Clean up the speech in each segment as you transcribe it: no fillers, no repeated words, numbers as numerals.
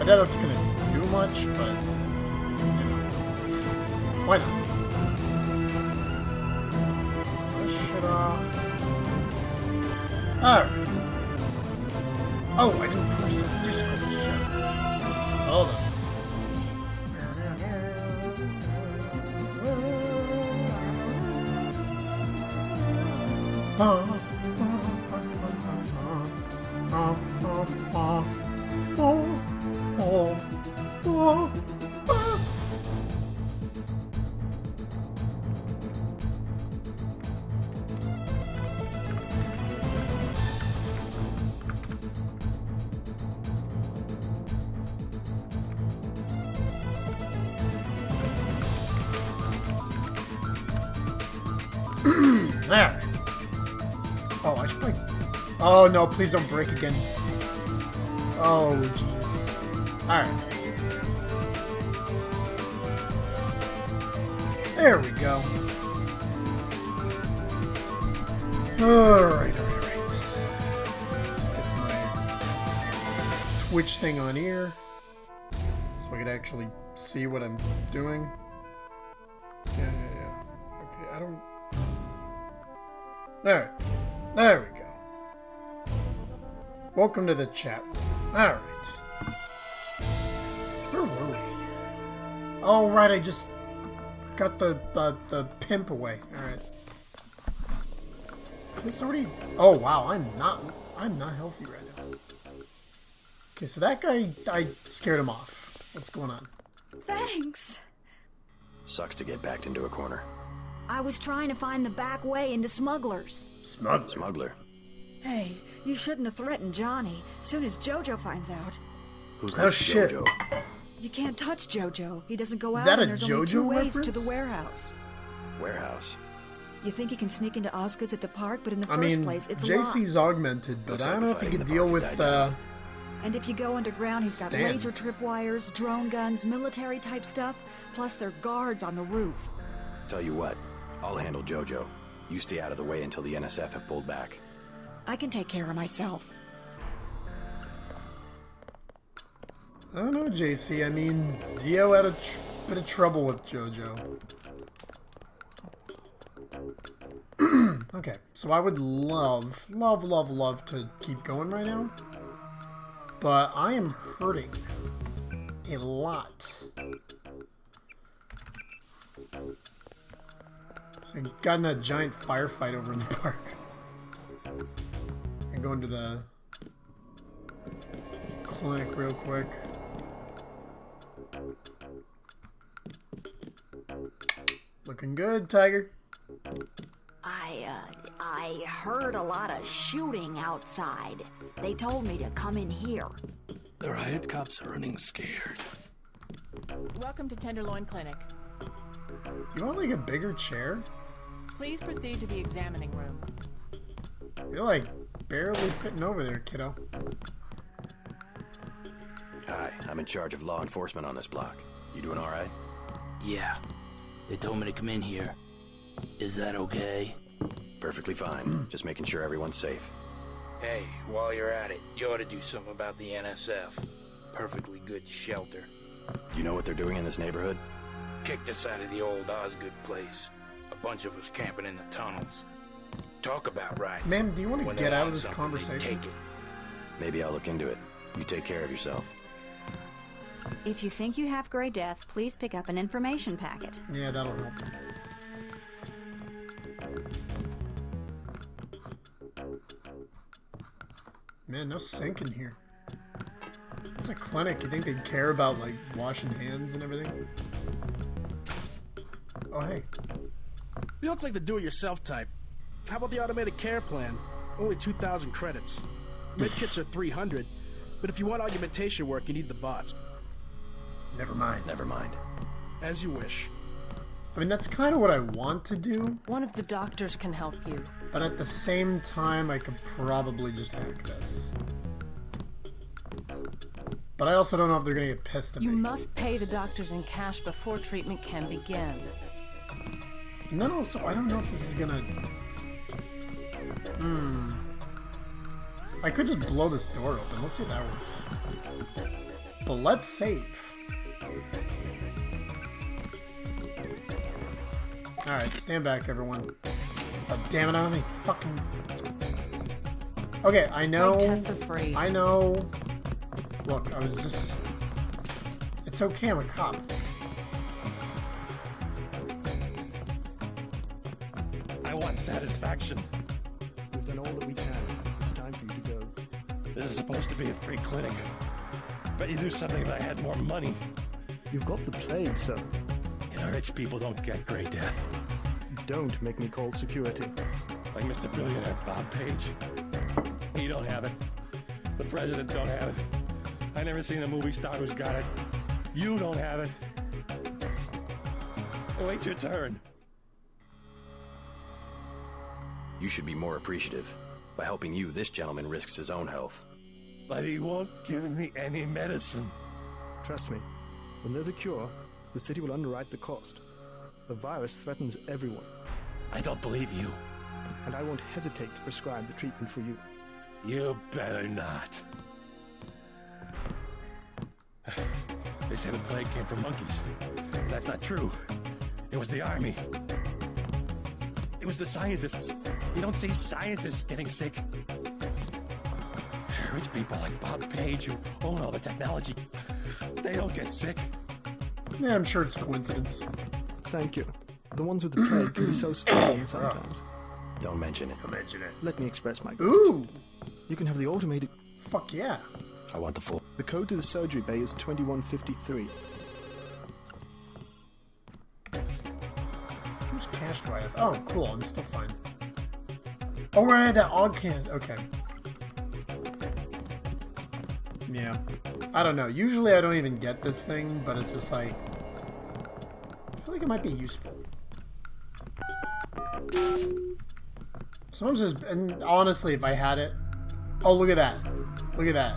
I doubt that's gonna do much, but you know, why not? Push it off. Alright. Oh, I didn't push the Discord shit. Hold on. There. Oh, I should probably... Oh, no, please don't break again. Oh, jeez. Alright. There we go. Alright. Let's get my Twitch thing on here. So I can actually see what I'm doing. Yeah. Okay, I don't... There we go. Welcome to the chat room. Alright. Where were we? Oh, right, I just got the pimp away. Alright. This already... Oh, wow, I'm not healthy right now. Okay, so that guy, I scared him off. What's going on? Thanks. Sucks to get backed into a corner. I was trying to find the back way into Smugglers. Smuggler? Hey, you shouldn't have threatened Johnny. Soon as Jojo finds out. Who's Oh, this shit. Jojo? You can't touch Jojo. He doesn't go out, that a and there's only two JoJo ways reference? to the warehouse. Warehouse? You think you can sneak into Osgood's at the park, but in the I first mean, place, it's JC's locked. augmented, but Looks I don't like know if he fighting could the deal park with, died down. And if you go underground, he's got Stands. laser tripwires, drone guns, military-type stuff, plus there are guards on the roof. Tell you what, I'll handle Jojo. You stay out of the way until the NSF have pulled back. I can take care of myself. I don't know, JC. I mean, Dio had a bit of trouble with JoJo. Okay, so I would love to keep going right now. But I am hurting a lot. So I got in that giant firefight over in the park. I'm going to the clinic real quick. Looking good, Tiger. I heard a lot of shooting outside. They told me to come in here. The riot cops are running scared. Welcome to Tenderloin Clinic. Do you want like a bigger chair? Please proceed to the examining room. You're like barely fitting over there, kiddo. Hi, I'm in charge of law enforcement on this block. You doing alright? Yeah. They told me to come in here. Is that okay? Perfectly fine. Just making sure everyone's safe. Hey, while you're at it, you ought to do something about the NSF. Perfectly good shelter. You know what they're doing in this neighborhood? Kicked us out of the old Osgood place. A bunch of us camping in the tunnels. Talk about rights. Ma'am, do you want to When they get out want of this something, they conversation? Take it. Maybe I'll look into it. You take care of yourself. If you think you have Grey Death, please pick up an information packet. Yeah, that'll help. Man, no sink in here. It's a clinic. You think they'd care about, like, washing hands and everything? Oh, hey. You look like the do-it-yourself type. How about the automated care plan? Only 2,000 credits. Medkits are 300, but if you want augmentation work, you need the bots. Never mind. Never mind. As you wish. I mean, that's kind of what I want to do, One of the doctors can help you. but at the same time, I could probably just hack this. But I also don't know if they're going to get pissed at You me. must pay the doctors in cash before treatment can begin. And then also, I don't know if this is gonna... I could just blow this door open. Let's see if that works. But let's save. Alright, stand back, everyone. Oh, damn it, I don't have any fucking... Okay, I know... Like Tess afraid. I know... Look, I was just... It's okay, I'm a cop. I want satisfaction. We've done all that we can. It's time for you to go. This is supposed to be a free clinic. Bet you do something if I had more money. You've got the plague, sir. You know, rich people don't get gray death. Don't make me call security. Like Mr. Billionaire Bob Page. You don't have it. The president don't have it. I never seen a movie star who's got it. You don't have it. Wait your turn. You should be more appreciative. By helping you, this gentleman risks his own health. But he won't give me any medicine. Trust me, when there's a cure, the city will underwrite the cost. The virus threatens everyone, I don't believe you. and I won't hesitate to prescribe the treatment for you. You better not. They say the plague came from monkeys. That's not true. It was the army. It was the scientists. You don't see scientists getting sick. Rich people like Bob Page who own all the technology, they don't get sick. Yeah, I'm sure it's a coincidence. Thank you. The ones with the plague can be so stubborn sometimes. Don't mention it. Don't mention it. Let me express my... Ooh! You can have the automated... Fuck yeah. I want the full... The code to the surgery bay is 2153. How much cash do I have? Oh, cool. I'm still fine. Oh, right, that Aug can. Okay. Yeah. I don't know. Usually I don't even get this thing, but it's just like... I feel like it might be useful. Sometimes just... And honestly, if I had it... Oh, look at that. Look at that.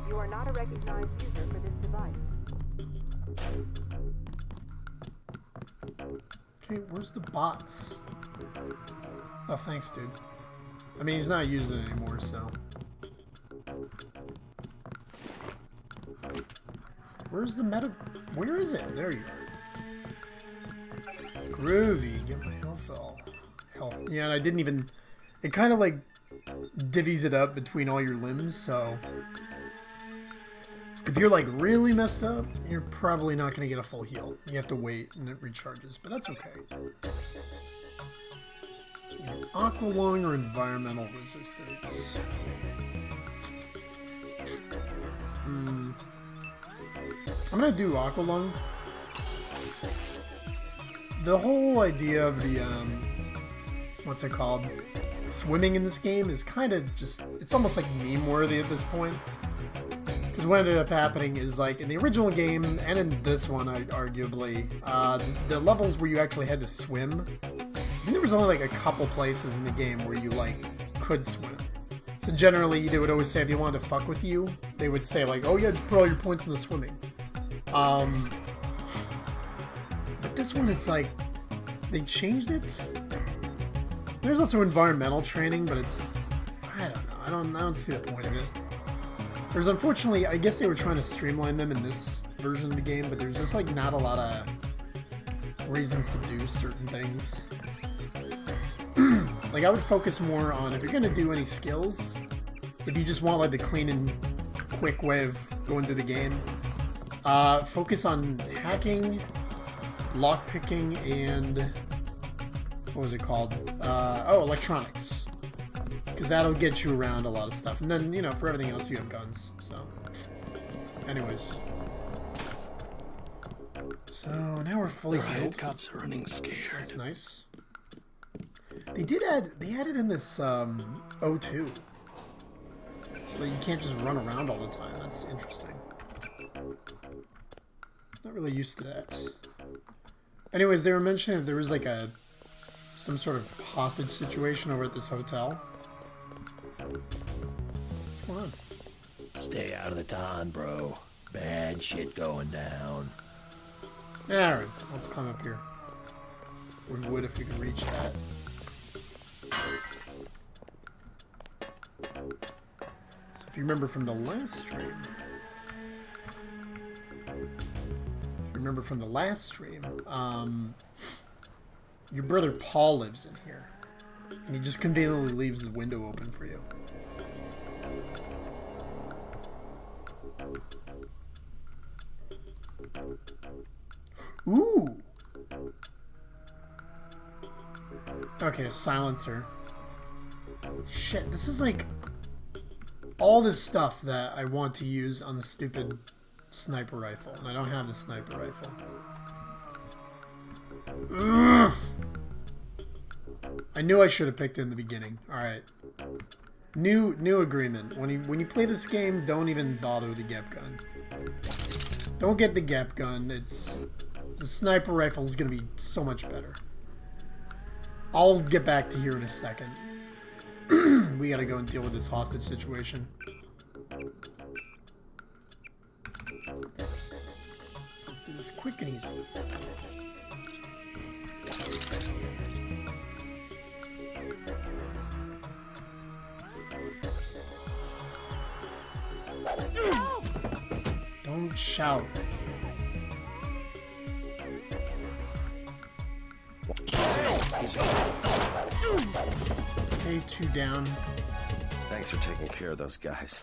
You are not a recognized user for this device. Okay, where's the bots? Oh, thanks, dude. I mean, he's not using it anymore, so... Where's the meta... Where is it? There you are. Groovy. Get my health all. Health. Yeah, and I didn't even... It kind of, like, divvies it up between all your limbs, so... If you're, like, really messed up, you're probably not going to get a full heal. You have to wait, and it recharges, but that's okay. So we get aqua lung or environmental resistance. I'm gonna do aqua lung. The whole idea of the what's it called? Swimming in this game is kind of just, it's almost like meme worthy at this point. Because what ended up happening is, like, in the original game and in this one, arguably, the levels where you actually had to swim, I think there was only like a couple places in the game where you like could swim. So generally, they would always say if you wanted to fuck with you, they would say like, "Oh yeah, just put all your points in the swimming." But this one, it's like they changed it. There's also environmental training, but it's, I don't know. I don't see the point of it. There's, unfortunately, I guess they were trying to streamline them in this version of the game, but there's just like not a lot of reasons to do certain things. Like, I would focus more on, if you're gonna do any skills, if you just want like the clean and quick way of going through the game, focus on hacking, lockpicking, and what was it called? Electronics. Because that'll get you around a lot of stuff. And then, you know, for everything else, you have guns. So, anyways. So, now we're fully healed. Cops are running scared. That's nice. They added in this, O2. So that you can't just run around all the time. That's interesting. Not really used to that. Anyways, they were mentioning that there was like some sort of hostage situation over at this hotel. What's going on? Stay out of the ton, bro. Bad shit going down. Alright, let's climb up here. We would if we could reach that. So if you remember from the last stream, remember from the last stream, your brother Paul lives in here. And he just conveniently leaves the window open for you. Ooh! Okay, silencer. Shit, this is like all this stuff that I want to use on the stupid sniper rifle, and I don't have the sniper rifle. Ugh. I knew I should have picked it in the beginning. Alright. New agreement. When you play this game, don't even bother with the GEP gun. Don't get the GEP gun. The sniper rifle is going to be so much better. I'll get back to here in a second. We gotta go and deal with this hostage situation. So let's do this quick and easy. Don't shout. Okay, 2 down. Thanks for taking care of those guys.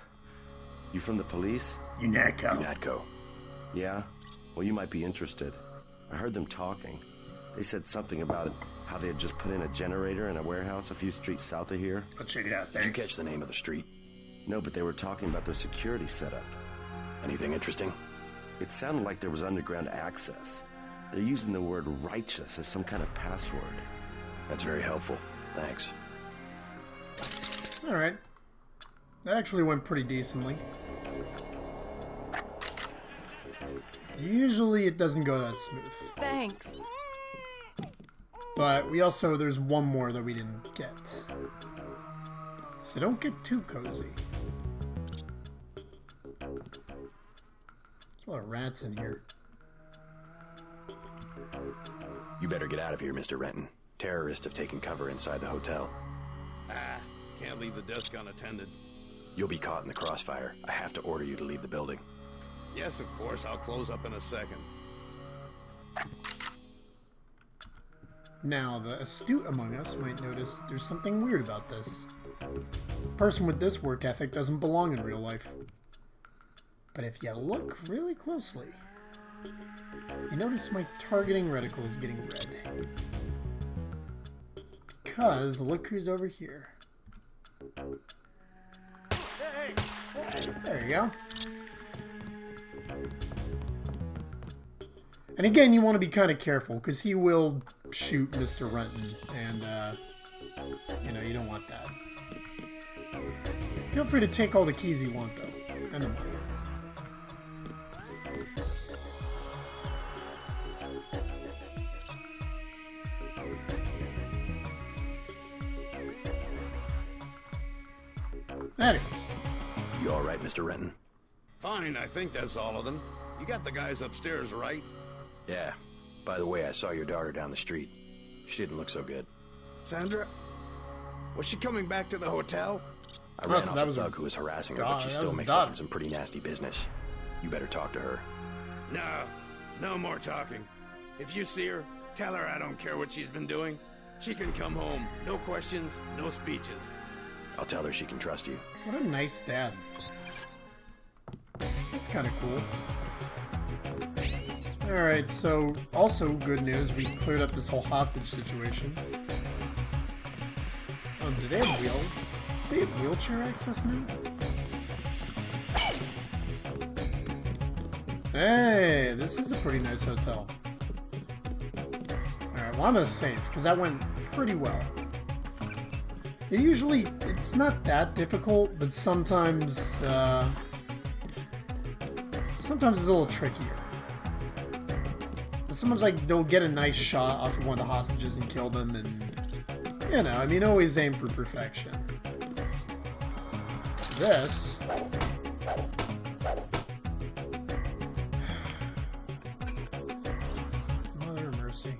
You from the police? UNATCO. Yeah? Well, you might be interested. I heard them talking. They said something about how they had just put in a generator in a warehouse a few streets south of here. I'll check it out, Did thanks. you catch the name of the street? No, but they were talking about their security setup. Anything interesting? It sounded like there was underground access. They're using the word righteous as some kind of password. That's very helpful. Thanks. Alright. That actually went pretty decently. Usually it doesn't go that smooth. Thanks. But there's one more that we didn't get. So don't get too cozy. There's a lot of rats in here. You better get out of here, Mr. Renton. Terrorists have taken cover inside the hotel. Can't leave the desk unattended. You'll be caught in the crossfire. I have to order you to leave the building. Yes, of course. I'll close up in a second. Now, the astute among us might notice there's something weird about this. A person with this work ethic doesn't belong in real life. But if you look really closely, you notice my targeting reticle is getting red. Because look who's over here. There you go. And again, you want to be kind of careful, because he will shoot Mr. Renton, and, you don't want that. Feel free to take all the keys you want, though, and the money. That is. You all right, Mr. Renton? Fine, I think that's all of them. You got the guys upstairs, right? Yeah. By the way, I saw your daughter down the street. She didn't look so good. Sandra? Was she coming back to the hotel? I ran so off that a was thug who was harassing her, God, but she's that still was mixed daughter. up in some pretty nasty business. You better talk to her. No more talking. If you see her, tell her I don't care what she's been doing. She can come home. No questions, no speeches. I'll tell her she can trust you. What a nice dad. That's kind of cool. Alright, so also good news, we cleared up this whole hostage situation. Do they have wheelchair access now? Hey, this is a pretty nice hotel. Alright, well I'm gonna save, because that went pretty well. It's not that difficult, but sometimes it's a little trickier. Sometimes, they'll get a nice shot off of one of the hostages and kill them, and, always aim for perfection. This... Mother of mercy.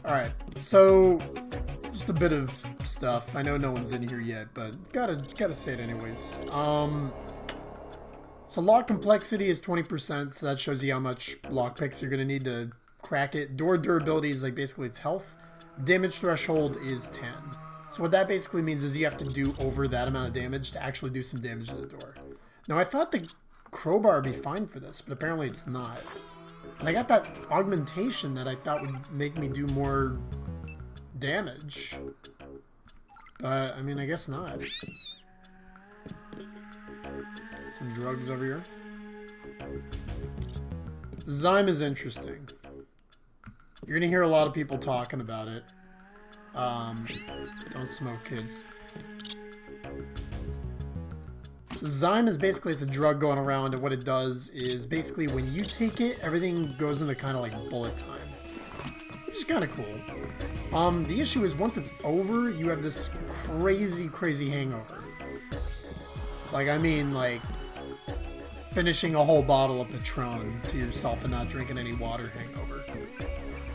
Alright, so just a bit of stuff. I know no one's in here yet, but gotta say it anyways. So lock complexity is 20%, so that shows you how much lockpicks you're gonna need to crack it. Door durability is like basically its health. Damage threshold is 10. So what that basically means is you have to do over that amount of damage to actually do some damage to the door. Now I thought the crowbar would be fine for this, but apparently it's not. And I got that augmentation that I thought would make me do more damage. But, I mean, I guess not. Some drugs over here. Zyme is interesting. You're gonna hear a lot of people talking about it. Don't smoke, kids. So Zyme is basically, it's a drug going around, and what it does is basically when you take it, everything goes into kind of like bullet time, which is kind of cool. The issue is once it's over, you have this crazy hangover. Like, I mean, like finishing a whole bottle of Patron to yourself and not drinking any water hangover.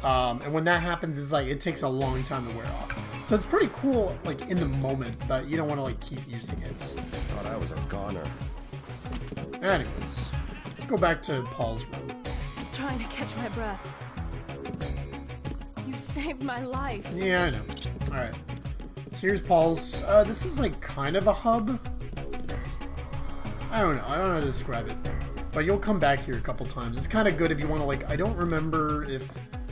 And when that happens, it's like, it takes a long time to wear off. So it's pretty cool, like, in the moment, but you don't want to, like, keep using it. Thought I was a goner. Anyways, let's go back to Paul's room. I'm trying to catch my breath. You saved my life. Yeah, I know. Alright. So here's Paul's. This is, like, kind of a hub. I don't know how to describe it. But you'll come back here a couple times. It's kind of good if you want to, like, I don't remember if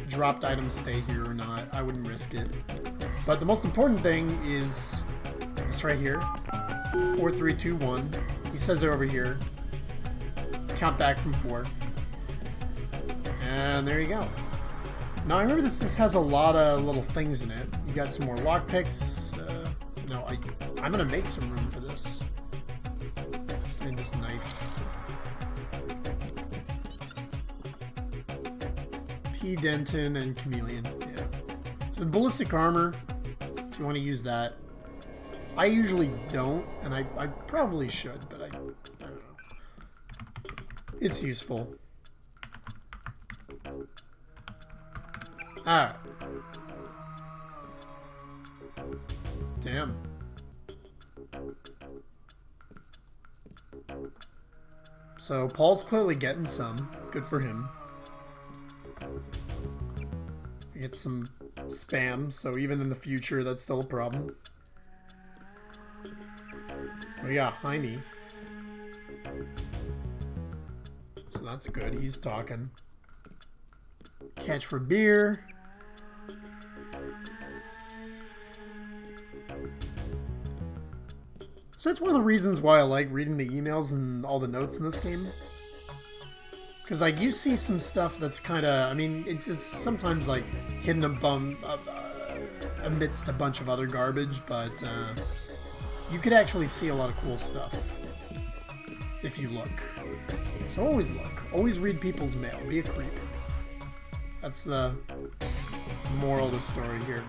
dropped items stay here or not. I wouldn't risk it. But the most important thing is this right here. 4, 3, 2, 1. He says it over here. Count back from 4. And there you go. Now I remember this has a lot of little things in it. You got some more lockpicks. No, I'm gonna make some room for this. And this knife. P. Denton and Chameleon. Yeah. So ballistic armor. If you want to use that. I usually don't, and I probably should, but I don't know. It's useful. Alright. Damn. So Paul's clearly getting some. Good for him. Get some spam, so even in the future, that's still a problem. We got Jaime. So that's good. He's talking. Catch for beer. So that's one of the reasons why I like reading the emails and all the notes in this game. Because, like, you see some stuff that's kind of, I mean, it's sometimes, like, hidden amidst a bunch of other garbage, but you could actually see a lot of cool stuff if you look. So always look. Always read people's mail. Be a creep. That's the moral of the story here.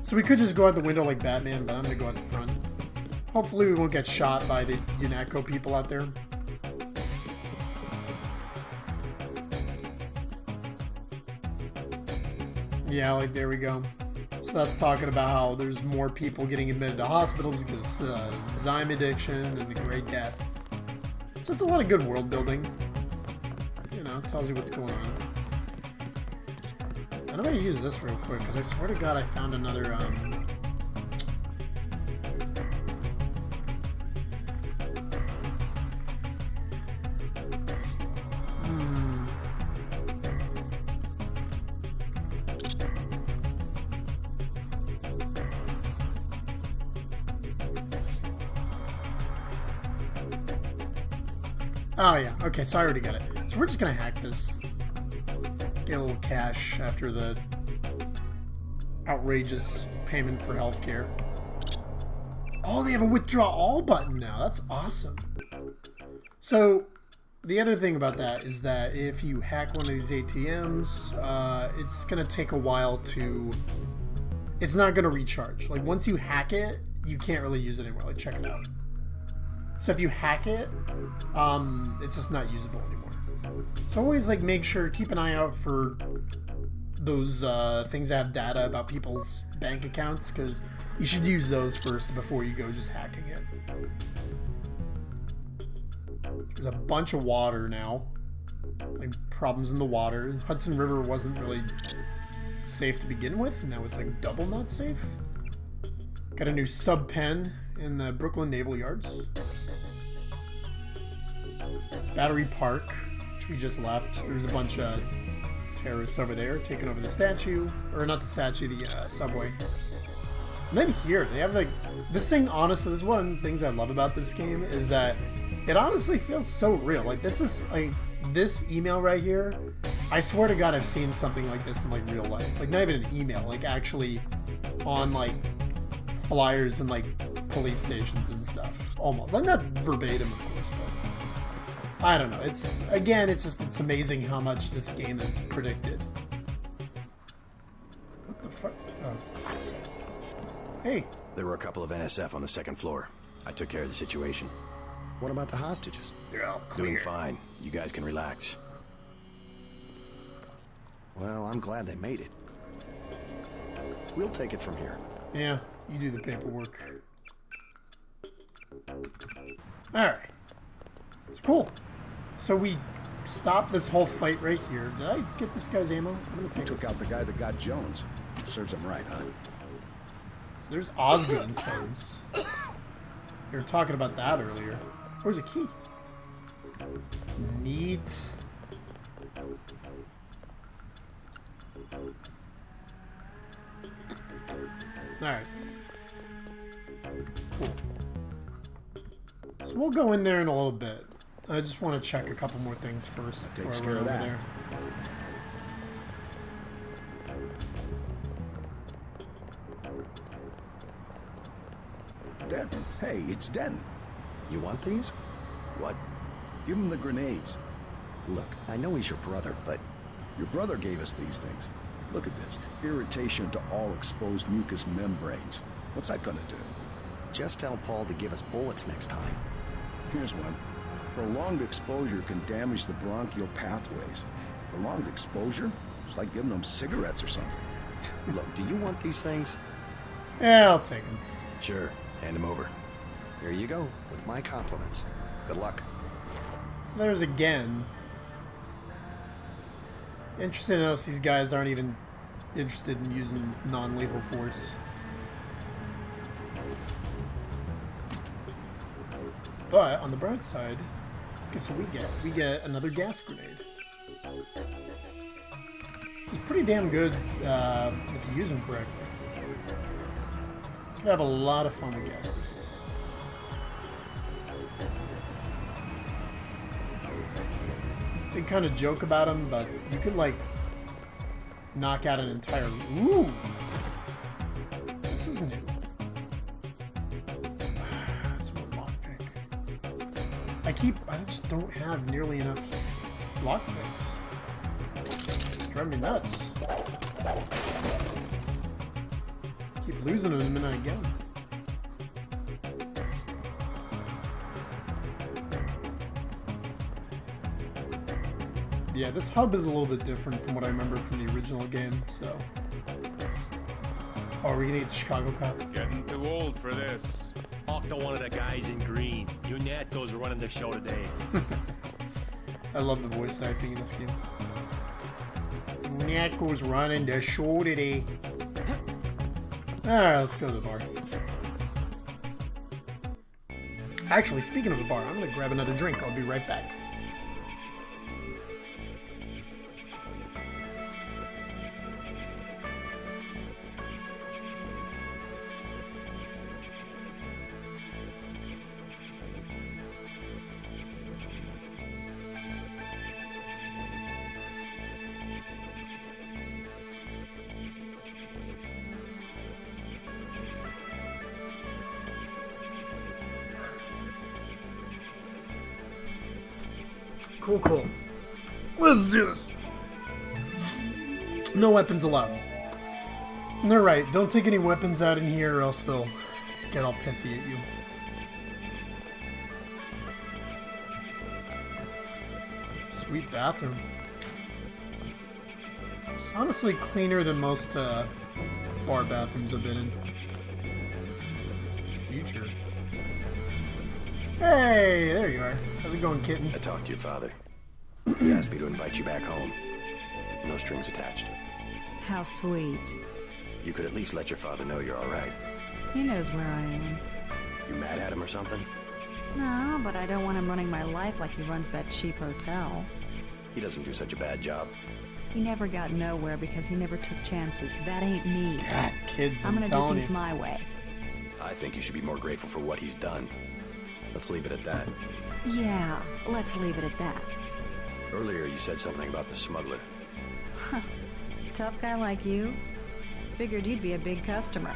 So we could just go out the window like Batman, but I'm going to go out the front. Hopefully we won't get shot by the UNATCO people out there. Yeah, like, there we go. So that's talking about how there's more people getting admitted to hospitals because Zyme addiction and the Great Death. So it's a lot of good world building. You know, tells you what's going on. I'm going to use this real quick because I swear to God I found another... Oh yeah, okay, so I already got it. So we're just gonna hack this. Get a little cash after the outrageous payment for healthcare. Oh, they have a withdraw all button now. That's awesome. So the other thing about that is that if you hack one of these ATMs, it's gonna take a while to... It's not gonna recharge. Like, once you hack it, you can't really use it anymore. Like, check it out. So if you hack it, it's just not usable anymore. So always, like, make sure, keep an eye out for those things that have data about people's bank accounts, because you should use those first before you go just hacking it. There's a bunch of water now. Like, problems in the water. Hudson River wasn't really safe to begin with, and now it's like double not safe. Got a new sub pen in the Brooklyn Naval Yards. Battery Park, which we just left. There's a bunch of terrorists over there taking over the statue, or not the statue, the subway. And then here, they have like, this thing, honestly, this is one of the things I love about this game, is that it honestly feels so real. Like, this is, like, this email right here, I swear to God I've seen something like this in, like, real life. Like, not even an email, like, actually on, like, flyers and, like, police stations and stuff. Almost. Like, not verbatim, of course, but I don't know. It's, again, it's amazing how much this game is predicted. What the fuck? Oh. Hey. There were a couple of NSF on the second floor. I took care of the situation. What about the hostages? They're all clear. Doing fine. You guys can relax. Well, I'm glad they made it. We'll take it from here. Yeah, you do the paperwork. Alright. It's cool. So we stopped this whole fight right here. Did I get this guy's ammo? I'm gonna take this. Took out the guy that got Jones. Serves him right, huh? So there's Osgood and Sons. We were talking about that earlier. Where's a key? Neat. Alright. Cool. So we'll go in there in a little bit. I just want to check a couple more things first before I run over there. Den. Hey, it's Den. You want these? What? Give him the grenades. Look, I know he's your brother, but... Your brother gave us these things. Look at this. Irritation to all exposed mucous membranes. What's that gonna do? Just tell Paul to give us bullets next time. Here's one. Prolonged exposure can damage the bronchial pathways. Prolonged exposure? It's like giving them cigarettes or something. Look, do you want these things? Yeah, I'll take them. Sure. Hand him over. Here you go, with my compliments. Good luck. So there's again. Interesting to notice these guys aren't even interested in using non-lethal force. But on the bright side, guess what we get? We get another gas grenade. It's pretty damn good if you use them correctly. Could have a lot of fun with gas grenades. They kind of joke about them, but you could like knock out an entire. Ooh, this is new. It's one lockpick. I just don't have nearly enough lockpicks. Driving me nuts. Keep losing them and I get them. Yeah, this hub is a little bit different from what I remember from the original game, so... Oh, are we gonna get the Chicago Cop? Getting too old for this. Talk to one of the guys in green. Unato's running the show today. I love the voice acting in this game. Unato's running the show today. Alright, let's go to the bar. Actually, speaking of the bar, I'm gonna grab another drink. I'll be right back. Cool. Let's do this. No weapons allowed. And they're right. Don't take any weapons out in here or else they'll get all pissy at you. Sweet bathroom. It's honestly cleaner than most bar bathrooms I've been in. Future. Hey, there you are. How's it going, kitten? I talked to your father. He asked me to invite you back home. No strings attached. How sweet. You could at least let your father know you're alright. He knows where I am. You mad at him or something? No, but I don't want him running my life like he runs that cheap hotel. He doesn't do such a bad job. He never got nowhere because he never took chances. That ain't me. God, kids, I'm gonna do telling things you. my way. I think you should be more grateful for what he's done. Let's leave it at that. Yeah, let's leave it at that. Earlier you said something about the smuggler. Tough guy like you? Figured you'd be a big customer.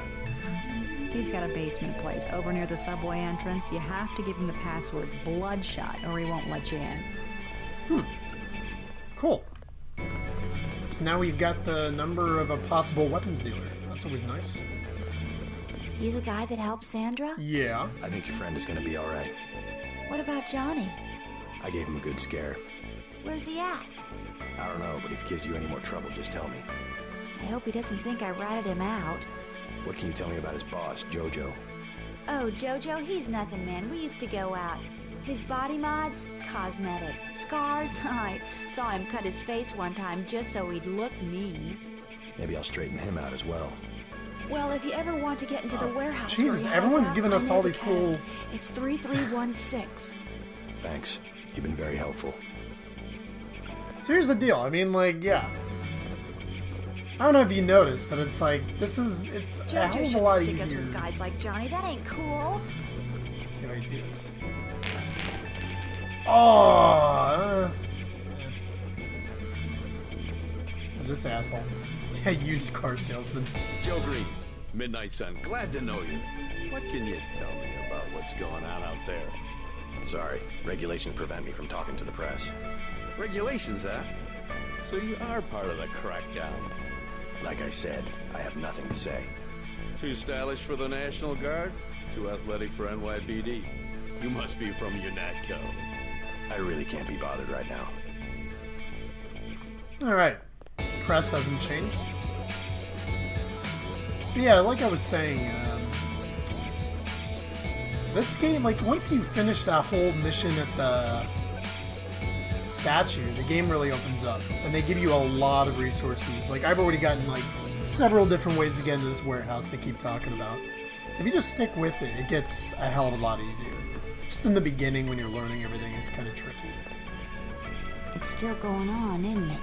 He's got a basement place over near the subway entrance. You have to give him the password Bloodshot or he won't let you in. Cool. So now we've got the number of a possible weapons dealer. That's always nice. You the guy that helped Sandra? Yeah. I think your friend is gonna be alright. What about Johnny? I gave him a good scare. Where's he at? I don't know, but if he gives you any more trouble, just tell me. I hope he doesn't think I ratted him out. What can you tell me about his boss, Jojo? Oh, Jojo, he's nothing, man. We used to go out. His body mods? Cosmetic. Scars? I saw him cut his face one time just so he'd look mean. Maybe I'll straighten him out as well. Well, if you ever want to get into the warehouse... Jesus, where he everyone's hides out, giving I us know all the these code. cool... It's 3316. Thanks. You've been very helpful. So here's the deal. I mean, like, yeah. I don't know if you noticed, but it's like, it's a hell of a shouldn't lot stick us easier. with guys like Johnny. That ain't cool. Let's see if I can do this. Oh! Who's this asshole? Yeah, used car salesman. Joe Green, Midnight Sun. Glad to know you. What can you tell me about what's going on out there? Sorry, regulations prevent me from talking to the press. Regulations, huh? So you are part of the crackdown. Like I said, I have nothing to say. Too stylish for the National Guard? Too athletic for NYPD? You must be from UNATCO. I really can't be bothered right now. Alright. Press hasn't changed. But yeah, like I was saying, this game, like, once you finish that whole mission at the statue, the game really opens up. And they give you a lot of resources. Like, I've already gotten, like, several different ways to get into this warehouse they keep talking about. So if you just stick with it, it gets a hell of a lot easier. Just in the beginning when you're learning everything, it's kind of tricky. It's still going on, isn't it?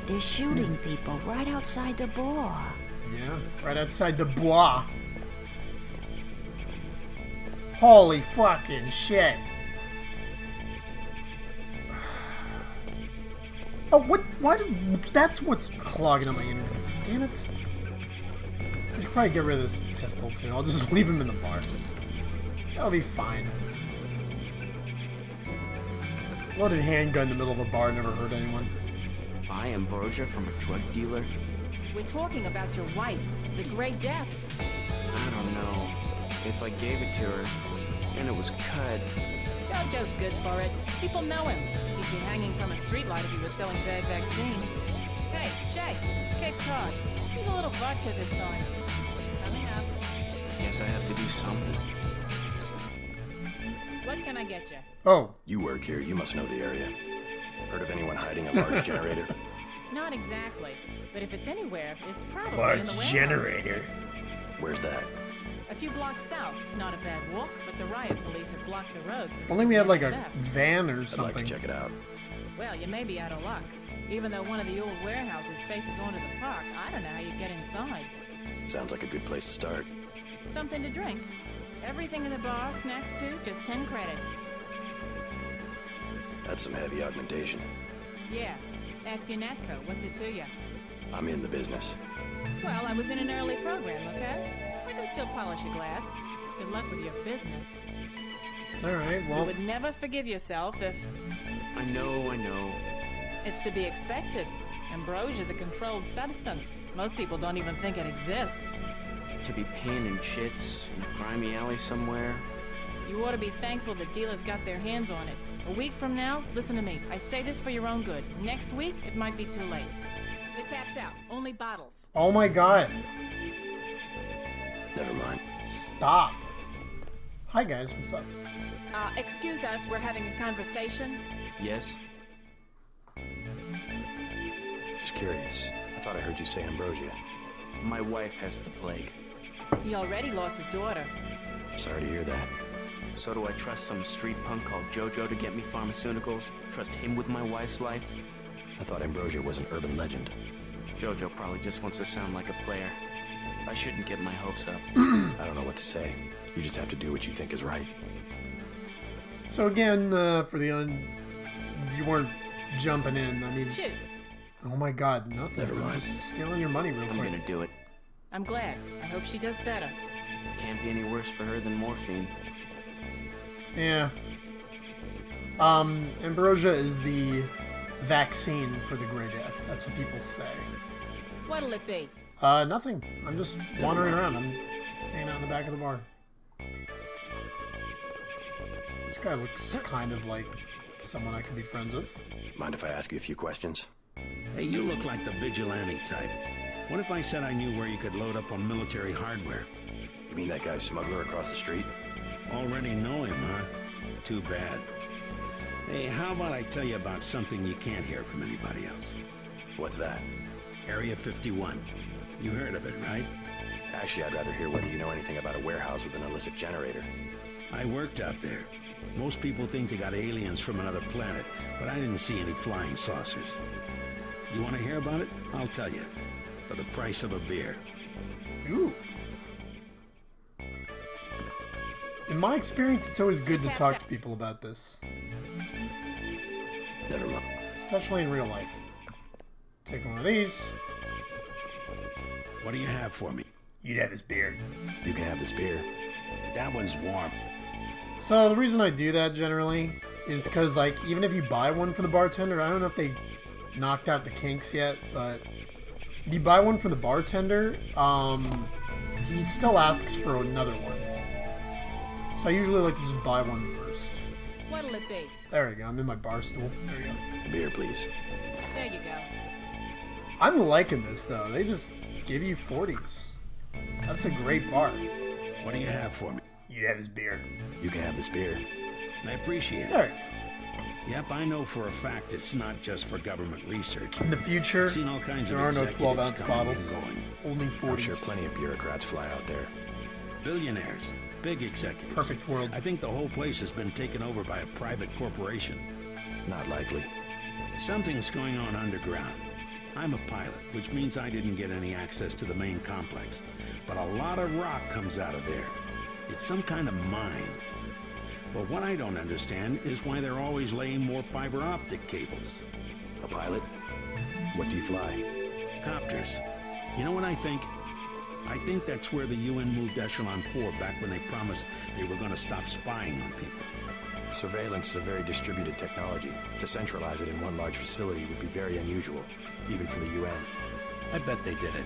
They're shooting people right outside the bar. Yeah, right outside the bois. Holy fucking shit. Oh, what? Why did... That's what's clogging up my internet. Damn it. I should probably get rid of this pistol, too. I'll just leave him in the bar. That'll be fine. Loaded handgun in the middle of a bar never hurt anyone. Buy ambrosia from a drug dealer? We're talking about your wife, the Grey Death. I don't know. If I gave it to her, and it was cut... Jojo's good for it. People know him. He'd be hanging from a streetlight if he was selling bad vaccine. Hey, Shay, Cape Cod. Here's a little vodka this time. Coming up. Guess I have to do something. What can I get you? Oh. You work here, you must know the area. Heard of anyone hiding a large generator? Not exactly. But if it's anywhere, it's probably in the Large warehouse. generator. Where's that? A few blocks south. Not a bad walk, but the riot police have blocked the roads. If only we had like a van or I'd something. like to check it out. Well, you may be out of luck. Even though one of the old warehouses faces onto the park, I don't know how you get inside. Sounds like a good place to start. Something to drink. Everything in the bar, snacks too, just 10 credits. That's some heavy augmentation. Yeah. Ask UNATCO, what's it to you? I'm in the business. Well, I was in an early program, okay? I can still polish a glass. Good luck with your business. Alright, well... You would never forgive yourself if... I know. It's to be expected. Ambrosia's a controlled substance. Most people don't even think it exists. To be panning chits in a grimy alley somewhere. You ought to be thankful the dealers got their hands on it. A week from now, listen to me. I say this for your own good. Next week, it might be too late. The tap's out. Only bottles. Oh my god. Never mind. Stop. Hi guys, what's up? Excuse us, we're having a conversation. Yes? Just curious. I thought I heard you say Ambrosia. My wife has the plague. He already lost his daughter. Sorry to hear that. So do I trust some street punk called Jojo to get me pharmaceuticals? Trust him with my wife's life? I thought Ambrosia was an urban legend. Jojo probably just wants to sound like a player. I shouldn't get my hopes up. I don't know what to say. You just have to do what you think is right. So again, for the you weren't jumping in. I mean, Shoot. oh my god, nothing. Never I'm mind. just stealing your money real I'm quick. gonna do it. I'm glad. I hope she does better. Can't be any worse for her than morphine. Yeah. Ambrosia is the vaccine for the Grey Death. That's what people say. What'll it be? Nothing. I'm just wandering around. I'm hanging out in the back of the bar. This guy looks kind of like someone I could be friends with. Mind if I ask you a few questions? Hey, you look like the vigilante type. What if I said I knew where you could load up on military hardware? You mean that guy smuggler across the street? Already know him, huh? Too bad. Hey, how about I tell you about something you can't hear from anybody else? What's that? Area 51. You heard of it, right? Actually, I'd rather hear whether you know anything about a warehouse with an illicit generator. I worked out there. Most people think they got aliens from another planet, but I didn't see any flying saucers. You want to hear about it? I'll tell you. For the price of a beer. Ooh. In my experience, it's always good to talk to people about this. Never mind. Especially in real life. Take one of these. What do you have for me? You'd have this beer. You can have this beer. That one's warm. So the reason I do that generally is because, like, even if you buy one from the bartender, I don't know if they knocked out the kinks yet, but if you buy one from the bartender, he still asks for another one. So I usually like to just buy one first. What'll it be? There we go. I'm in my bar stool. There we go. A beer, please. There you go. I'm liking this though. They just give you 40s. That's a great bar. What do you have for me? You have this beer. You can have this beer. I appreciate it. There. Yep, I know for a fact it's not just for government research. In the future, I've seen all kinds there of are no executives 12-ounce coming and bottles. going. Only 40s. I'm sure plenty of bureaucrats fly out there. Billionaires, big executives. Perfect world. I think the whole place has been taken over by a private corporation. Not likely. Something's going on underground. I'm a pilot, which means I didn't get any access to the main complex. But a lot of rock comes out of there. It's some kind of mine. But what I don't understand is why they're always laying more fiber optic cables. A pilot? What do you fly? Copters. You know what I think? I think that's where the UN moved Echelon 4 back when they promised they were going to stop spying on people. Surveillance is a very distributed technology. To centralize it in one large facility would be very unusual, even for the UN. I bet they did it.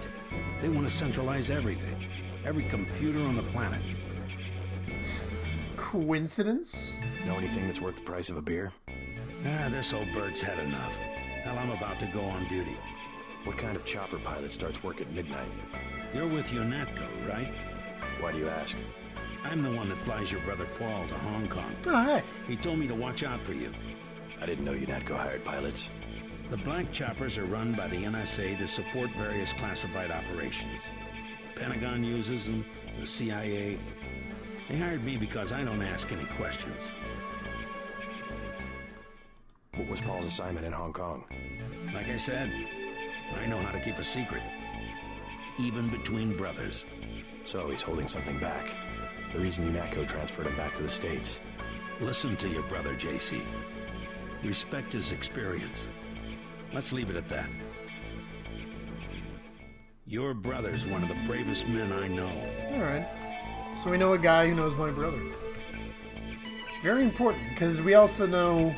They want to centralize everything. Every computer on the planet. Coincidence? Know anything that's worth the price of a beer? This old bird's had enough. Hell, I'm about to go on duty. What kind of chopper pilot starts work at midnight? You're with UNATCO, right? Why do you ask? I'm the one that flies your brother Paul to Hong Kong. Oh, hey. He told me to watch out for you. I didn't know UNATCO hired pilots. The black choppers are run by the NSA to support various classified operations. The Pentagon uses them, the CIA. They hired me because I don't ask any questions. What was Paul's assignment in Hong Kong? Like I said, I know how to keep a secret. Even between brothers. So he's holding something back. The reason UNATCO transferred him back to the States. Listen to your brother, JC. Respect his experience. Let's leave it at that. Your brother's one of the bravest men I know. Alright. So we know a guy who knows my brother. Very important, because we also know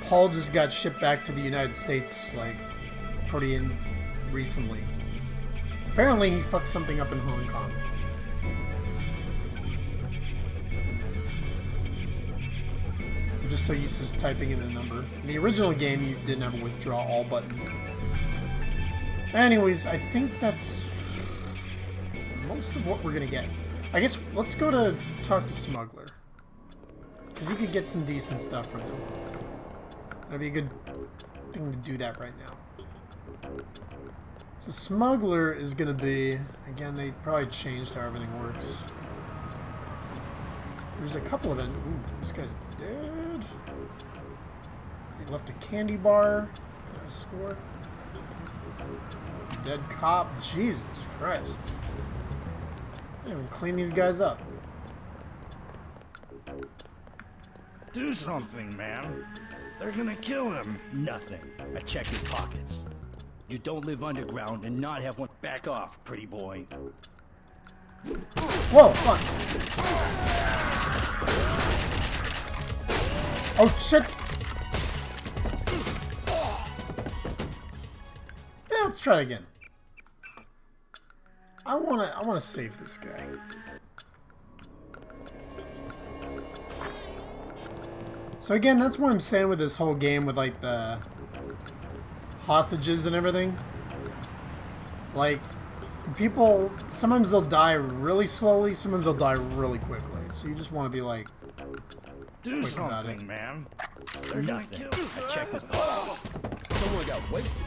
Paul just got shipped back to the United States, like, pretty recently. So apparently he fucked something up in Hong Kong. I'm just so used to typing in a number. In the original game, you didn't have a withdraw all button. Anyways, I think that's most of what we're gonna get. I guess let's go to talk to Smuggler. Because you could get some decent stuff from him. That'd be a good thing to do that right now. So Smuggler is gonna be, again, they probably changed how everything works. There's a couple of it. Ooh, this guy's dead. He left a candy bar. Got a score. Dead cop. Jesus Christ. I didn't even clean these guys up. Do something, man. They're gonna kill him. Nothing. I checked his pockets. You don't live underground and not have one. Back off, pretty boy. Whoa, fuck. Oh, shit. Yeah, let's try again. I wanna save this guy. So again, that's what I'm saying with this whole game with like the hostages and everything. Like, people, sometimes they'll die really slowly, sometimes they'll die really quickly. So you just want to be like, do quick about something, it. man. They're nothing. I checked his pockets. Someone got wasted.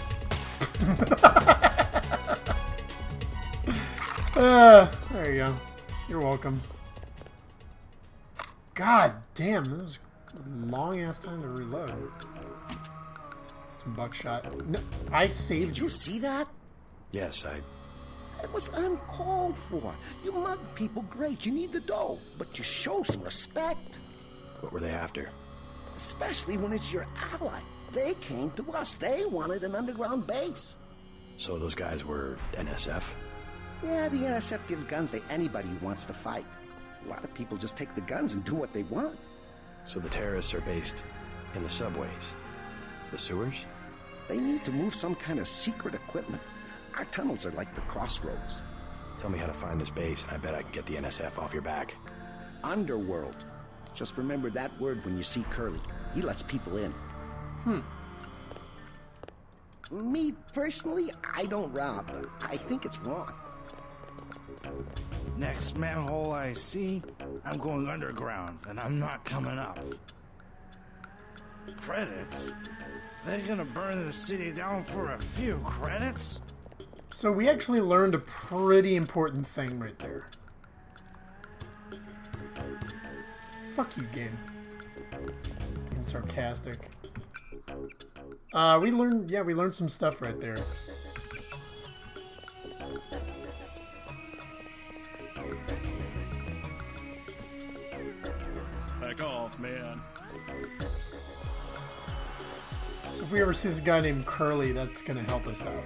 There you go. You're welcome. God damn, that was a long ass time to reload. Some buckshot. No, I saved you. Did you see that? Yes, It was uncalled for. You mug people, great. You need the dough. But you show some respect. What were they after? Especially when it's your ally. They came to us. They wanted an underground base. So those guys were NSF? Yeah, the NSF gives guns to anybody who wants to fight. A lot of people just take the guns and do what they want. So the terrorists are based in the subways? The sewers? They need to move some kind of secret equipment. Our tunnels are like the crossroads. Tell me how to find this base, and I bet I can get the NSF off your back. Underworld. Just remember that word when you see Curly. He lets people in. Me, personally, I don't rob, but I think it's wrong. Next manhole I see, I'm going underground, and I'm not coming up. Credits? They're gonna burn the city down for a few credits? So we actually learned a pretty important thing right there. Fuck you, game. Being sarcastic. We learned some stuff right there. Back off, man. So if we ever see this guy named Curly, that's gonna help us out.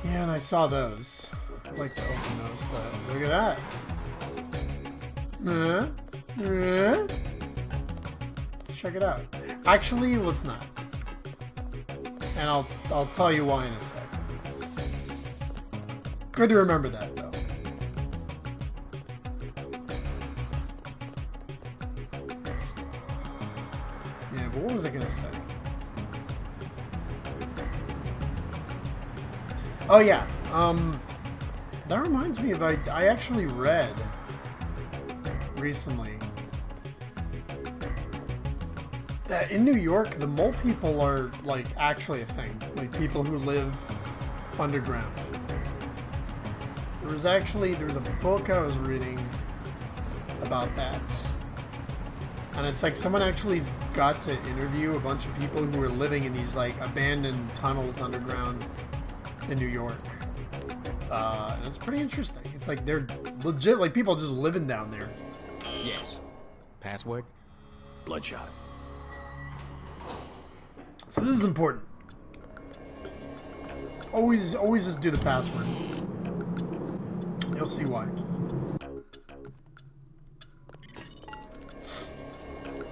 Yeah, and I saw those. I'd like to open those, but look at that. Let's check it out. Actually, let's not. And I'll tell you why in a sec. Good to remember that, though. Yeah, but what was I gonna say? Oh yeah, that reminds me of I actually read recently that in New York the mole people are like actually a thing, like people who live underground. There was a book I was reading about that, and it's like someone actually got to interview a bunch of people who were living in these like abandoned tunnels underground in New York. And it's pretty interesting. It's like they're legit, like people just living down there. Yes. Password? Bloodshot. So this is important. Always just do the password. You'll see why.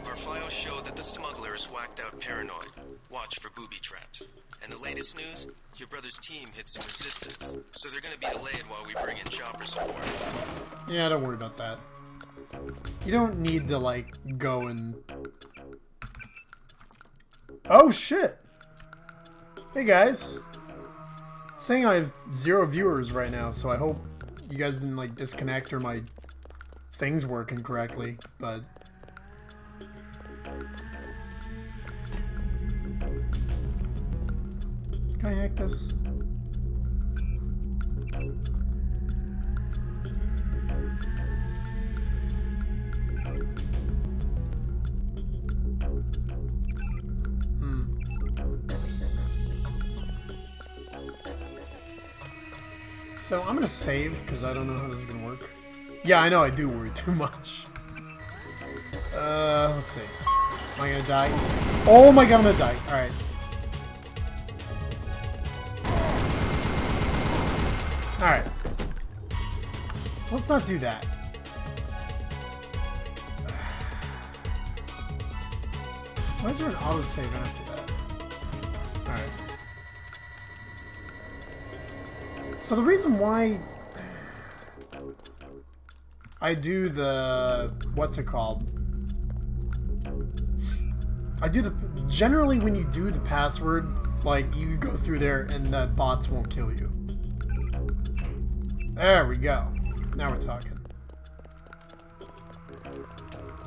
Our files show that the smuggler is whacked out paranoid. Watch for booby traps. And the latest news, your brother's team hit some resistance, so they're gonna be delayed while we bring in chopper support. Yeah, don't worry about that. You don't need to, like, go and... Oh, shit! Hey guys. Saying I have 0 viewers right now, so I hope you guys didn't like disconnect or my thing's working correctly, but can I hack this? So I'm gonna save because I don't know how this is gonna work. Yeah, I know I do worry too much. Let's see. Am I gonna die? Oh my god, I'm gonna die. Alright. Alright. So let's not do that. Why is there an autosave after that? Alright. So the reason why I do the, what's it called? I do the, generally when you do the password, like you go through there and the bots won't kill you. There we go. Now we're talking.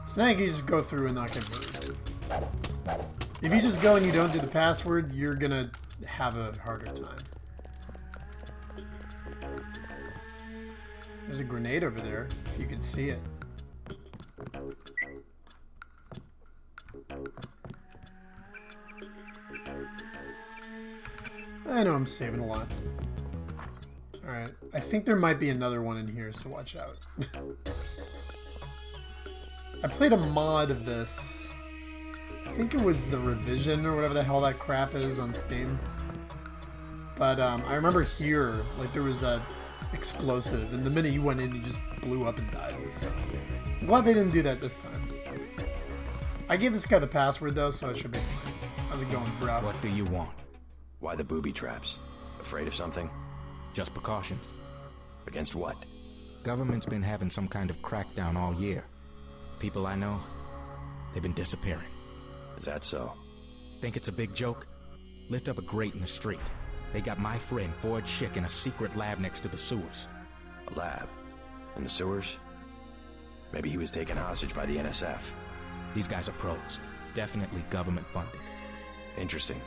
So now you can just go through and not get burned. If you just go and you don't do the password, you're gonna have a harder time. There's a grenade over there, if you could see it. I know I'm saving a lot. Alright, I think there might be another one in here, so watch out. I played a mod of this. I think it was the revision or whatever the hell that crap is on Steam. But I remember here, like there was a explosive, and the minute you went in, you just blew up and died. So I'm glad they didn't do that this time. I gave this guy the password though, so I should be fine. How's it going, bro? What do you want? Why the booby traps? Afraid of something? Just precautions. Against what? Government's been having some kind of crackdown all year. People I know, they've been disappearing. Is that so? Think it's a big joke? Lift up a grate in the street. They got my friend Ford Schick in a secret lab next to the sewers. A lab? In the sewers? Maybe he was taken hostage by the NSF. These guys are pros. Definitely government funded. Interesting.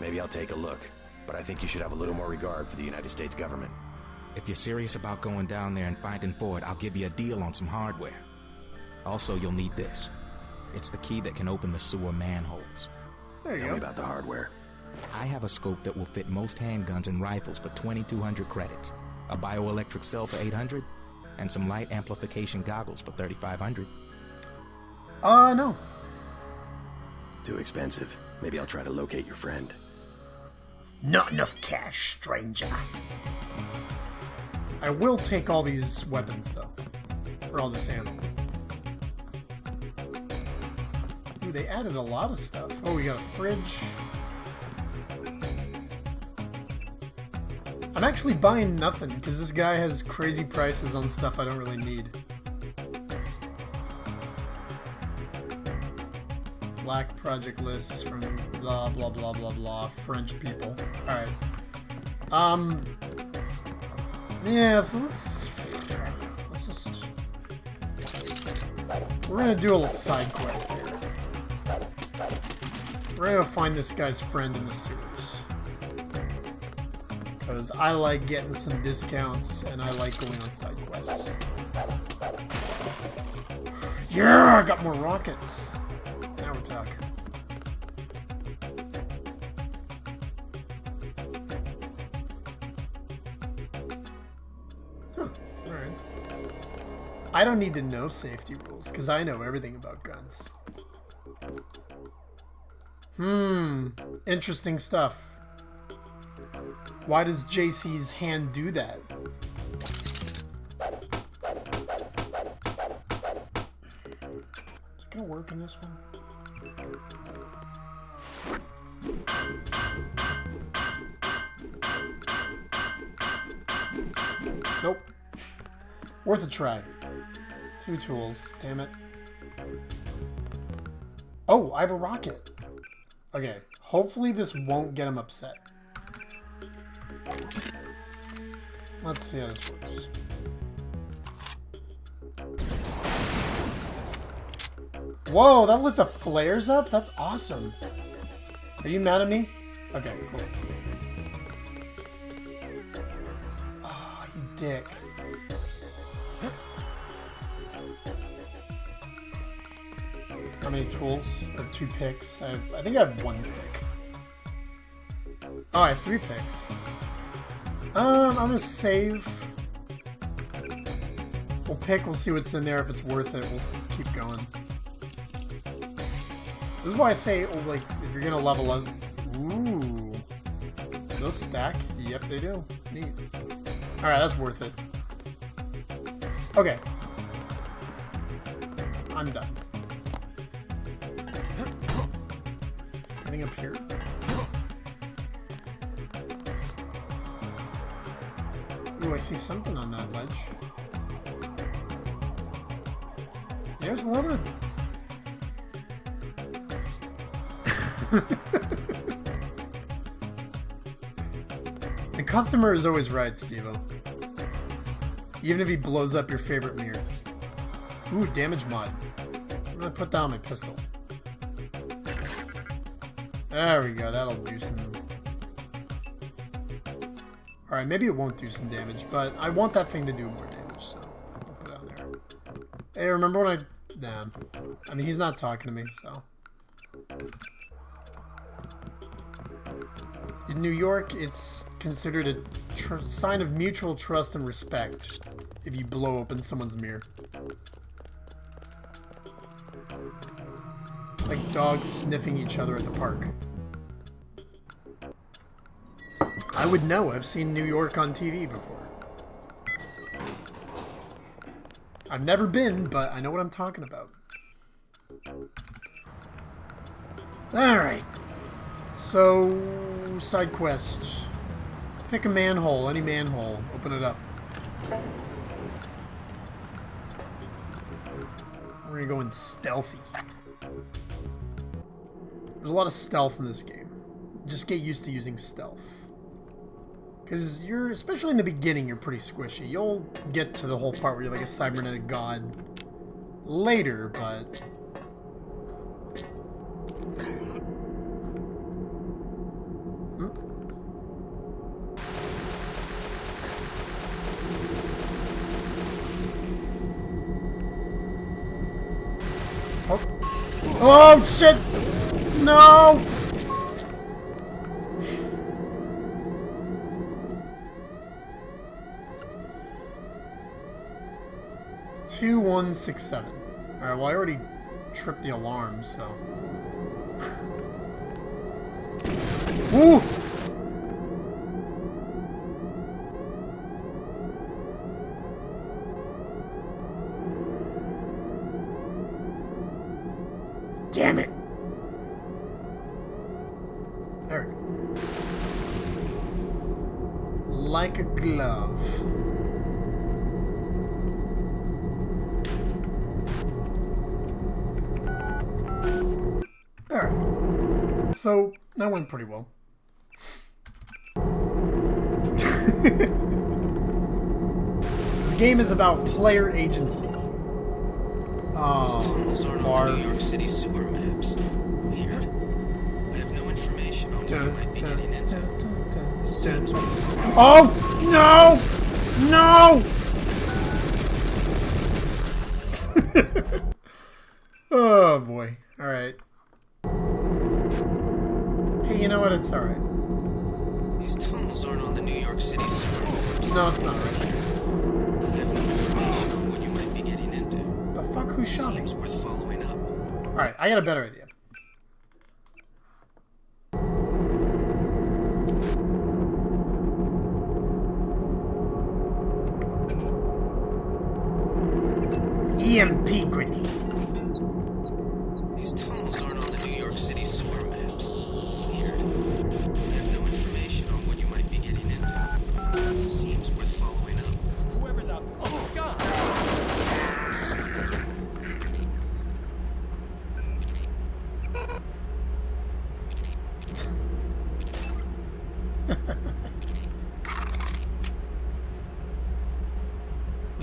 Maybe I'll take a look. But I think you should have a little more regard for the United States government. If you're serious about going down there and finding Ford, I'll give you a deal on some hardware. Also, you'll need this. It's the key that can open the sewer manholes. There you go. Tell me about the hardware. I have a scope that will fit most handguns and rifles for 2,200 credits, a bioelectric cell for 800, and some light amplification goggles for 3,500. No. Too expensive. Maybe I'll try to locate your friend. Not enough cash, stranger. I will take all these weapons, though. Or all this ammo. Ooh, they added a lot of stuff. Oh, we got a fridge. I'm actually buying nothing, because this guy has crazy prices on stuff I don't really need. Black project lists from blah blah blah blah blah French people. Alright. Yeah, so let's just, we're gonna do a little side quest here. We're gonna find this guy's friend in the sewers. Because I like getting some discounts and I like going on side quests. Yeah, I got more rockets. Now we're talking. Huh, alright. I don't need to know safety rules, because I know everything about guns. Interesting stuff. Why does JC's hand do that? Is it gonna work in this one? Nope. Worth a try. 2 tools, damn it. Oh, I have a rocket. Okay, hopefully this won't get him upset. Let's see how this works. Whoa, that lit the flares up? That's awesome. Are you mad at me? Okay, cool. Oh, you dick. How many tools? I have 2 picks. I think I have 1 pick. Oh, I have 3 picks. I'm gonna save. We'll pick, we'll see what's in there. If it's worth it, we'll keep going. This is why I say, oh, like, if you're gonna level up. Ooh. Do those stack? Yep, they do. Neat. Alright, that's worth it. Okay. I'm done. Anything up here? Ooh, I see something on that ledge. There's a lot of... The customer is always right, Steve-O. Even if he blows up your favorite mirror. Ooh, damage mod. I'm gonna put down my pistol. There we go, that'll do some... Alright, maybe it won't do some damage, but I want that thing to do more damage, so I'll put it on there. Hey, remember when I... Damn. I mean, he's not talking to me, so... In New York, it's considered a sign of mutual trust and respect if you blow open someone's mirror. It's like dogs sniffing each other at the park. I would know. I've seen New York on TV before. I've never been, but I know what I'm talking about. Alright. So, side quest. Pick a manhole, any manhole. Open it up. We're gonna go in stealthy. There's a lot of stealth in this game. Just get used to using stealth. Because you're, especially in the beginning, you're pretty squishy. You'll get to the whole part where you're like a cybernetic god later, but... Oh shit! No! Two, 1, 6, 7. Alright, well I already tripped the alarm, so. Ooh! Damn it! There we go. Like a glove. Alright. So, that went pretty well. This game is about player agency. These tunnels aren't on the New York City sewer maps. Weird. I have no information on what you might be getting into. Seems oh! No! No! Oh boy. Alright. Hey, you know what? It's alright. These tunnels aren't on the New York City sewer maps. No, it's not right. I have no information on what you might be getting into. The fuck? Who shot me? Seems worth following up. Alright, I got a better idea. EMP grenade. These tunnels aren't on the New York City sewer maps. Weird. I have no information on what you might be getting into. Seems worth following up. Whoever's out. Oh, God!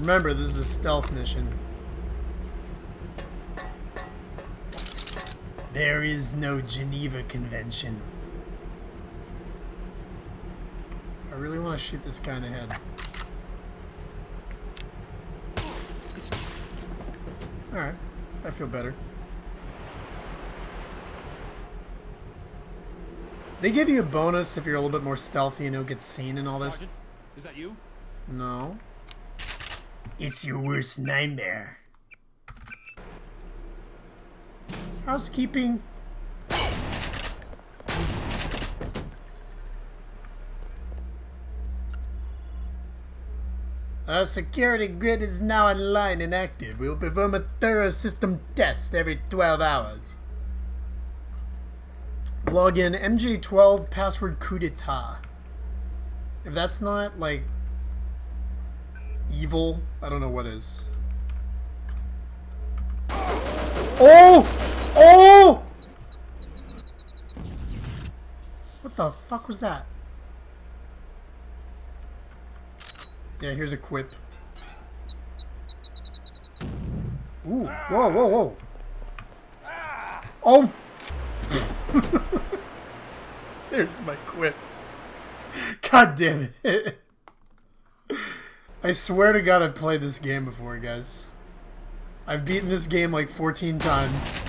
Remember, this is a stealth mission. There is no Geneva Convention. I really want to shoot this guy in the head. Alright, I feel better. They give you a bonus if you're a little bit more stealthy and don't get seen and all this. Sergeant, is that you? No. It's your worst nightmare. Housekeeping. Our security grid is now online and active. We will perform a thorough system test every 12 hours. Login MJ12 password coup d'etat. If that's not like evil, I don't know what is. Oh! Oh! What the fuck was that? Yeah, here's a quip. Ooh, whoa, whoa, whoa. Oh! There's my quip. God damn it. I swear to God I've played this game before, guys. I've beaten this game like 14 times.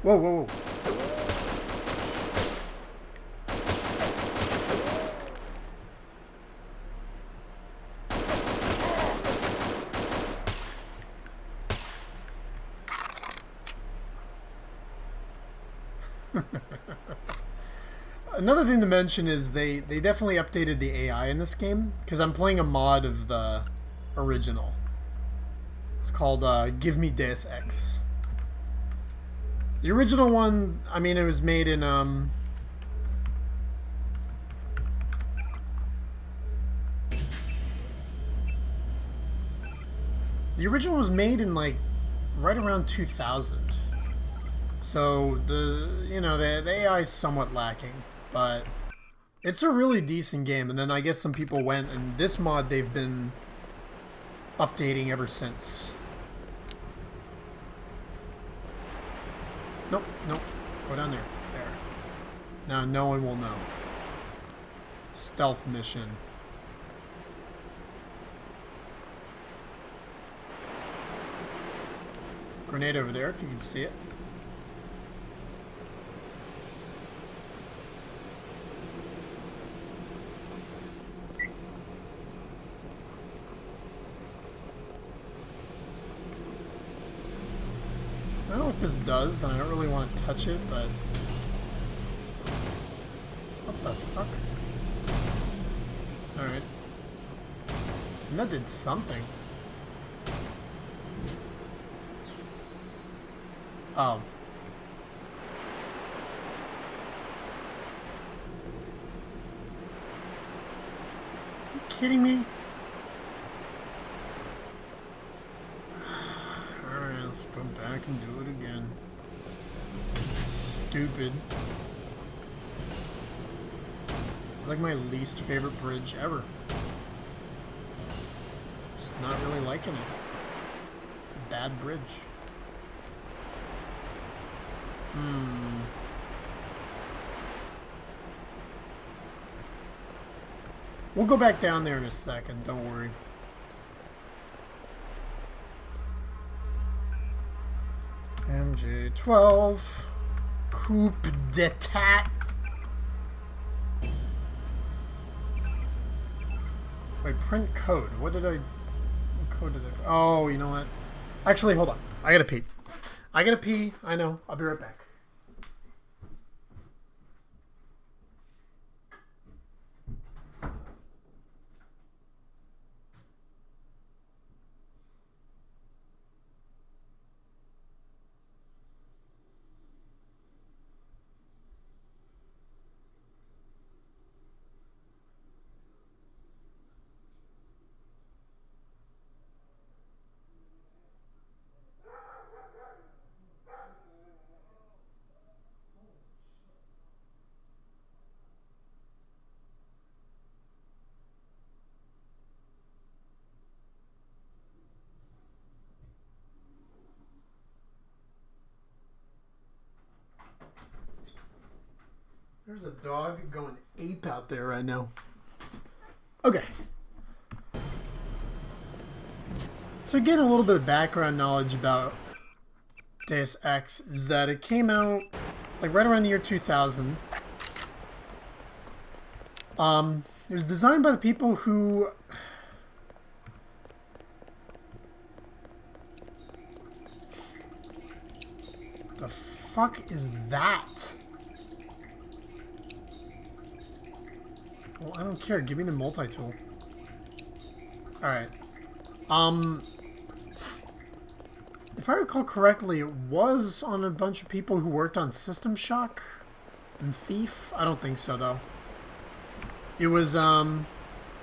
Whoa, whoa, whoa. Another thing to mention is they definitely updated the AI in this game, because I'm playing a mod of the original. It's called GMDX. The original one, I mean, it was made in the original was made in like right around 2000. So the AI is somewhat lacking, but it's a really decent game. And then I guess some people went, and this mod they've been updating ever since. Nope, nope. Go down there. There. Now no one will know. Stealth mission. Grenade over there if you can see it. I don't know what this does, and I don't really want to touch it, but... What the fuck? Alright. And that did something. Oh. Are you kidding me? Alright, let's go back and do it again. Stupid. It's like my least favorite bridge ever. Just not really liking it. Bad bridge. We'll go back down there in a second, don't worry. MJ12 Coup d'etat. Wait, print code. What code did I... Oh, you know what? Actually, hold on. I gotta pee. I know. I'll be right back. Dog going ape out there right now. Okay. So again, a little bit of background knowledge about Deus Ex is that it came out like right around the year 2000. It was designed by the people who the fuck is that? Well, I don't care. Give me the multi-tool. Alright. If I recall correctly, it was on a bunch of people who worked on System Shock and Thief. I don't think so, though. It was, do I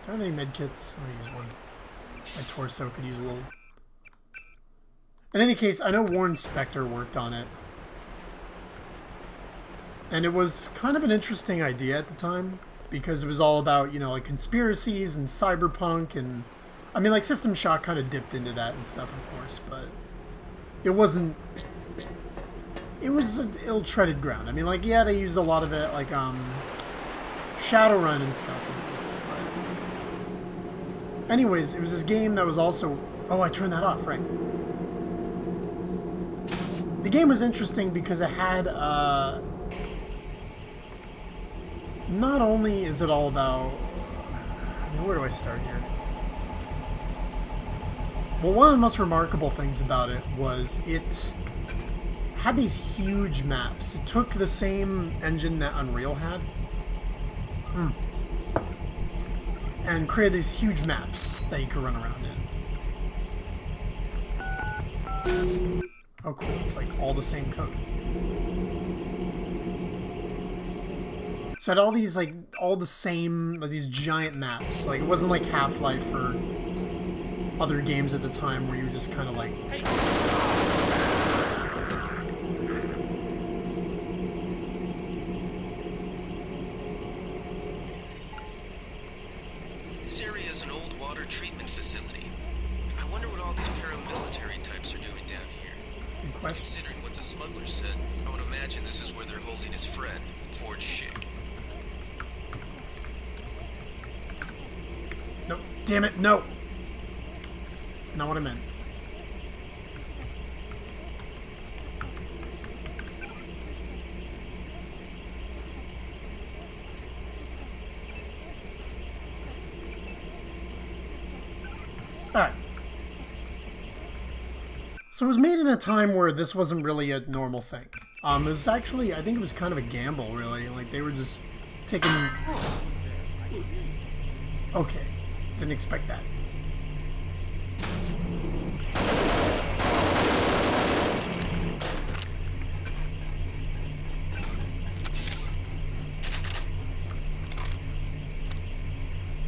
have any medkits? I'm gonna use one. My torso could use a little. In any case, I know Warren Spector worked on it. And it was kind of an interesting idea at the time, because it was all about, you know, like conspiracies and cyberpunk, and I mean, like System Shock kind of dipped into that and stuff, of course, but it wasn't. It was an ill-treaded ground. I mean, like, yeah, they used a lot of it, like Shadowrun and stuff. But anyways, it was this game that was also. Oh, I turned that off, right? The game was interesting because it had. Not only is it all about... I mean, where do I start here? Well, one of the most remarkable things about it was it had these huge maps. It took the same engine that Unreal had and created these huge maps that you could run around in. Oh, cool. It's like all the same code. So it had all these, like, all the same, like, these giant maps. Like, it wasn't like Half-Life or other games at the time where you were just kind of like... This area is an old water treatment facility. I wonder what all these paramilitary types are doing down here. Good question. Considering what the smuggler said, I would imagine this is where they're holding his friend, Forge Schick. No, damn it, no! Not what I meant. Alright. So it was made in a time where this wasn't really a normal thing. It was actually, I think it was kind of a gamble, really. Like, they were just taking... Okay. Didn't expect that.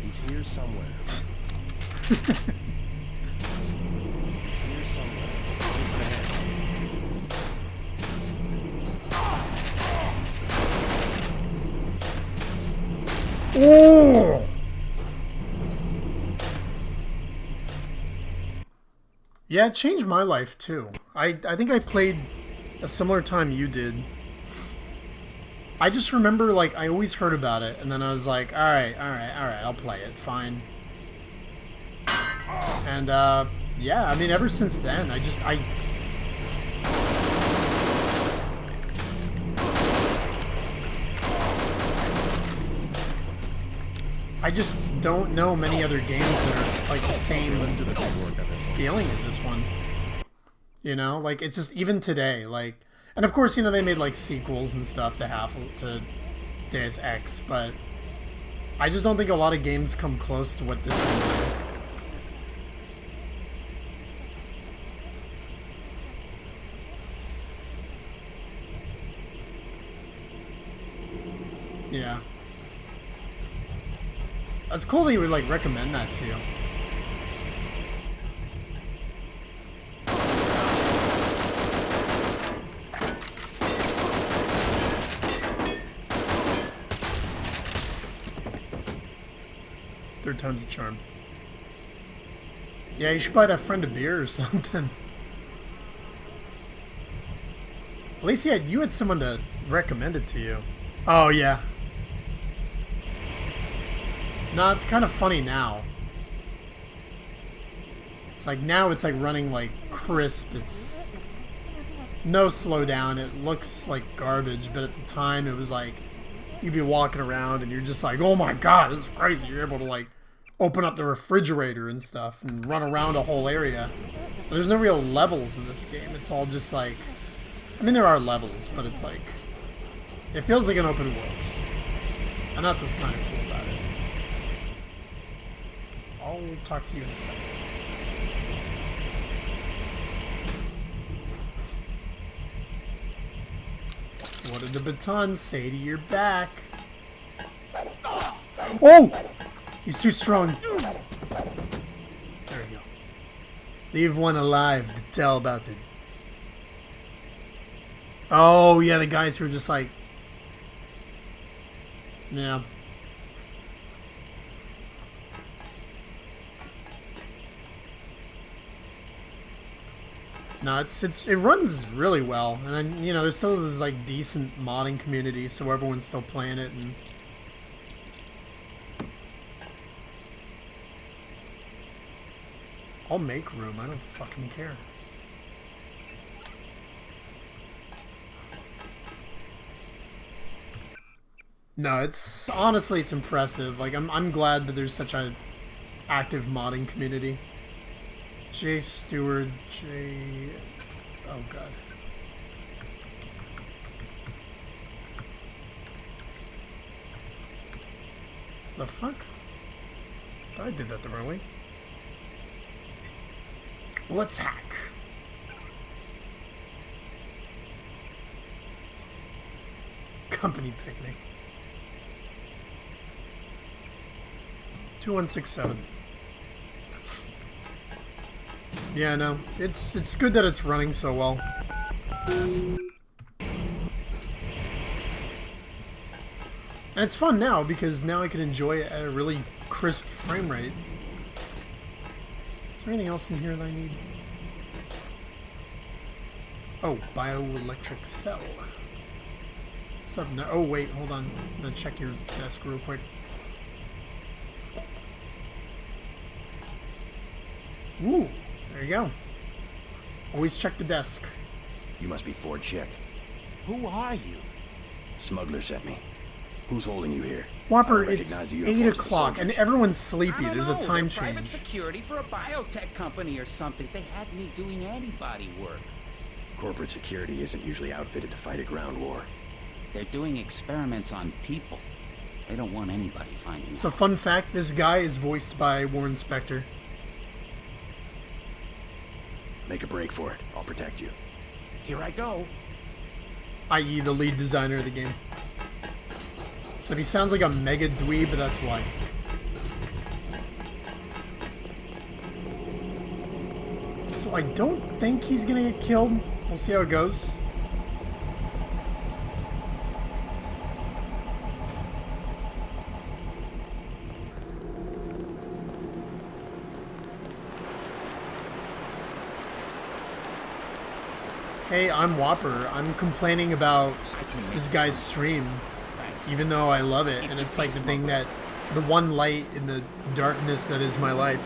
He's here somewhere. He's here somewhere. Over ahead. Oh! Yeah, it changed my life too. I think I played a similar time you did. I just remember, like, I always heard about it, and then I was like, alright, I'll play it, fine. And, yeah, I mean, ever since then, I just don't know many other games that are, like, the same feeling as this one. You know? Like, it's just, even today, like... And of course, you know, they made, like, sequels and stuff to Deus Ex, but... I just don't think a lot of games come close to what this one did. Yeah. That's cool that you would, like, recommend that to you. Third time's a charm. Yeah, you should buy that friend a beer or something. At least, yeah, you had someone to recommend it to you. Oh, yeah. No, it's kind of funny now. It's like now it's like running like crisp. It's no slowdown. It looks like garbage, but at the time it was like you'd be walking around and you're just like, oh my god, this is crazy. You're able to like open up the refrigerator and stuff and run around a whole area. But there's no real levels in this game. It's all just like, I mean there are levels, but it's like, it feels like an open world. And that's what's kind of cool about it. I'll talk to you in a second. What did the batons say to your back? Oh! He's too strong. There we go. Leave one alive to tell about it. Oh, yeah, the guys who are just like... Yeah. No, it runs really well, and then, you know, there's still this like decent modding community, so everyone's still playing it. And I'll make room. I don't fucking care. No, it's honestly it's impressive. Like I'm glad that there's such a active modding community. J Stewart, oh god. The fuck? I did that the wrong way. Let's hack. Company picnic. 2167. Yeah, no, it's good that it's running so well. And it's fun now because now I can enjoy it at a really crisp frame rate. Is there anything else in here that I need? Oh, bioelectric cell. What's up now? Oh wait, hold on. I'm gonna check your desk real quick. Ooh. There you go. Always check the desk. You must be Ford Chick. Who are you? Smuggler sent me. Who's holding you here? Whopper, it's 8 o'clock and everyone's sleepy. There's a time change. Private security for a biotech company or something. They had me doing antibody work. Corporate security isn't usually outfitted to fight a ground war. They're doing experiments on people. They don't want anybody finding out. So fun fact, this guy is voiced by Warren Spector. Make a break for it. I'll protect you. Here I go. I.e. the lead designer of the game. So if he sounds like a mega dweeb, that's why. So I don't think he's gonna get killed. We'll see how it goes. Hey, I'm Whopper. I'm complaining about this guy's stream, even though I love it, and it's like the thing that, the one light in the darkness that is my life.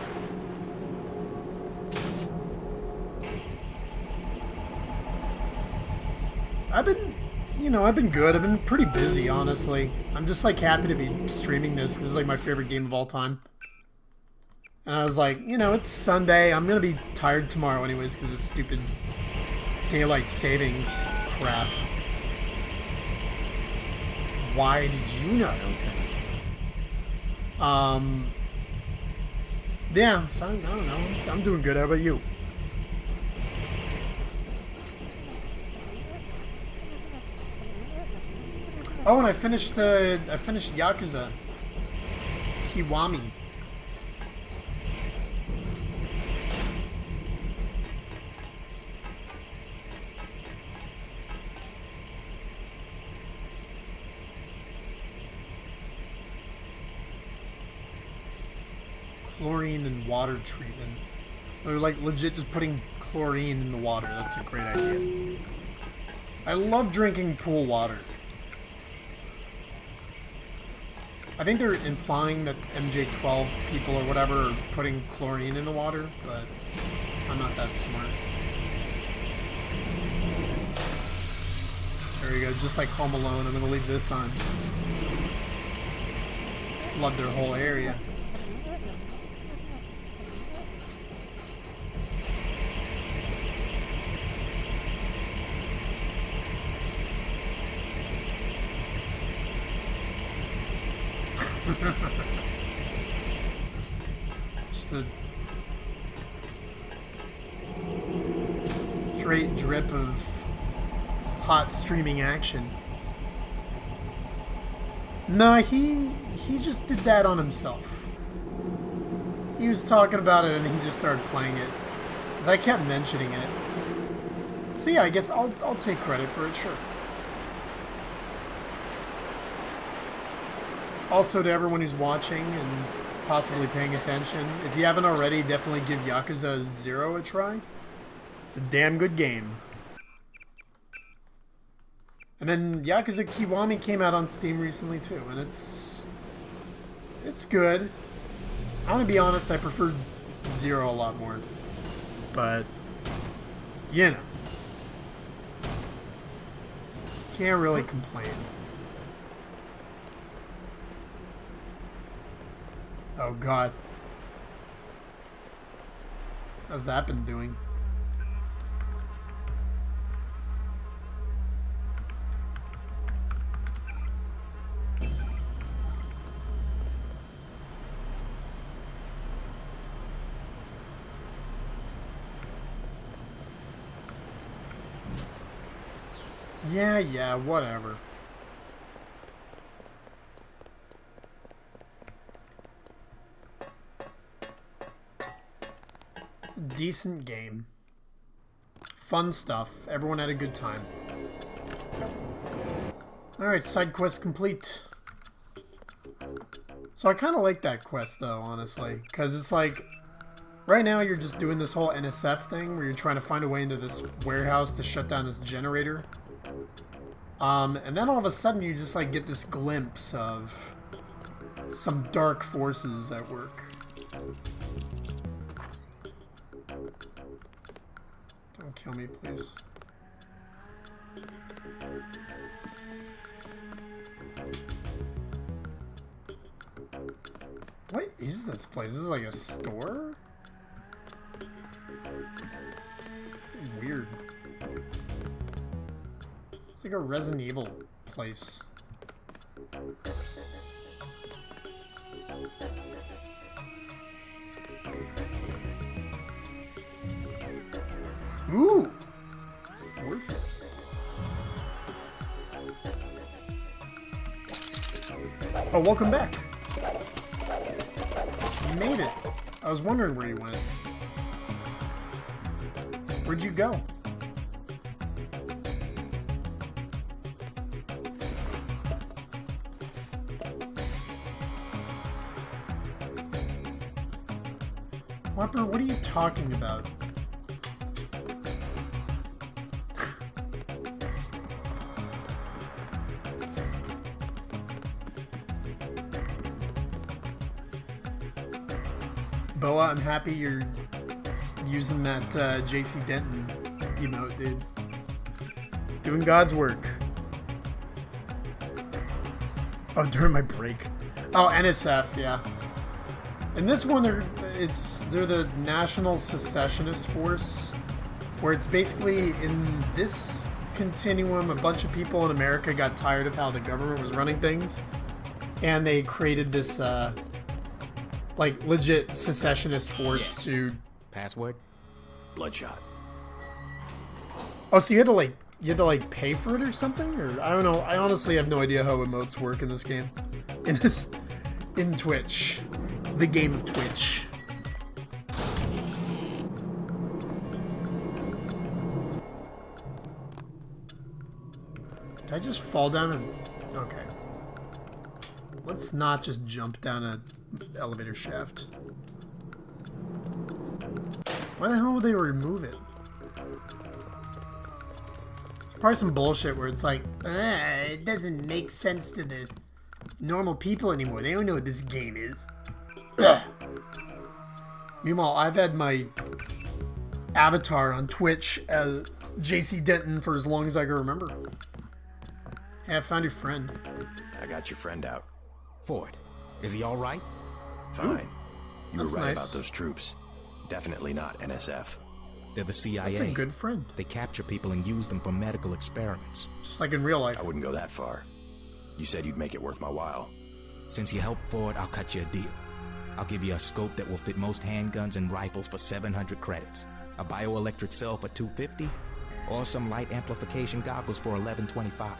I've been good. I've been pretty busy, honestly. I'm just like happy to be streaming this because it's like my favorite game of all time. And I was like, you know, it's Sunday. I'm gonna be tired tomorrow anyways because it's stupid daylight savings crap. Why did you not open? Yeah, so I don't know. I'm doing good. How about you? Oh, and I finished Yakuza Kiwami. Chlorine and water treatment. So they're like legit just putting chlorine in the water. That's a great idea. I love drinking pool water. I think they're implying that MJ-12 people or whatever are putting chlorine in the water, but I'm not that smart. There you go, just like Home Alone, I'm gonna leave this on. Flood their whole area. Just a straight drip of hot streaming action. No, he just did that on himself. He was talking about it and he just started playing it. Because I kept mentioning it. So yeah, I guess I'll take credit for it, sure. Also, to everyone who's watching and possibly paying attention, if you haven't already, definitely give Yakuza 0 a try. It's a damn good game. And then Yakuza Kiwami came out on Steam recently too, and it's good. I'm gonna be honest, I prefer 0 a lot more. But, you know. Can't really complain. Oh god. How's that been doing? Yeah, whatever. Decent game. Fun stuff. Everyone had a good time. Alright, side quest complete. So I kind of like that quest though, honestly. Because it's like, right now you're just doing this whole NSF thing where you're trying to find a way into this warehouse to shut down this generator. And then all of a sudden you just like get this glimpse of some dark forces at work. Don't kill me, please. What is this place? Is this like a store? Weird. It's like a Resident Evil place. Ooh! Worth it. Oh, welcome back. You made it. I was wondering where you went. Where'd you go? Whopper, what are you talking about? Boa, I'm happy you're using that JC Denton emote, dude. Doing God's work. Oh, during my break. Oh, NSF, yeah. In this one, they're the National Secessionist Force, where it's basically in this continuum, a bunch of people in America got tired of how the government was running things, and they created this like legit secessionist force to password Bloodshot. Oh, so you had to like pay for it or something, or I don't know. I honestly have no idea how emotes work in this game, in Twitch, the game of Twitch. Did I just fall down a... Okay. Let's not just jump down a elevator shaft. Why the hell would they remove it? There's probably some bullshit where it's like, it doesn't make sense to the normal people anymore. They don't know what this game is. Ugh. Meanwhile, I've had my avatar on Twitch as JC Denton for as long as I can remember. Hey, I found your friend. I got your friend out. Ford, is he all right? Fine. You were That's right nice. about those troops. Definitely not NSF. They're the CIA. That's a good friend. They capture people and use them for medical experiments. Just like in real life. I wouldn't go that far. You said you'd make it worth my while. Since you helped Ford, I'll cut you a deal. I'll give you a scope that will fit most handguns and rifles for 700 credits, a bioelectric cell for 250, or some light amplification goggles for 1125.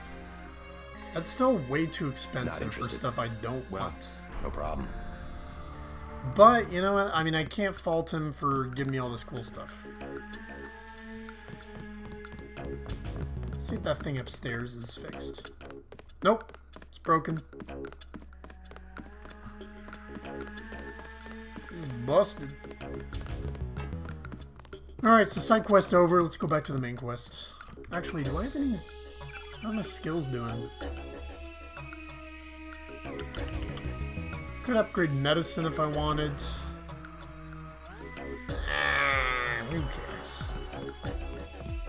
That's still way too Not expensive for interested. stuff I don't want. No problem. But, you know what? I mean, I can't fault him for giving me all this cool stuff. See if that thing upstairs is fixed. Nope. It's broken. It's busted. Alright, so side quest over. Let's go back to the main quest. Actually, do I have any... How are my skills doing? Could upgrade medicine if I wanted. Who cares?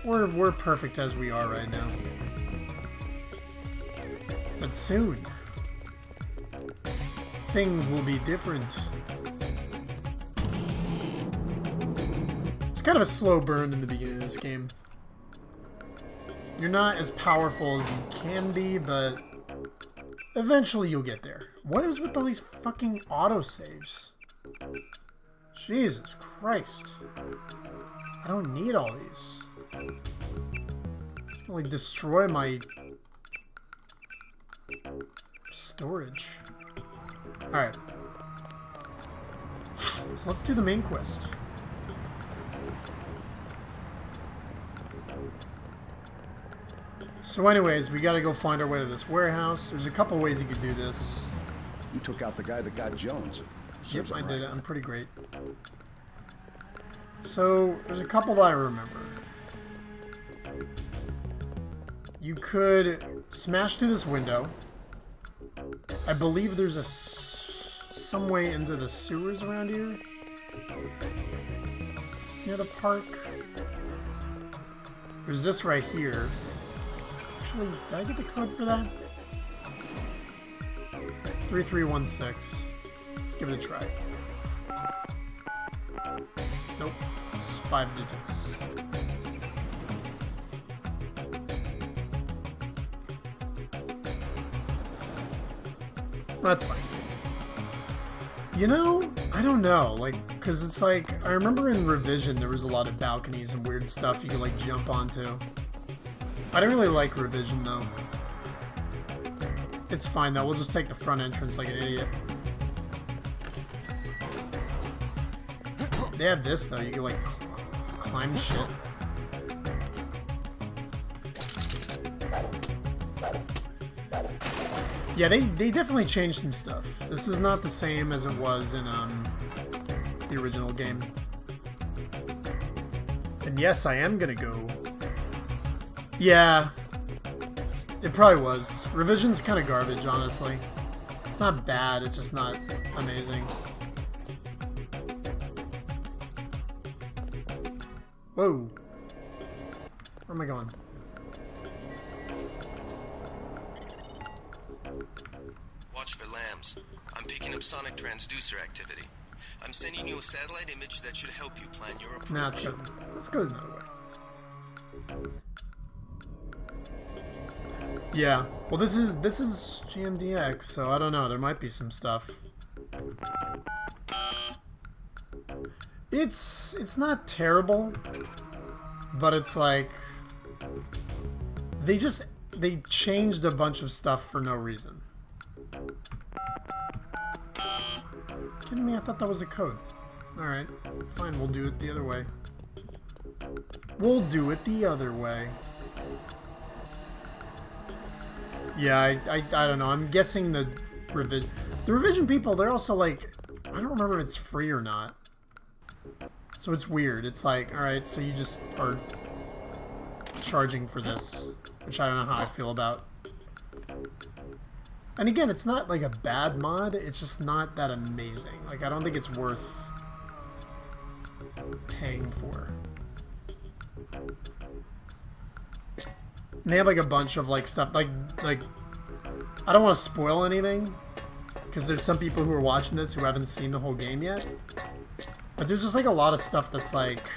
We're perfect as we are right now. But soon, things will be different. It's kind of a slow burn in the beginning of this game. You're not as powerful as you can be, but eventually you'll get there. What is with all these fucking autosaves? Jesus Christ. I don't need all these. It's gonna like destroy my storage. Alright. So let's do the main quest. So anyways, we gotta go find our way to this warehouse. There's a couple ways you could do this. You took out the guy that got Jones. Yep, Serves him I did right. it. I'm pretty great. So, there's a couple that I remember. You could smash through this window. I believe there's some way into the sewers around here. Near the park. There's this right here. Actually, did I get the code for that? 3316. Let's give it a try. Nope. It's 5 digits. That's fine. You know, I don't know, like, because it's like, I remember in Revision there was a lot of balconies and weird stuff you could, like, jump onto. I don't really like Revision, though. It's fine, though. We'll just take the front entrance like an idiot. They have this, though. You can, like, climb shit. Yeah, they definitely changed some stuff. This is not the same as it was in the original game. And yes, I am gonna go. Yeah, it probably was. Revision's kind of garbage, honestly. It's not bad, it's just not amazing. Whoa. Where am I going? Watch for lambs. I'm picking up sonic transducer activity. I'm sending you a satellite image that should help you plan your approach. Nah, it's good. Let's go another way. Yeah. Well, this is GMDX, so I don't know. There might be some stuff. It's not terrible, but it's like they changed a bunch of stuff for no reason. Kidding me? I thought that was a code. Alright, fine, we'll do it the other way. We'll do it the other way. Yeah, I don't know. I'm guessing the revision people, they're also like, I don't remember if it's free or not. So it's weird. It's like, alright, so you just are charging for this, which I don't know how I feel about. And again, it's not like a bad mod, it's just not that amazing. Like, I don't think it's worth paying for. And they have like a bunch of like stuff, like I don't want to spoil anything, because there's some people who are watching this who haven't seen the whole game yet. But there's just like a lot of stuff that's like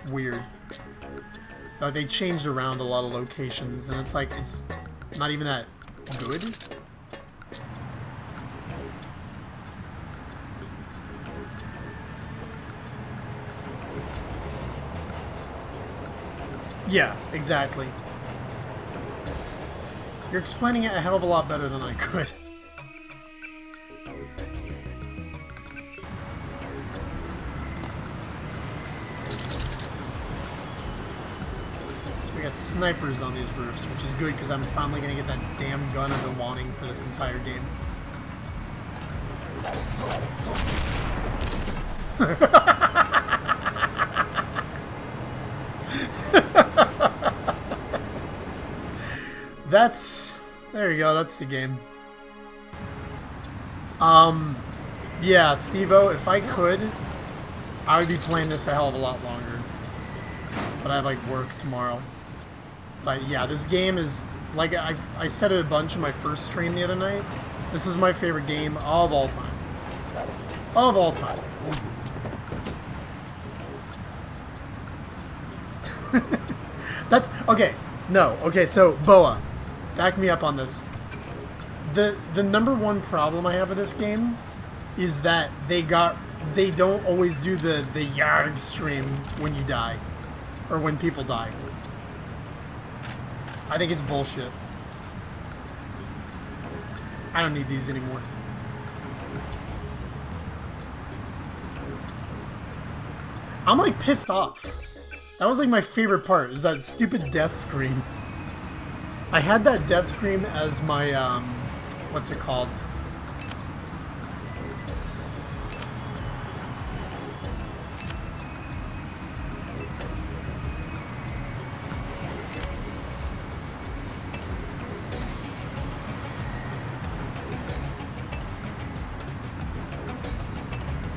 weird. They changed around a lot of locations, and it's like, it's not even that good. Yeah, exactly. You're explaining it a hell of a lot better than I could. We got snipers on these roofs, which is good because I'm finally going to get that damn gun I've been wanting for this entire game. There you go, that's the game. Yeah, Steve-O, if I could, I would be playing this a hell of a lot longer. But I have, like, work tomorrow. But yeah, this game is, like I said it a bunch in my first stream the other night, this is my favorite game of all time. Of all time. That's, okay, no, okay, so, Boa, back me up on this. The number one problem I have with this game is that they don't always do the yarg stream when you die. Or when people die. I think it's bullshit. I don't need these anymore. I'm like pissed off. That was like my favorite part, is that stupid death scream. I had that death scream as my, what's it called?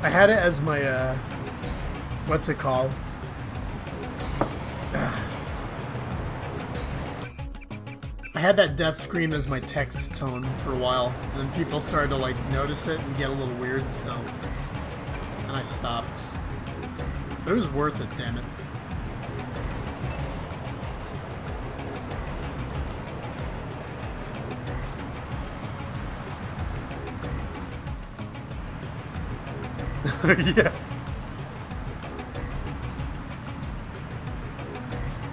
I had it as my, what's it called? I had that death scream as my text tone for a while, and then people started to like notice it and get a little weird, so, and I stopped. But it was worth it, damn it. Yeah.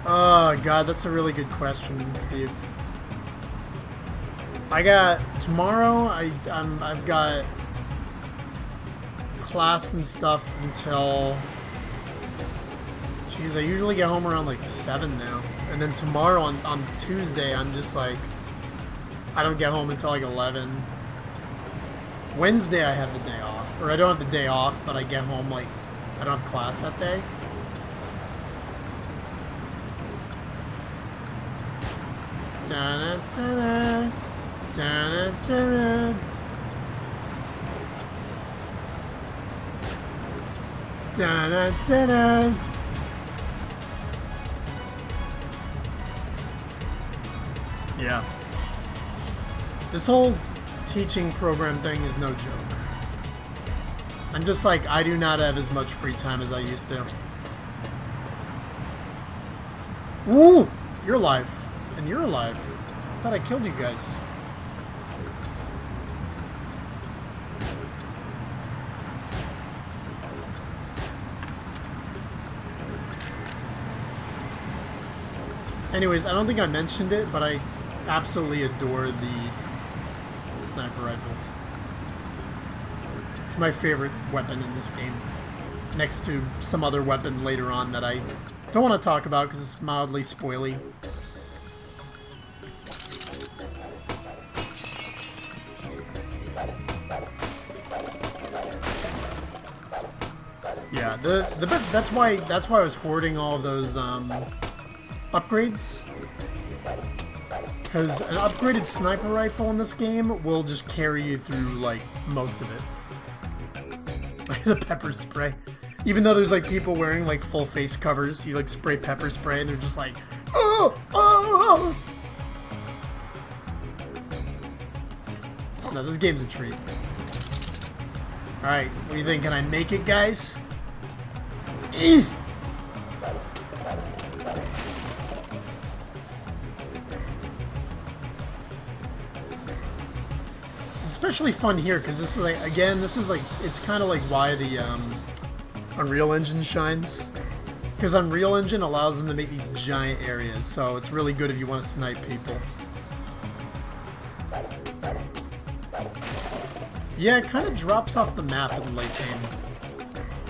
Oh god, that's a really good question, Steve. I got tomorrow. I've got class and stuff until. Jeez, I usually get home around like 7 now, and then tomorrow on Tuesday I'm just like, I don't get home until like 11. Wednesday I have the day off, or I don't have the day off, but I get home like I don't have class that day. Da-da-da-da. Da-da-da-da. Da-da-da-da. Yeah. This whole teaching program thing is no joke. I'm just like, I do not have as much free time as I used to. Woo! You're alive. And you're alive. I thought I killed you guys. Anyways, I don't think I mentioned it, but I absolutely adore the sniper rifle. It's my favorite weapon in this game. Next to some other weapon later on that I don't want to talk about because it's mildly spoily. Yeah, that's why I was hoarding all of those upgrades. Because an upgraded sniper rifle in this game will just carry you through, like, most of it. The pepper spray. Even though there's, like, people wearing, like, full face covers, you, like, spray pepper spray and they're just like, oh, oh, oh. No, this game's a treat. Alright, what do you think? Can I make it, guys? Eesh. Especially fun here because this is like, again, this is like, it's kind of like why the Unreal Engine shines, because Unreal Engine allows them to make these giant areas, so it's really good if you want to snipe people. Yeah, it kind of drops off the map in the late game.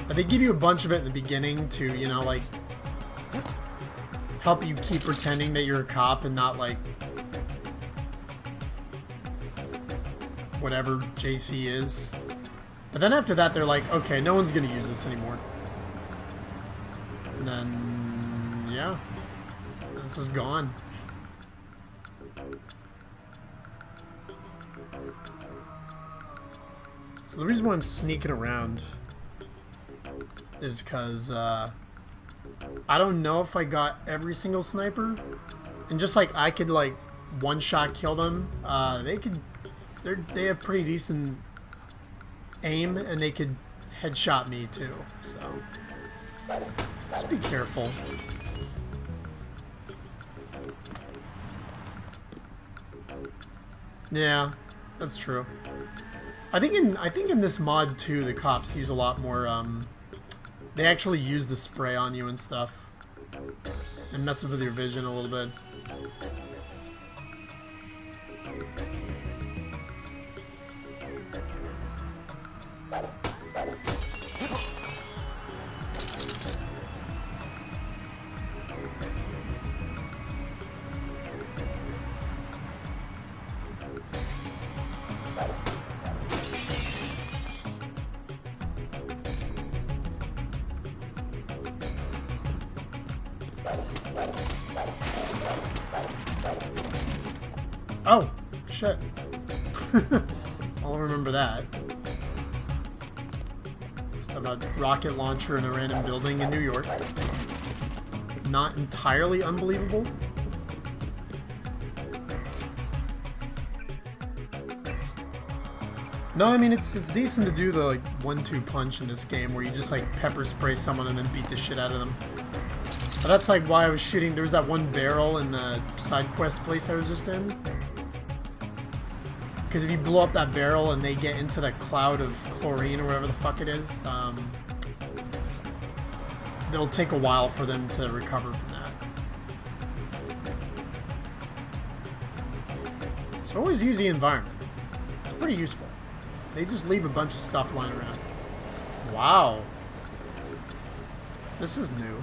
But they give you a bunch of it in the beginning to, you know, like, help you keep pretending that you're a cop and not like whatever JC is. But then after that, they're like, okay, no one's gonna use this anymore. And then, yeah, this is gone. So the reason why I'm sneaking around is because I don't know if I got every single sniper, and just like I could like one-shot kill them. They have pretty decent aim, and they could headshot me too. So just be careful. Yeah, that's true. I think in this mod too, the cops use a lot more. They actually use the spray on you and stuff, and messes with your vision a little bit. Oh, shit. I'll remember that. Just have a rocket launcher in a random building in New York. Not entirely unbelievable. No, I mean, it's decent to do the like 1-2 punch in this game where you just like pepper spray someone and then beat the shit out of them. But that's like why I was shooting. There was that one barrel in the side quest place I was just in. Because if you blow up that barrel and they get into that cloud of chlorine or whatever the fuck it is, they'll take a while for them to recover from that. So always use the environment. It's pretty useful. They just leave a bunch of stuff lying around. Wow. This is new.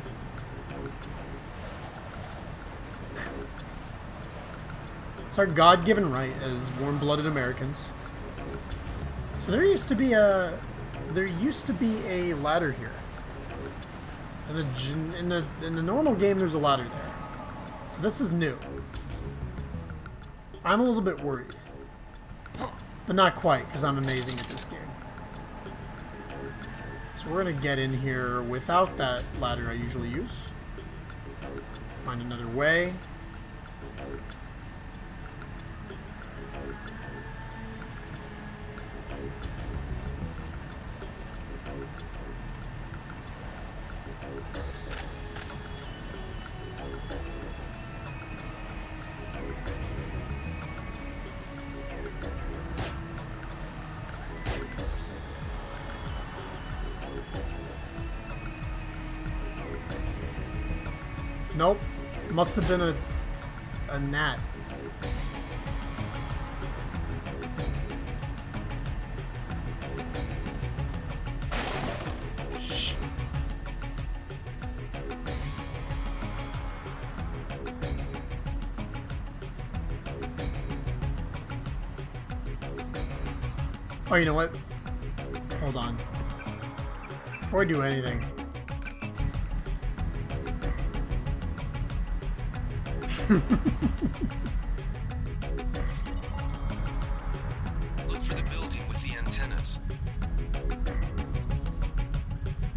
It's our God-given right as warm-blooded Americans. So there used to be a ladder here. In the normal game, there's a ladder there. So this is new. I'm a little bit worried, but not quite, because I'm amazing at this game. So we're gonna get in here without that ladder I usually use. Find another way. Nope. Must have been a gnat. Shh. Oh, you know what? Hold on. Before I do anything.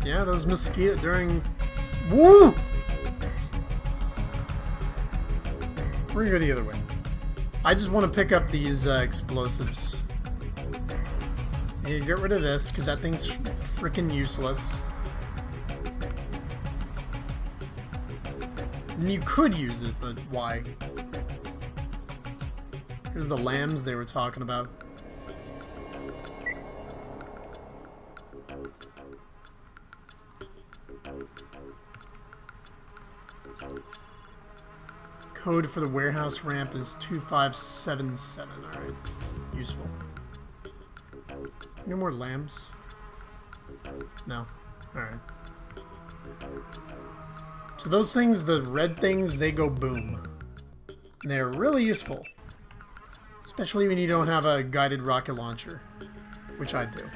Yeah, those mosquitoes during... Woo! We're gonna go the other way. I just want to pick up these explosives. I need to get rid of this, because that thing's freaking useless. And you could use it, but why? Here's the lambs they were talking about. Code for the warehouse ramp is 2577. Alright. Useful. No more lambs? No. Alright. So those things, the red things, they go boom. And they're really useful. Especially when you don't have a guided rocket launcher. Which I do.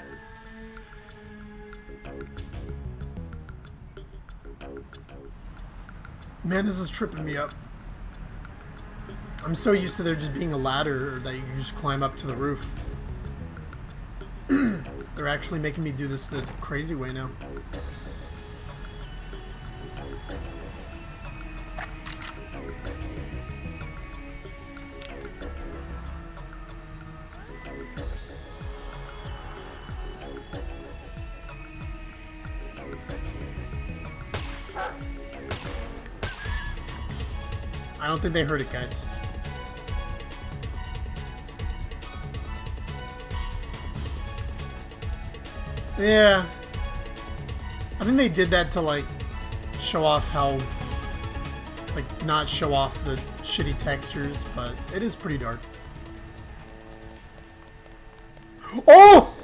Man, this is tripping me up. I'm so used to there just being a ladder that you can just climb up to the roof. They're actually making me do this the crazy way now. I don't think they heard it, guys. Yeah. I think they did that to, like, show off how... Like, not show off the shitty textures, but it is pretty dark. Oh!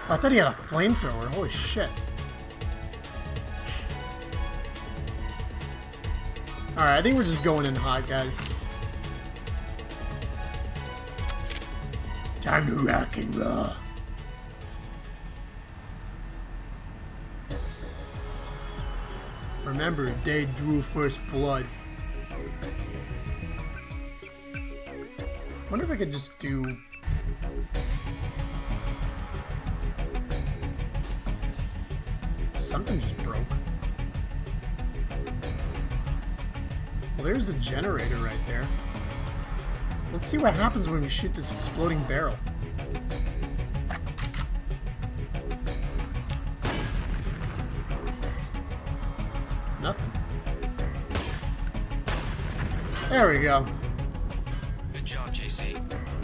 I thought he had a flamethrower. Holy shit. Alright, I think we're just going in hot, guys. Time to rock and roll. Remember, they drew first blood. Wonder if I could just do... Something just broke. Well, there's the generator right there. Let's see what happens when we shoot this exploding barrel. Nothing. There we go. Good job, JC.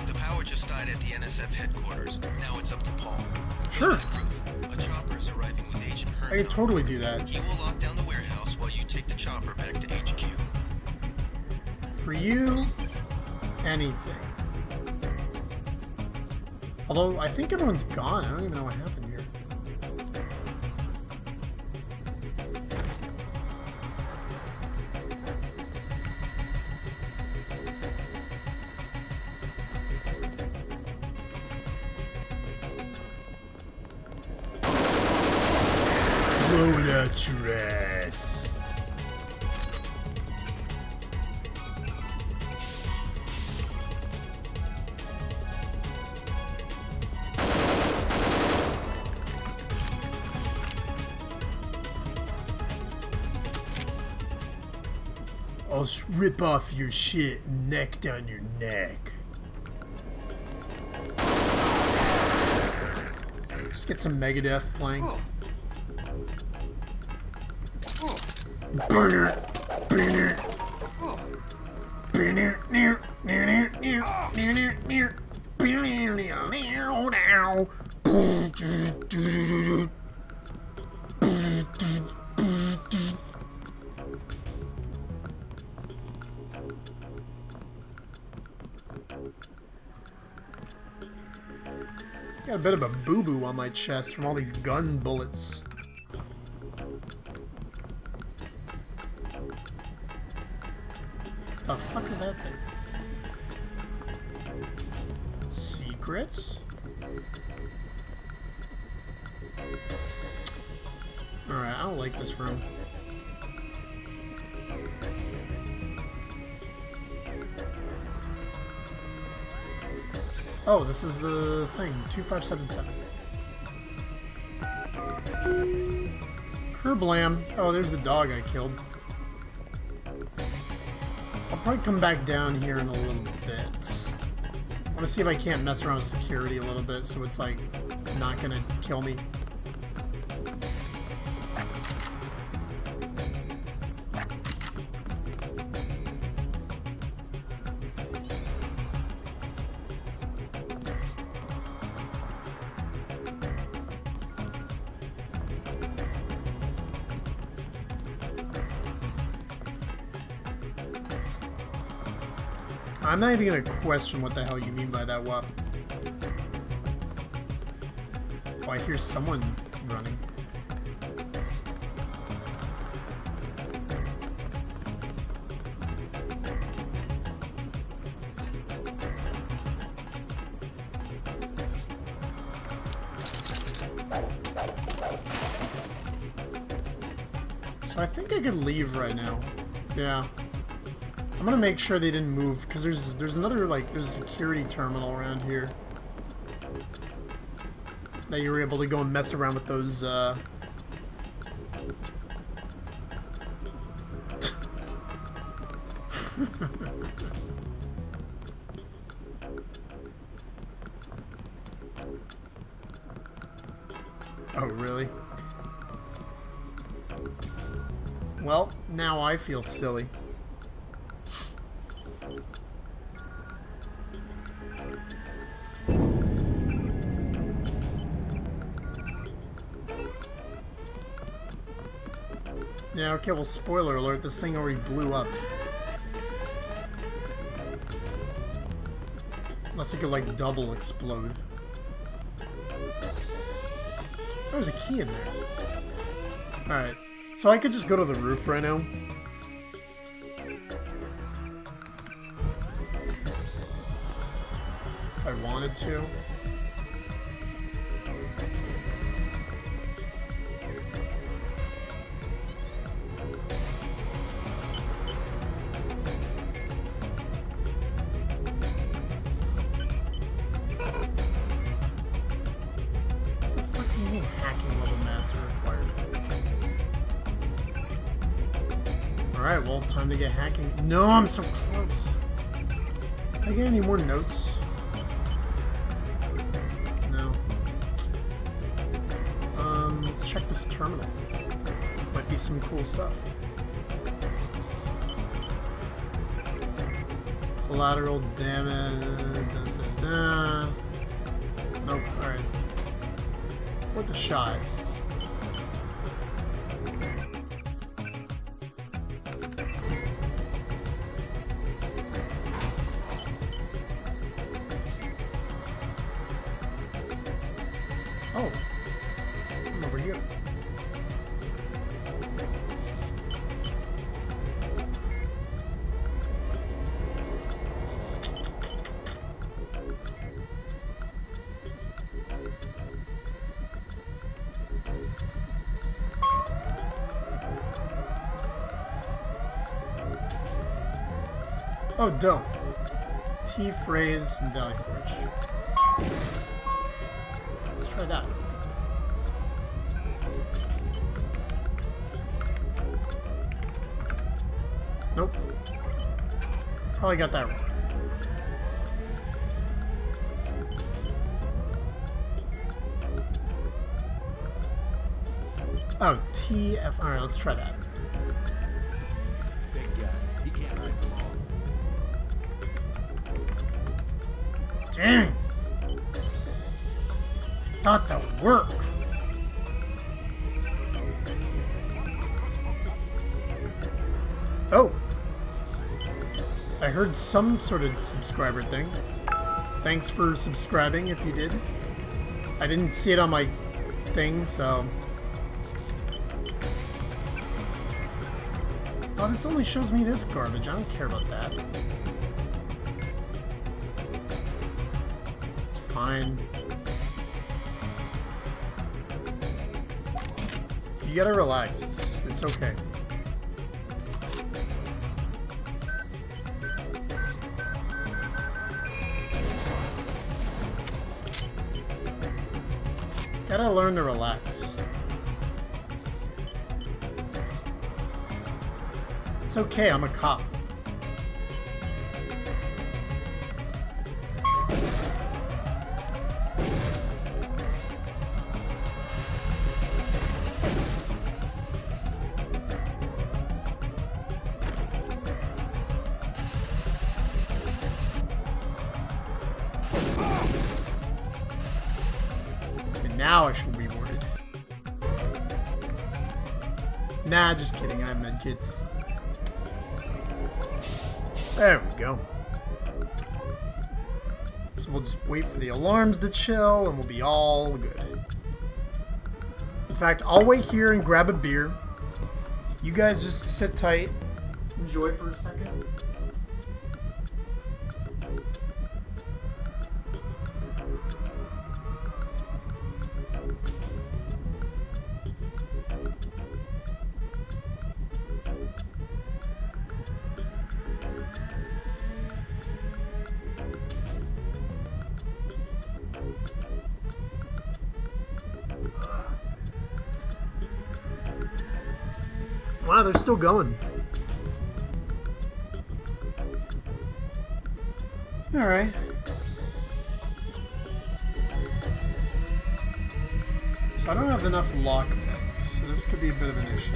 The power just died at the NSF headquarters. Now it's up to Paul. Sure. A chopper is arriving with Agent Herman. I could totally do that. He will lock down the warehouse while you take the chopper back to HQ. For you, anything. Although, I think everyone's gone. I don't even know what happened here. Blow it out your ass. I'll rip off your shit and neck down your neck. Let's get some Megadeth playing. Burn it! Burn it! Burn it! Near, near, near, near, near, near, near. Got a bit of a boo-boo on my chest from all these gun bullets. The fuck is that thing? Secrets? Alright, I don't like this room. Oh, this is the thing. 2577. Kerblam. Oh, there's the dog I killed. I'll probably come back down here in a little bit. I want to see if I can't mess around with security a little bit so it's like not gonna kill me. I'm not even gonna question what the hell you mean by that, WAP. Oh, I hear someone running. So I think I could leave right now. Yeah. I'm gonna make sure they didn't move, because there's another, like, there's a security terminal around here that you were able to go and mess around with those, Oh, really? Well, now I feel silly. Yeah, okay, well, spoiler alert, this thing already blew up. Unless it could, like, double explode. There's a key in there. Alright, so I could just go to the roof right now. If I wanted to. Alright, well, time to get hacking. No, I'm so close. Can I get any more notes? No. Let's check this terminal. Might be some cool stuff. Collateral damage. Nope, alright. Worth a shot. Oh, I'm over here. Oh, dope. T phrase and Valley Forge. Let's try that. Nope. Probably got that wrong. Oh, TF. Alright, let's try that. Big guy. He can't hide for long. Dang! Thought that would work. Oh! I heard some sort of subscriber thing. Thanks for subscribing if you did. I didn't see it on my thing, so... Oh, this only shows me this garbage. I don't care about that. It's fine. You gotta relax. It's okay. Gotta learn to relax. It's okay, I'm a cop. And now I should be rewarded. Nah, just kidding, I have medkits. There we go. So we'll just wait for the alarms to chill and we'll be all good. In fact, I'll wait here and grab a beer. You guys just sit tight. Enjoy for a second. Wow, they're still going. Alright. So I don't have enough lock picks, so this could be a bit of an issue.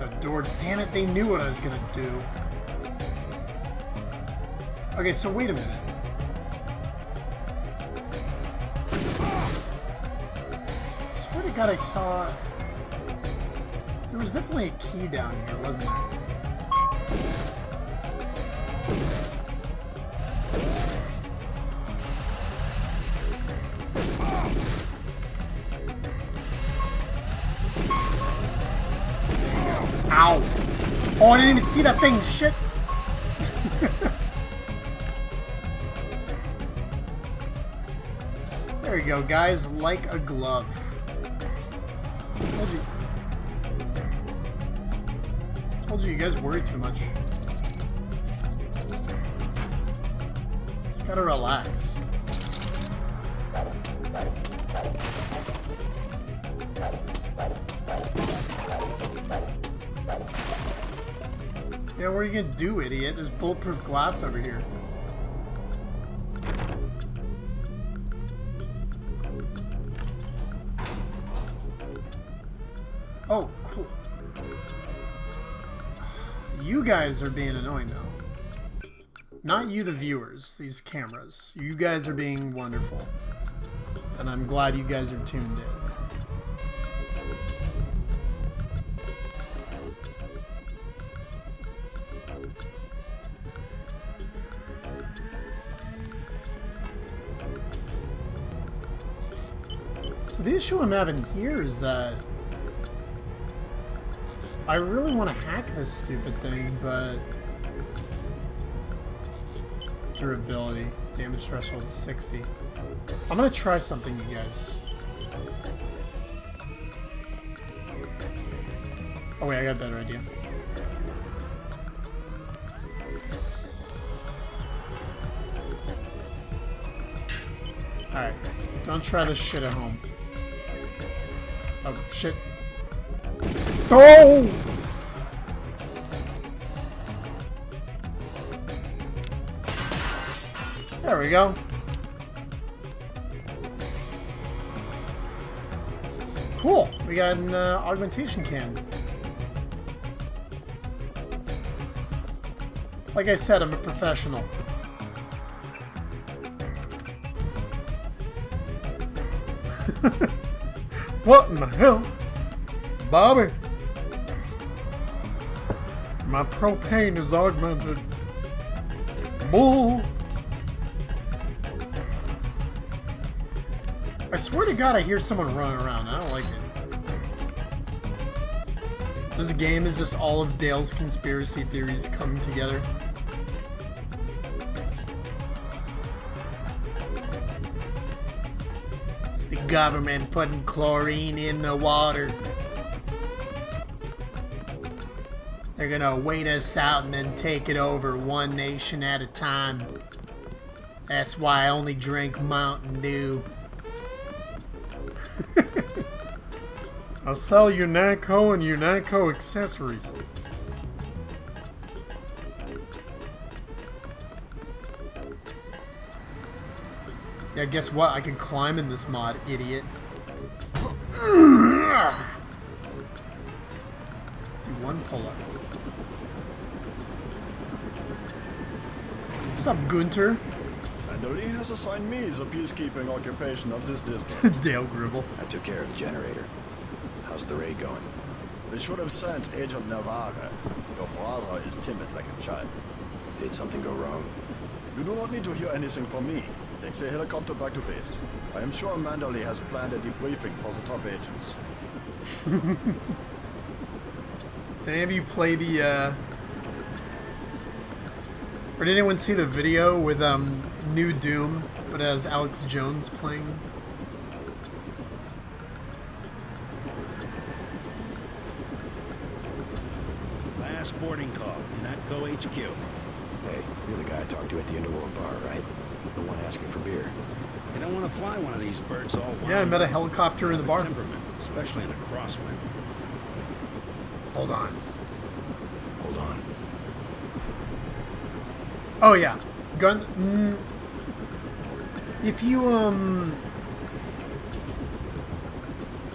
The door, damn it, they knew what I was gonna do. Okay, so wait a minute. I swear to God I saw... There was definitely a key down here, wasn't there? Ow! Oh, I didn't even see that thing! Shit! There you go, guys. Like a glove. Told you guys worry too much. Just gotta relax. Yeah, what are you gonna do, idiot? There's bulletproof glass over here. Oh, cool. You guys are being annoying, though. Not you, the viewers, these cameras. You guys are being wonderful. And I'm glad you guys are tuned in. So the issue I'm having here is that I really want to hack this stupid thing, but durability, damage threshold 60. I'm gonna try something, you guys. Oh wait, I got a better idea. Alright, don't try this shit at home. Oh, shit. Oh! There we go. Cool. We got an augmentation can. Like I said, I'm a professional. What in the hell? Bobby? My propane is augmented. Bull. I swear to God I hear someone running around. I don't like it. This game is just all of Dale's conspiracy theories coming together. It's the government putting chlorine in the water. They're gonna wait us out and then take it over one nation at a time. That's why I only drink Mountain Dew. I'll sell Unico and Unico accessories. Yeah, guess what? I can climb in this mod, idiot. Let's do one pull-up. What's up, Gunter? And Lee has assigned me the peacekeeping occupation of this district. Dale Gribble. I took care of the generator. How's the raid going? They should have sent Agent Navarre. Your brother is timid like a child. Did something go wrong? You do not need to hear anything from me. Take the helicopter back to base. I am sure Manderley has planned a debriefing for the top agents. Did any of you play the, or did anyone see the video with, New Doom, but as Alex Jones playing? Last boarding call, Unico HQ. Hey, you're the guy I talked to at the Underworld bar, right? The one asking for beer. You don't want to fly one of these birds all wild. Yeah, I met a helicopter in the bar. Temperament, especially in a crosswind. Hold on. Hold on. Oh yeah, gun. If you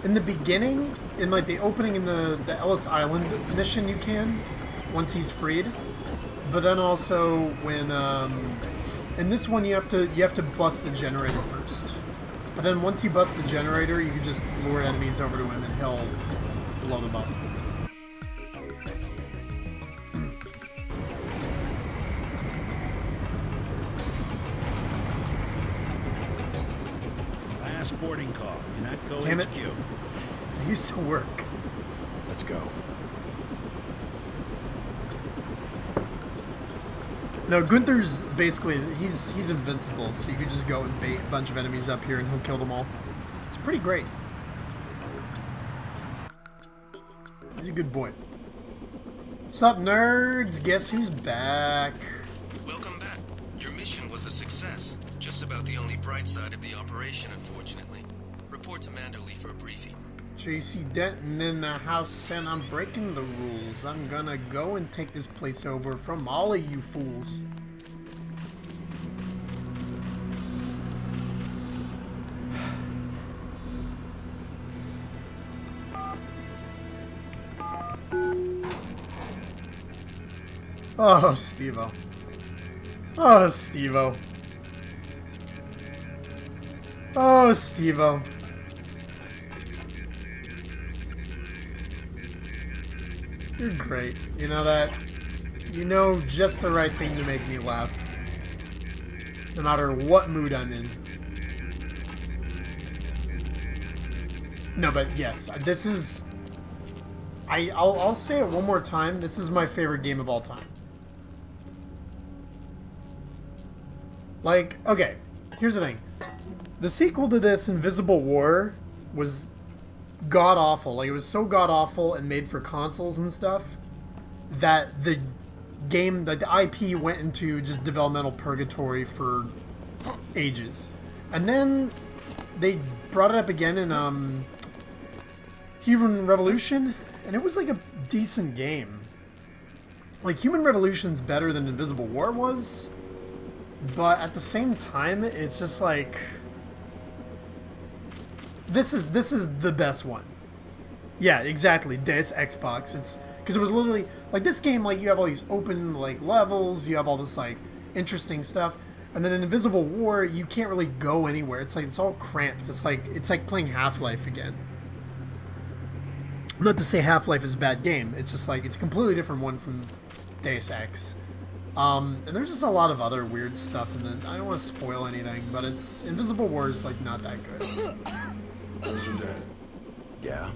in the beginning, in like the opening in the Ellis Island mission, you can once he's freed. But then also when in this one you have to bust the generator first. But then once you bust the generator, you can just lure enemies over to him and he'll blow them up. Last boarding call, Unico Damn HQ. It. It used to work. Let's go. No, Gunther's basically, he's invincible, so you can just go and bait a bunch of enemies up here and he'll kill them all. It's pretty great. He's a good boy. Sup, nerds? Guess who's back? Welcome back. Your mission was a success. Just about the only bright side of the operation, unfortunately. Report to Manderley for a briefing. JC Denton in the house, and I'm breaking the rules. I'm gonna go and take this place over from all of you fools. Oh, Steve-O. Oh, Steve-O. Oh, Steve-O. You're great. You know that? You know just the right thing to make me laugh. No matter what mood I'm in. No, but yes, this is... I'll say it one more time. This is my favorite game of all time. Like, okay, here's the thing. The sequel to this, Invisible War, was god-awful. Like, it was so god-awful and made for consoles and stuff that the game, that the IP went into just developmental purgatory for ages. And then they brought it up again in Human Revolution, and it was like a decent game. Like, Human Revolution's better than Invisible War was, but at the same time, it's just like... This is the best one. Yeah, exactly. Deus Xbox. It's because it was literally like this game. Like you have all these open like levels. You have all this like interesting stuff, and then in Invisible War, you can't really go anywhere. It's like it's all cramped. It's like playing Half-Life again. Not to say Half-Life is a bad game. It's just like it's a completely different one from Deus Ex. And there's just a lot of other weird stuff, and then I don't want to spoil anything, but it's Invisible War is like not that good. Mr. Dan. Yeah?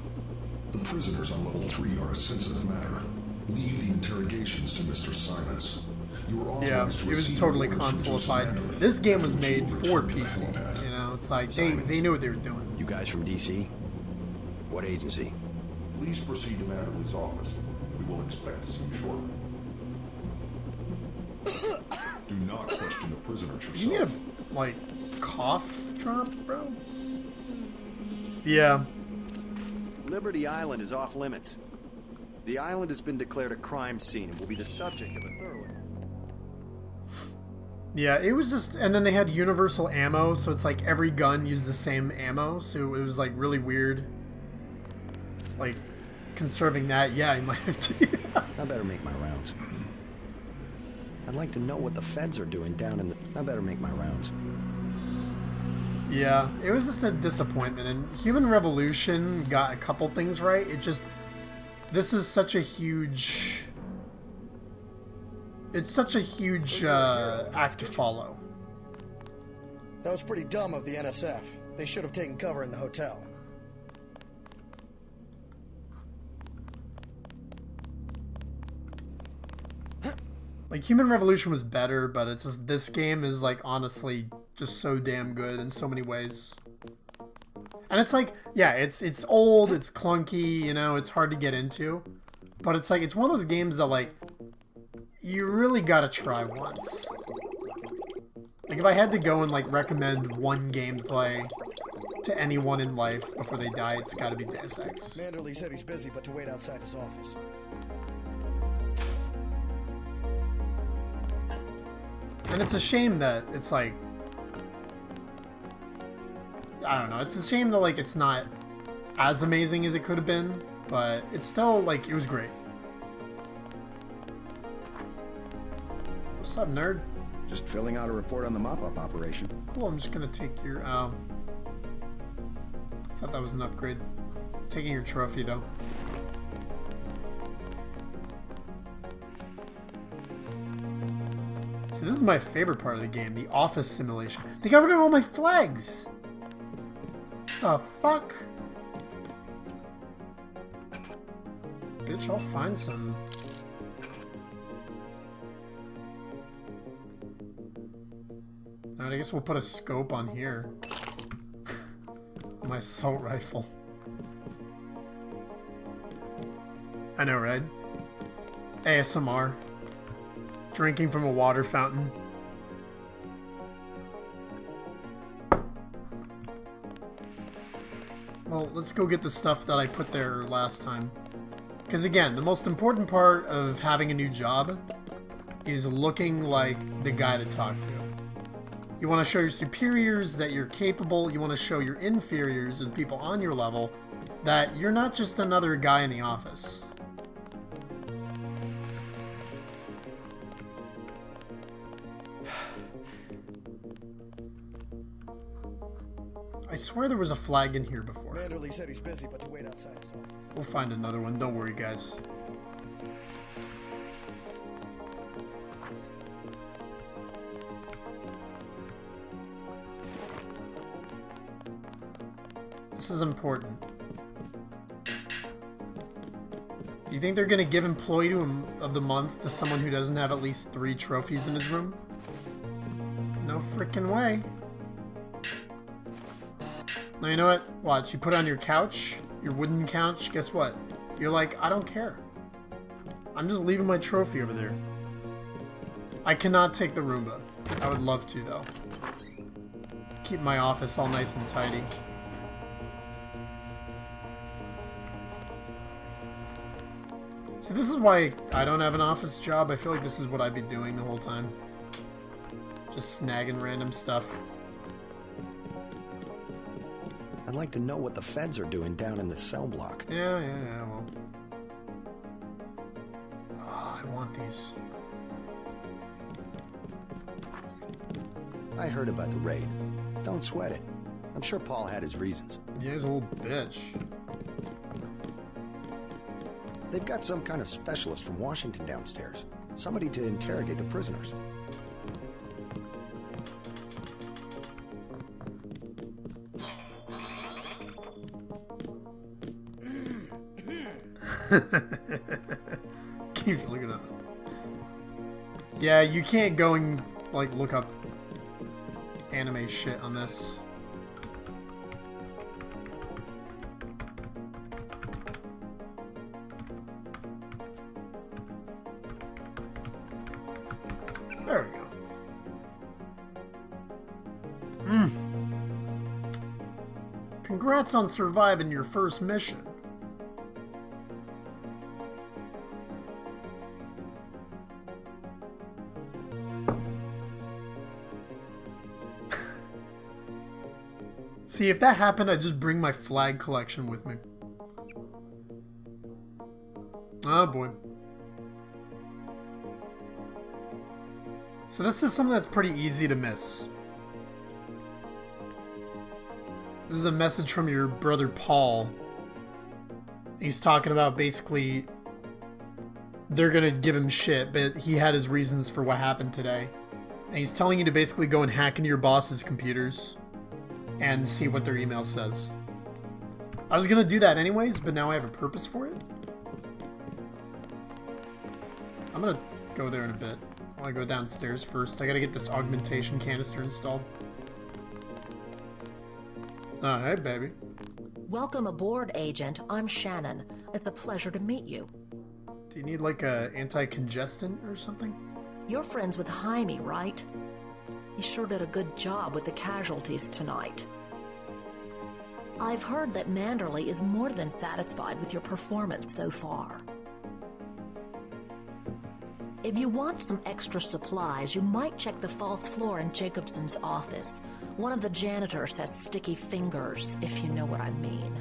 The prisoners on level 3 are a sensitive matter. Leave the interrogations to Mr. Silence. You were authorized to it was receive totally orders from Justice console-ified. Manderley. This game was made You for will return PC. to Hammerhead. You know, it's like they knew what they were doing. You guys from DC? What agency? Please proceed to Manderley's office. We will expect to see you shortly. Do not question the prisoners You need yourself. a, like, cough drop, bro? Yeah. Liberty Island is off limits. The island has been declared a crime scene and will be the subject of a thorough... Yeah, it was just... And then they had universal ammo, so it's like every gun used the same ammo, so it was, like, really weird. Like, conserving that, yeah, you might have to. I better make my rounds. I'd like to know what the feds are doing down in the... I better make my rounds. Yeah, it was just a disappointment, and Human Revolution got a couple things right. It just... This is such a huge... It's such a huge act to follow. That was pretty dumb of the NSF. They should have taken cover in the hotel. Like, Human Revolution was better, but it's just, this game is, like, honestly just so damn good in so many ways. And it's like, yeah, it's old, it's clunky, you know, it's hard to get into. But it's like, it's one of those games that, like, you really gotta try once. Like, if I had to go and, like, recommend one game to play to anyone in life before they die, it's gotta be Deus Ex. Manderley said he's busy, but to wait outside his office. And it's a shame that it's like... I don't know, it's a shame that, like, it's not as amazing as it could have been, but it's still, like, it was great. What's up, nerd? Just filling out a report on the mop-up operation. Cool, I'm just gonna take your, I thought that was an upgrade. Taking your trophy, though. So this is my favorite part of the game, the office simulation. They got rid of all my flags! The fuck? Bitch, I'll find some. Alright, I guess we'll put a scope on here. My assault rifle. I know, right? ASMR. Drinking from a water fountain. Well, let's go get the stuff that I put there last time. Because again, the most important part of having a new job is looking like the guy to talk to. You want to show your superiors that you're capable. You want to show your inferiors, the people on your level, that you're not just another guy in the office. I swear there was a flag in here before. Manderley said he's busy, but to wait outside his office. We'll find another one. Don't worry, guys. This is important. Do you think they're going to give Employee of the Month to someone who doesn't have at least 3 trophies in his room? No frickin' way. Now, you know what? Watch, you put it on your couch, your wooden couch, guess what? You're like, I don't care. I'm just leaving my trophy over there. I cannot take the Roomba. I would love to, though. Keep my office all nice and tidy. So this is why I don't have an office job. I feel like this is what I'd be doing the whole time. Just snagging random stuff. I'd like to know what the feds are doing down in the cell block. Yeah, well. Oh, I want these. I heard about the raid. Don't sweat it. I'm sure Paul had his reasons. Yeah, he's a little bitch. They've got some kind of specialist from Washington downstairs. Somebody to interrogate the prisoners. Keeps looking up. Yeah, you can't go and, like, look up anime shit on this. There we go. congrats on surviving your first mission. See, if that happened, I'd just bring my flag collection with me. Oh boy. So this is something that's pretty easy to miss. This is a message from your brother Paul. He's talking about basically they're gonna give him shit, but he had his reasons for what happened today. And he's telling you to basically go and hack into your boss's computers and see what their email says. I was gonna do that anyways, but now I have a purpose for it. I'm gonna go there in a bit. I wanna go downstairs first. I gotta get this augmentation canister installed. Oh, hey, baby. Welcome aboard, Agent. I'm Shannon. It's a pleasure to meet you. Do you need like a anti-congestant or something? You're friends with Jaime, right? He sure did a good job with the casualties tonight. I've heard that Manderley is more than satisfied with your performance so far. If you want some extra supplies, you might check the false floor in Jacobson's office. One of the janitors has sticky fingers, if you know what I mean.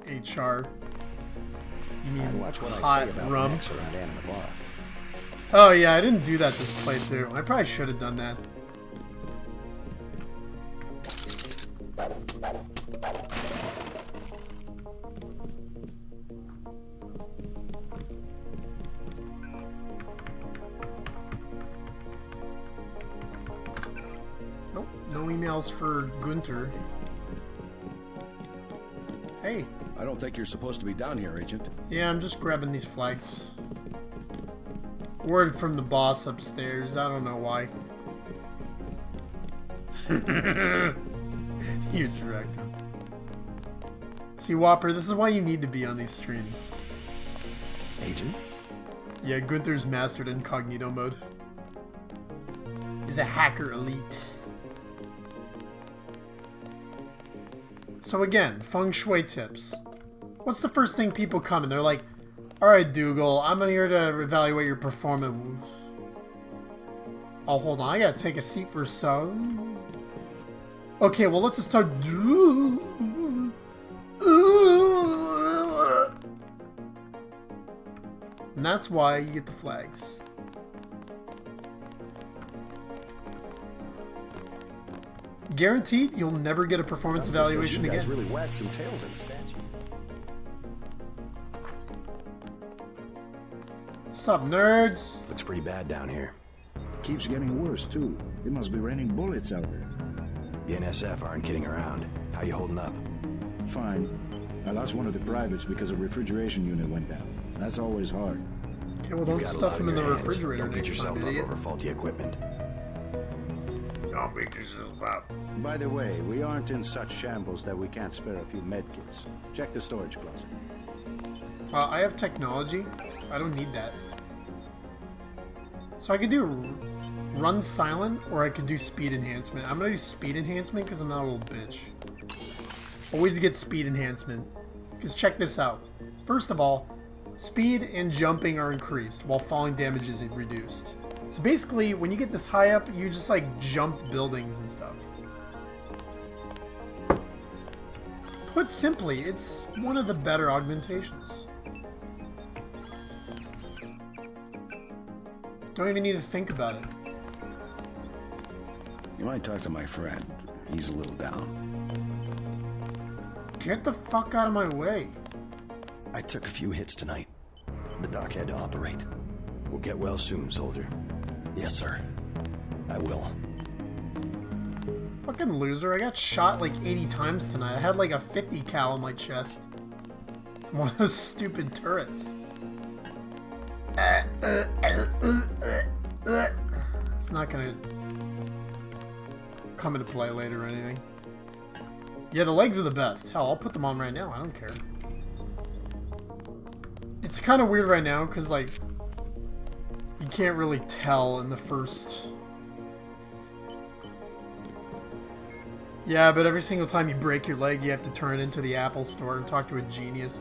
HR. You mean watch what I hot say about rum? Max around Anna Navarre. Oh yeah, I didn't do that this playthrough. I probably should have done that. Nope, no emails for Gunter. Hey. I don't think you're supposed to be down here, Agent. Yeah, I'm just grabbing these flags. Word from the boss upstairs. I don't know why. You dragged him. See, Whopper, this is why you need to be on these streams. Agent? Yeah, Gunther's mastered incognito mode. He's a hacker elite. So again, feng shui tips. What's the first thing people come and they're like, alright, Dougal, I'm here to evaluate your performance. Oh, hold on, I gotta take a seat for some. Okay, well, let's just start. And that's why you get the flags. Guaranteed, you'll never get a performance evaluation again. You guys really whacked some tails in the statue. What's up, nerds? Looks pretty bad down here. Keeps getting worse, too. It must be raining bullets out there. The NSF aren't kidding around. How you holding up? Fine. I lost one of the privates because a refrigeration unit went down. That's always hard. Okay, well, don't stuff them in the refrigerator Don't beat next time, yourself up idiot. over faulty equipment. Don't beat yourself up. By the way, we aren't in such shambles that we can't spare a few medkits. Check the storage closet. I have technology. I don't need that. So I could do run silent, or I could do speed enhancement. I'm gonna do speed enhancement because I'm not a little bitch. Always get speed enhancement. Because check this out. First of all, speed and jumping are increased, while falling damage is reduced. So basically, when you get this high up, you just like jump buildings and stuff. Put simply, it's one of the better augmentations. Don't even need to think about it. You might talk to my friend. He's a little down. Get the fuck out of my way. I took a few hits tonight. The doc had to operate. We'll get well soon, soldier. Yes, sir. I will. Fucking loser. I got shot like 80 times tonight. I had like a 50 cal in my chest. From one of those stupid turrets. It's not gonna come into play later or anything. Yeah, the legs are the best. Hell, I'll put them on right now. I don't care. It's kind of weird right now because, like, you can't really tell in the first Yeah, but every single time you break your leg, you have to turn into the Apple Store and talk to a genius.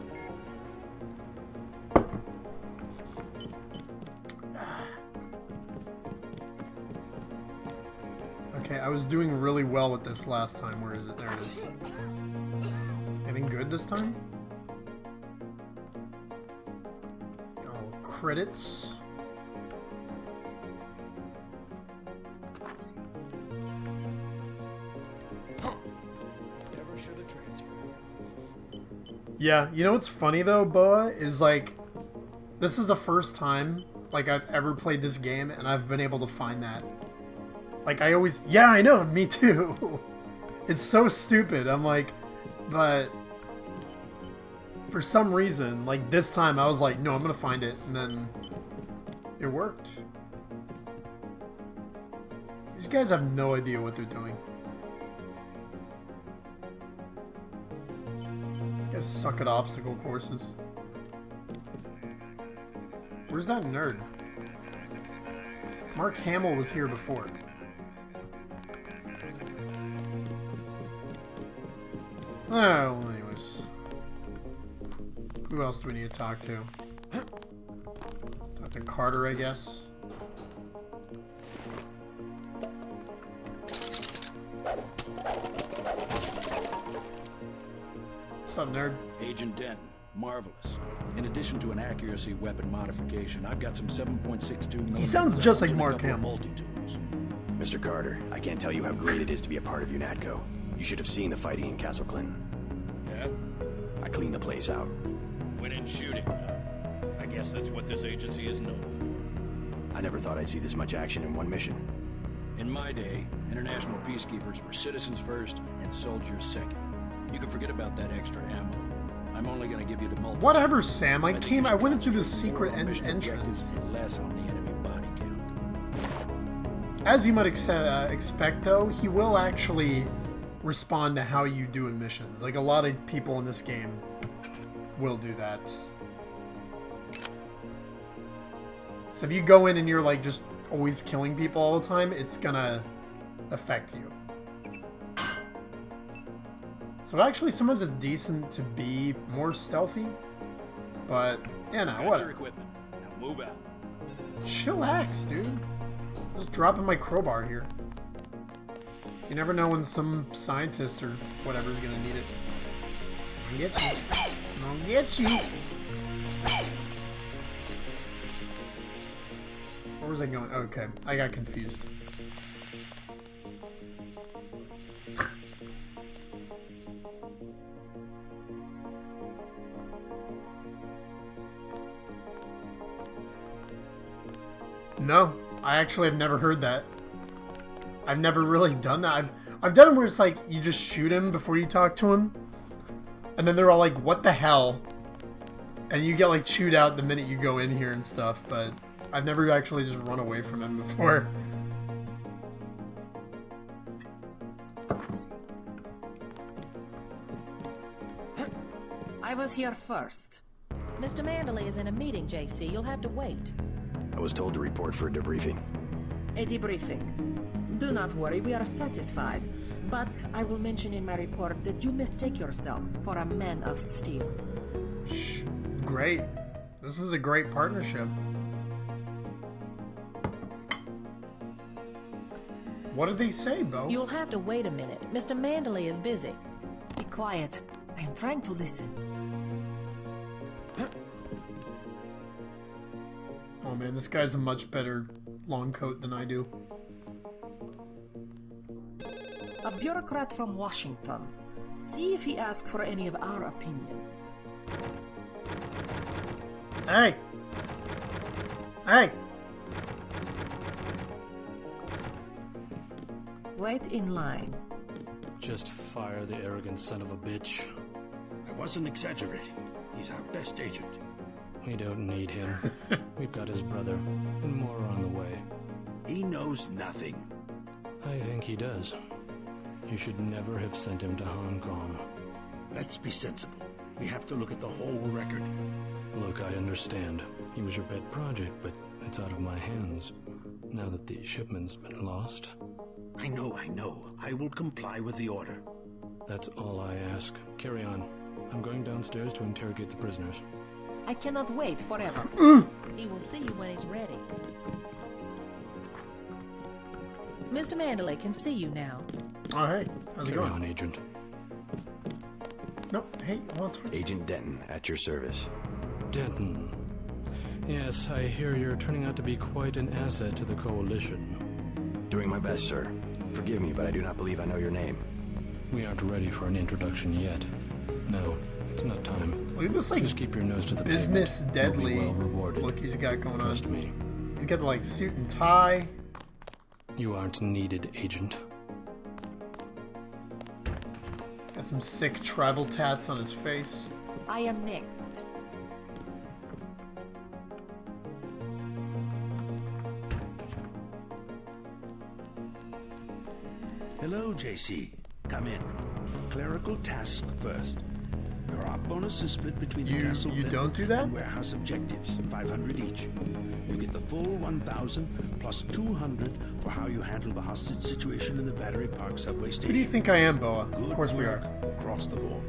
Okay, I was doing really well with this last time. Where is it? There it is. Anything good this time? Oh, credits. Never should have transferred. Yeah, you know what's funny though, Boa, is like, this is the first time like I've ever played this game and I've been able to find that. Like I always, yeah, I know, me too. It's so stupid. I'm like, but for some reason, like this time I was like, no, I'm gonna find it, and then it worked. These guys have no idea what they're doing. These guys suck at obstacle courses. Where's that nerd? Mark Hamill was here before. Oh, anyways. Who else do we need to talk to? Talk to Carter, I guess. What's up, nerd? Agent Denton. Marvelous. In addition to an accuracy weapon modification, I've got some 7.62 He sounds just like Mark Hamill. Multi-tools. Mr. Carter, I can't tell you how great it is to be a part of UNATCO. You should have seen the fighting in Castle Clinton. Yeah? I cleaned the place out. Winning shooting. I guess that's what this agency is known for. I never thought I'd see this much action in one mission. In my day, international peacekeepers were citizens first and soldiers second. You can forget about that extra ammo. I'm only going to give you the multi. Whatever, Sam. I went into the secret entrance. Less on the enemy body count. As you might expect, though, he will actually respond to how you do in missions. Like, a lot of people in this game will do that. So if you go in and you're, like, just always killing people all the time, it's gonna affect you. So actually, sometimes it's decent to be more stealthy, but, you know, whatever. Now move out. Chillax, dude. Just dropping my crowbar here. You never know when some scientist or whatever's gonna need it. I'm gonna get you. I'm gonna get you. Where was I going? Okay, I got confused. No, I actually have never heard that. I've never really done that. I've done it where it's like you just shoot him before you talk to him, and then they're all like, "What the hell?" And you get like chewed out the minute you go in here and stuff. But I've never actually just run away from him before. I was here first. Mr. Manderley is in a meeting, JC. You'll have to wait. I was told to report for a debriefing. A debriefing. Do not worry, we are satisfied. But I will mention in my report that you mistake yourself for a man of steel. Shh. Great. This is a great partnership. What did they say, Bo? You'll have to wait a minute. Mr. Manderley is busy. Be quiet. I am trying to listen. Oh man, this guy's a much better long coat than I do. A bureaucrat from Washington. See if he asks for any of our opinions. Hey! Hey! Wait in line. Just fire the arrogant son of a bitch. I wasn't exaggerating. He's our best agent. We don't need him. We've got his brother, and more are on the way. He knows nothing. I think he does. You should never have sent him to Hong Kong. Let's be sensible. We have to look at the whole record. Look, I understand. He was your pet project, but it's out of my hands. Now that the shipment's been lost. I know. I will comply with the order. That's all I ask. Carry on. I'm going downstairs to interrogate the prisoners. I cannot wait forever. He will see you when he's ready. Mr. Mandalay can see you now. Oh, hey. How's it Carry going? on, Agent. Nope. Hey, I want to... Agent Denton, at your service. Denton. Yes, I hear you're turning out to be quite an asset to the Coalition. Doing my best, sir. Forgive me, but I do not believe I know your name. We aren't ready for an introduction yet. No, it's not time. Look at this, like, just keep your nose to the business pavement. deadly You'll be well rewarded. look he's got going Trust on. me. He's got the, like, suit and tie. You aren't needed, Agent. Got some sick tribal tats on his face. I am next. Hello, JC. Come in. Clerical task first. Your op bonus is split between the castle you don't do that? and warehouse objectives, 500 each. You get the full 1,000 plus 200 for how you handle the hostage situation in the Battery Park subway station. Who do you think I am, Boa? Good Of course we work are. across the board.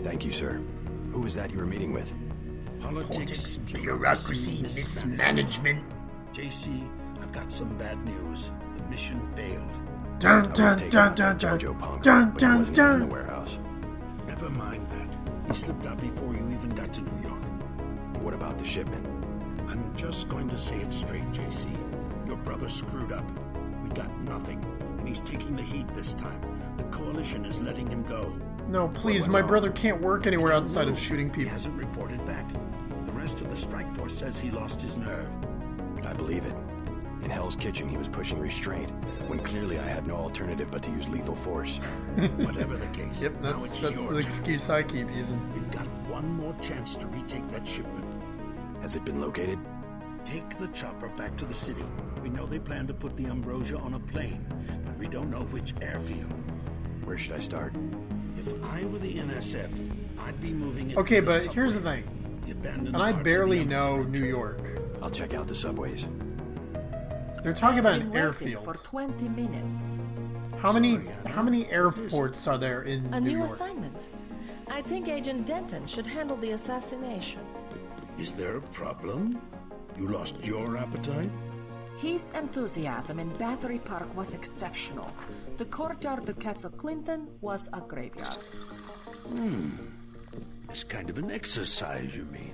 Thank you, sir. Who was that you were meeting with? Politics, bureaucracy, mismanagement. JC, I've got some bad news. The mission failed. Dun dun dun dun dun dun dun dun. In the warehouse. Never mind that. He slipped out before you even got to New York. What about the shipment? I'm just going to say it straight, JC. Your brother screwed up. We got nothing, and he's taking the heat this time. The Coalition is letting him go. No, please, my brother can't work anywhere outside of shooting He people. hasn't reported back. The rest of the strike force says he lost his nerve. I believe it. In Hell's Kitchen, he was pushing restraint, when clearly I had no alternative but to use lethal force. Whatever the case. Yep, now that's it's the your excuse I keep using. We've got one more chance to retake that shipment. Has it been located? Take the chopper back to the city. We know they plan to put the Ambrosia on a plane, but we don't know which airfield. Where should I start? If I were the NSF, I'd be moving it. Okay, to the but here's the subways, thing. the abandoned And I parts of barely the know infrastructure. New York. I'll check out the subways. They're talking about Been an waiting airfield. for 20 minutes. How many airports are there in A New new York? assignment. I think Agent Denton should handle the assassination. Is there a problem? You lost your appetite? His enthusiasm in Battery Park was exceptional. The courtyard of Castle Clinton was a graveyard. It's kind of an exercise, you mean?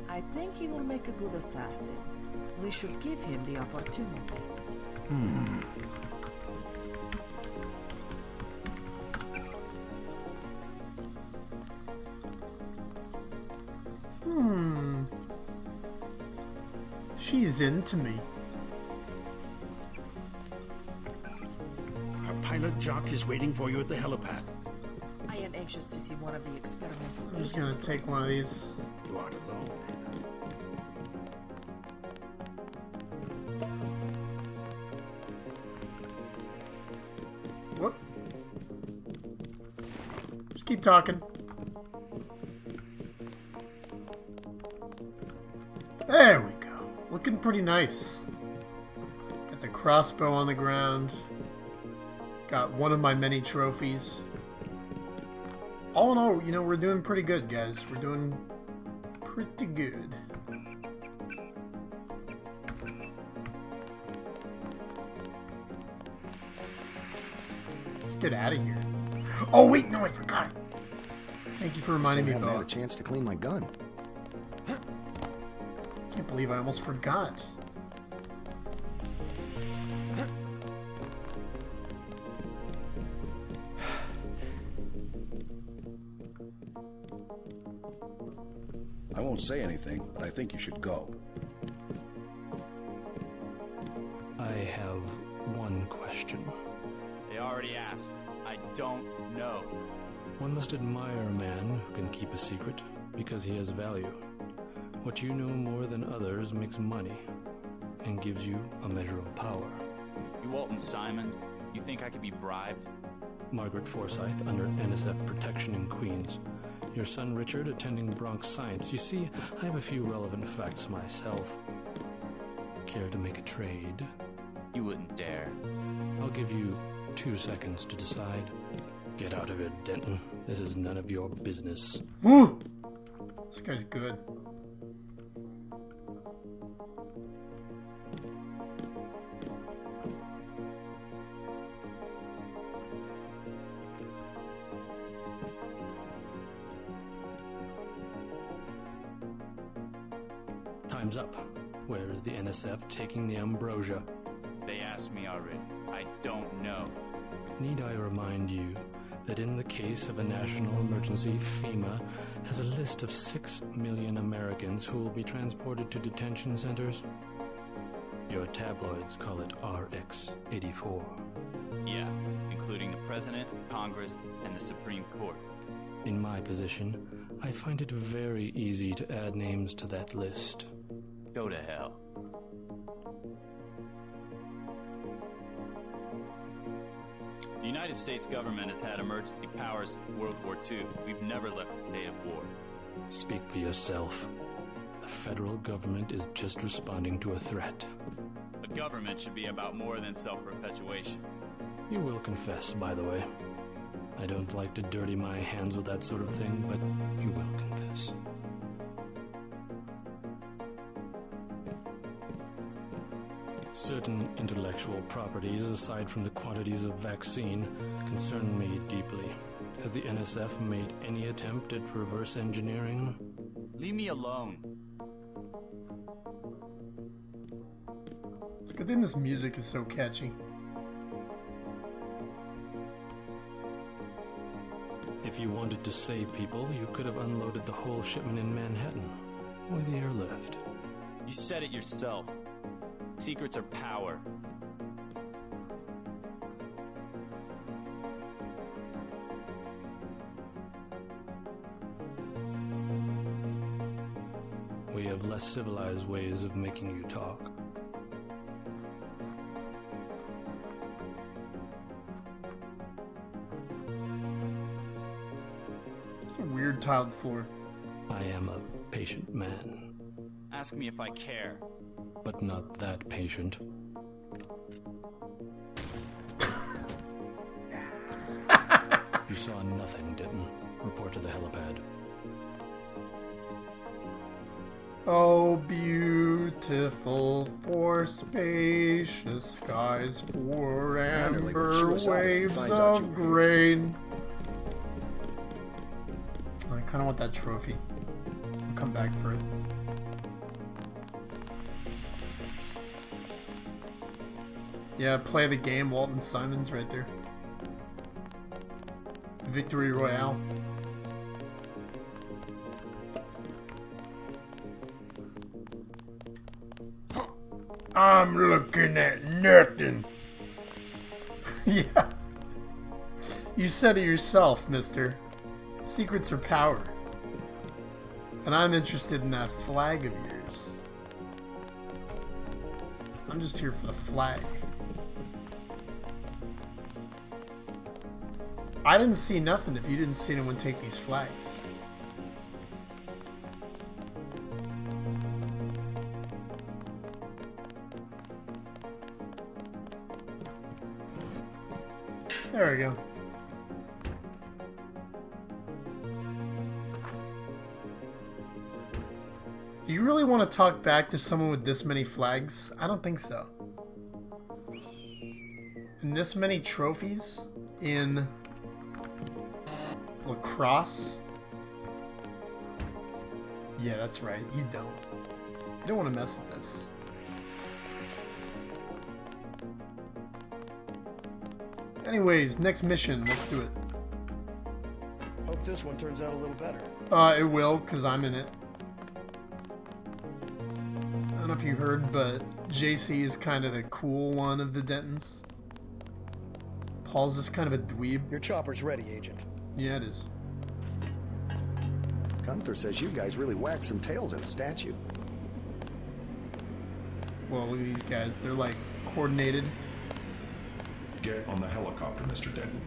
I think he will make a good assassin. We should give him the opportunity. She's into me. Our pilot Jock is waiting for you at the helipad. I am anxious to see one of the experimental I'm just gonna take one of these. You aren't alone. Whoop. Just keep talking. There we go. Looking pretty nice. Got the crossbow on the ground. Got one of my many trophies. All in all, you know, we're doing pretty good, guys. We're doing pretty good. Let's get out of here. Oh, wait, no, I forgot. Thank you for reminding me, I haven't Bo. had a chance to clean my gun. Can't believe I almost forgot. I won't say anything, but I think you should go. I have one question. They already asked. I don't know. One must admire a man who can keep a secret because he has value. What you know more than others makes money and gives you a measure of power. You Walton Simons? You think I could be bribed? Margaret Forsyth under NSF protection in Queens. Your son Richard attending Bronx Science. You see, I have a few relevant facts myself. Care to make a trade? You wouldn't dare. I'll give you 2 seconds to decide. Get out of here, Denton. This is none of your business. Woo! This guy's good. Time's up. Where is the NSF taking the ambrosia? They asked me already. I don't know. Need I remind you that in the case of a national emergency, FEMA has a list of 6 million Americans who will be transported to detention centers? Your tabloids call it RX-84. Yeah, including the President, Congress, and the Supreme Court. In my position, I find it very easy to add names to that list. Go to hell. The United States government has had emergency powers since World War II. We've never left a state of war. Speak for yourself. The federal government is just responding to a threat. A government should be about more than self-perpetuation. You will confess, by the way. I don't like to dirty my hands with that sort of thing, but you will confess. Certain intellectual properties, aside from the quantities of vaccine, concern me deeply. Has the NSF made any attempt at reverse engineering? Leave me alone. It's a good thing this music is so catchy. If you wanted to save people, you could have unloaded the whole shipment in Manhattan. Why the airlift? You said it yourself. Secrets are power. We have less civilized ways of making you talk. It's a weird tiled floor. I am a patient man. Ask me if I care. But not that patient. You saw nothing, Denton. Report to the helipad. Oh, beautiful for spacious skies, for amber waves of grain. I kind of want that trophy. I'll come back for it. Yeah, play the game, Walton Simon's right there. Victory Royale. I'm looking at nothing. Yeah. You said it yourself, mister. Secrets are power. And I'm interested in that flag of yours. I'm just here for the flag. I didn't see nothing if you didn't see anyone take these flags. There we go. Do you really want to talk back to someone with this many flags? I don't think so. And this many trophies in lacrosse? Yeah, that's right. You don't. You don't want to mess with this. Anyways, next mission. Let's do it. Hope this one turns out a little better. It will, because I'm in it. I don't know if you heard, but JC is kind of the cool one of the Dentons. Paul's just kind of a dweeb. Your chopper's ready, Agent. Yeah, it is. Gunther says you guys really whacked some tails in a statue. Well, look at these guys. They're like coordinated. Get on the helicopter, Mr. Denton.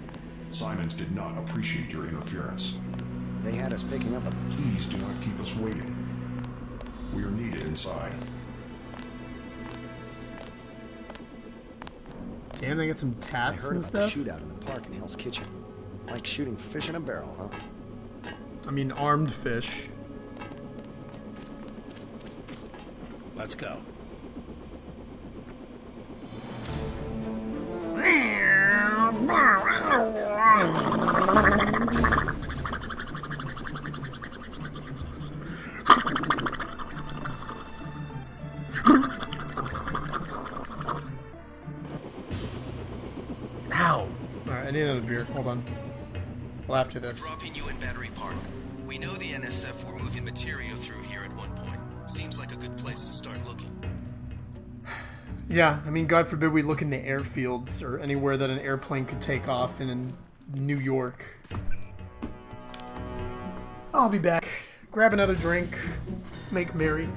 Simons did not appreciate your interference. They had us picking up a... Please do not keep us waiting. We are needed inside. Damn, they got some I tats heard and about the stuff. shootout in the park in Hell's Kitchen. Like shooting fish in a barrel, huh? I mean, armed fish. Let's go. Ow! Alright, I need another beer. Hold on. Well, after this. Dropping you in Battery Park. We know the NSF were moving material through here at one point. Seems like a good place to start looking. Yeah, I mean, God forbid we look in the airfields or anywhere that an airplane could take off in New York. I'll be back. Grab another drink. Make merry.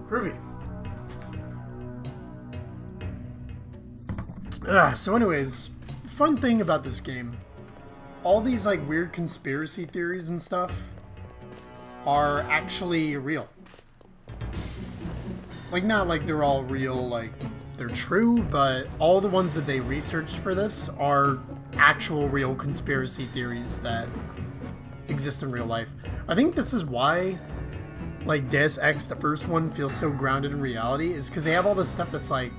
Groovy. So anyways, fun thing about this game, all these like weird conspiracy theories and stuff are actually real. Like, not like they're all real, like they're true, but all the ones that they researched for this are actual real conspiracy theories that exist in real life. I think this is why like Deus Ex, the first one, feels so grounded in reality, is because they have all this stuff that's like,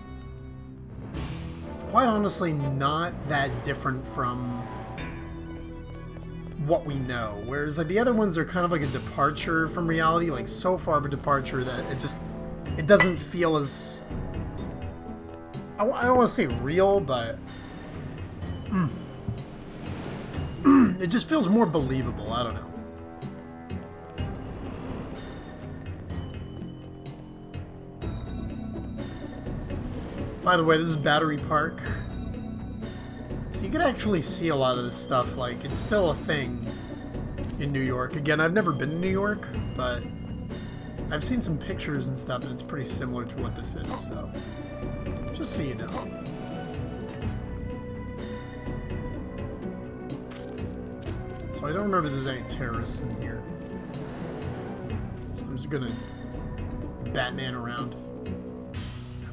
quite honestly, not that different from what we know. Whereas like the other ones are kind of like a departure from reality, like so far of a departure that it doesn't feel as, I don't want to say real, but it just feels more believable. I don't know. By the way, this is Battery Park. So you can actually see a lot of this stuff, like, it's still a thing in New York. Again, I've never been to New York, but I've seen some pictures and stuff, and it's pretty similar to what this is, so just so you know. So I don't remember if there's any terrorists in here. So I'm just gonna Batman around.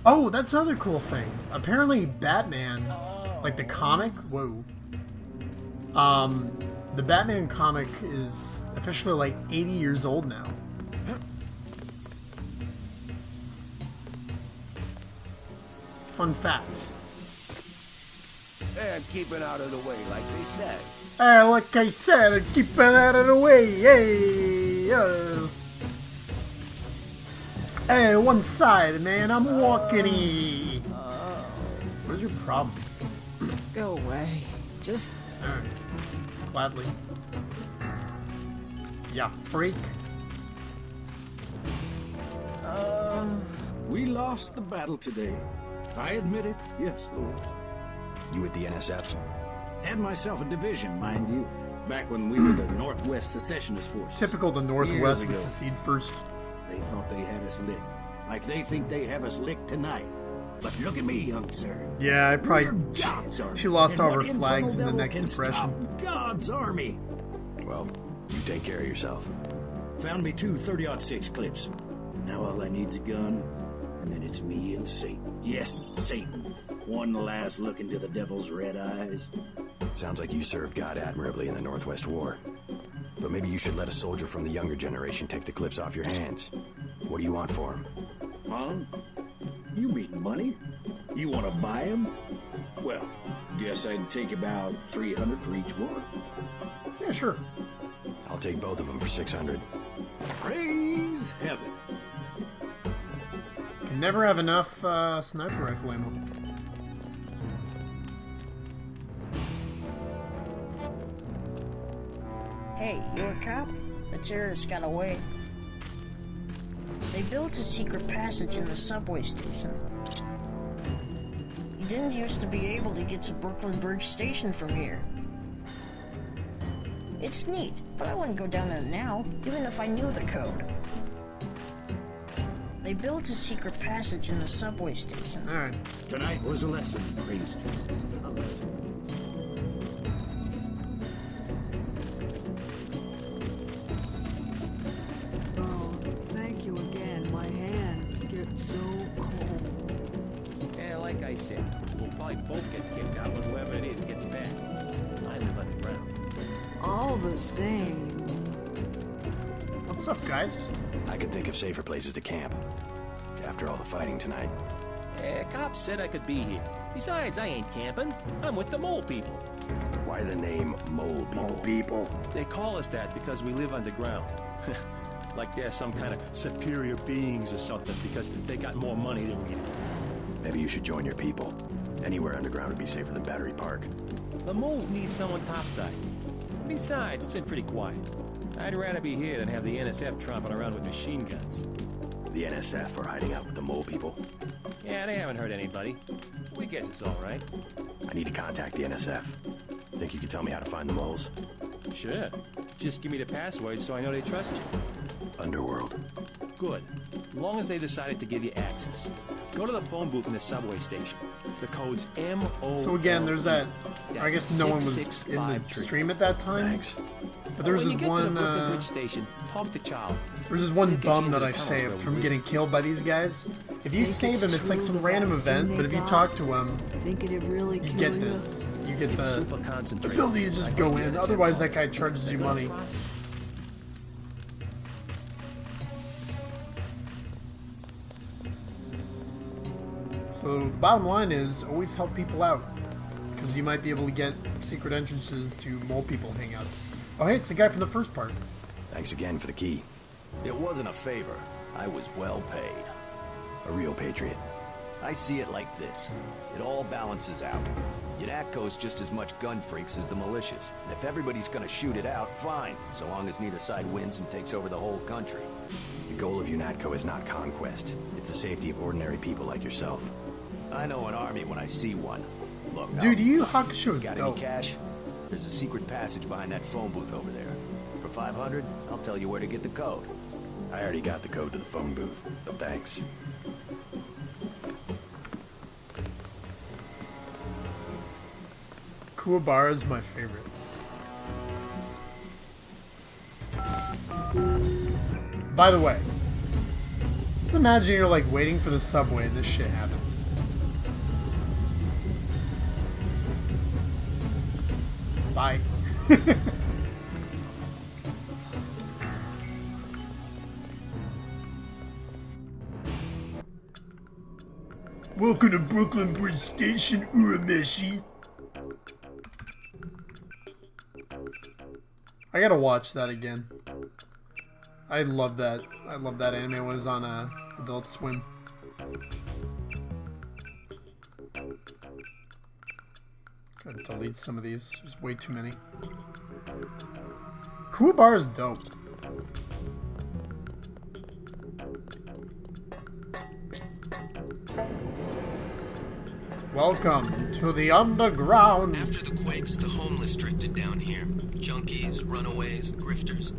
Oh, that's another cool thing. Apparently Batman, like the comic, whoa. The Batman comic is officially like 80 years old now. Fun fact. And keeping out of the way, like they said. Like I said, I'm keeping out of the way. Hey, Hey, one side, man. I'm walking. What's your problem? Go away. Just... Alright. Gladly. Yeah, freak. We lost the battle today. I admit it. Yes, Lord. You with the NSF? Had myself a division, mind you. Back when we were the Northwest Secessionist Force. Typical the Northwest would secede first. They thought they had us licked. Like they think they have us licked tonight. But look at me, young sir. Yeah, I probably... She lost all her And what flags in the infernal next devil can depression. stop God's army. Well, you take care of yourself. Found me 2 30-06 clips. Now all I need's a gun, and then it's me and Satan. Yes, Satan. One last look into the devil's red eyes. Sounds like you served God admirably in the Northwest War. But maybe you should let a soldier from the younger generation take the clips off your hands. What do you want for him? Huh? You mean money? You want to buy him? Well, guess I'd take about 300 for each one. Yeah, sure. I'll take both of them for 600. Praise heaven. Can never have enough sniper rifle ammo. Hey, you a cop? The terrorists got away. They built a secret passage in the subway station. You didn't used to be able to get to Brooklyn Bridge Station from here. It's neat, but I wouldn't go down there now, even if I knew the code. They built a secret passage in the subway station. Alright. Tonight was a lesson, praise Jesus. A lesson. Oh, thank you again. My hands get so cold. Yeah, like I said, we'll probably both get kicked out when whoever it is gets back. I live underground. All the same. What's up, guys? I could think of safer places to camp. After all the fighting tonight. Cops said I could be here. Besides, I ain't camping. I'm with the mole people. Why the name Mole People? Mole People. They call us that because we live underground. Like they're some kind of superior beings or something because they got more money than we do. Maybe you should join your people. Anywhere underground would be safer than Battery Park. The moles need someone topside. Besides, it's been pretty quiet. I'd rather be here than have the NSF tromping around with machine guns. The NSF are hiding out with the Mole People. Yeah, they haven't hurt anybody. We guess it's all right. I need to contact the NSF. Think you can tell me how to find the moles? Sure. Just give me the password so I know they trust you. Underworld. Good. As long as they decided to give you access. Go to the phone booth in the subway station. The code's MO. So again, there's that. I guess no one was in the stream at that time. Thanks. But there was When this you get to one. the Brooklyn Bridge station, talk to Charlie. There's this one He'll get you bum into that the I tunnels saved where we from live. getting killed by these guys. If you save him, it's like some random event, but if you talk to him, Think it'd really you kill get you? this. You get It's the super concentrated. ability to just go in. Otherwise, that guy charges you money. So the bottom line is always help people out, because you might be able to get secret entrances to Mole People hangouts. Oh hey, it's the guy from the first part. Thanks again for the key. It wasn't a favor. I was well paid. A real patriot. I see it like this. It all balances out. UNATCO's just as much gun freaks as the militias. And if everybody's gonna shoot it out, fine, so long as neither side wins and takes over the whole country. The goal of UNATCO is not conquest. It's the safety of ordinary people like yourself. I know an army when I see one. Look, Dude, Yu Yu Hakusho is got dope. any cash? There's a secret passage behind that phone booth over there. For 500, I'll tell you where to get the code. I already got the code to the phone booth, but thanks. Kuwabara is my favorite. By the way, just imagine you're like waiting for the subway and this shit happens. Bye. Welcome to Brooklyn Bridge Station, Urameshi. I gotta watch that again. I love that. I love that anime when it was on Adult Swim. Gotta delete some of these. There's way too many. Kuwabara is dope. Welcome to the underground. After the quakes, the homeless drifted down here. Junkies, runaways, grifters.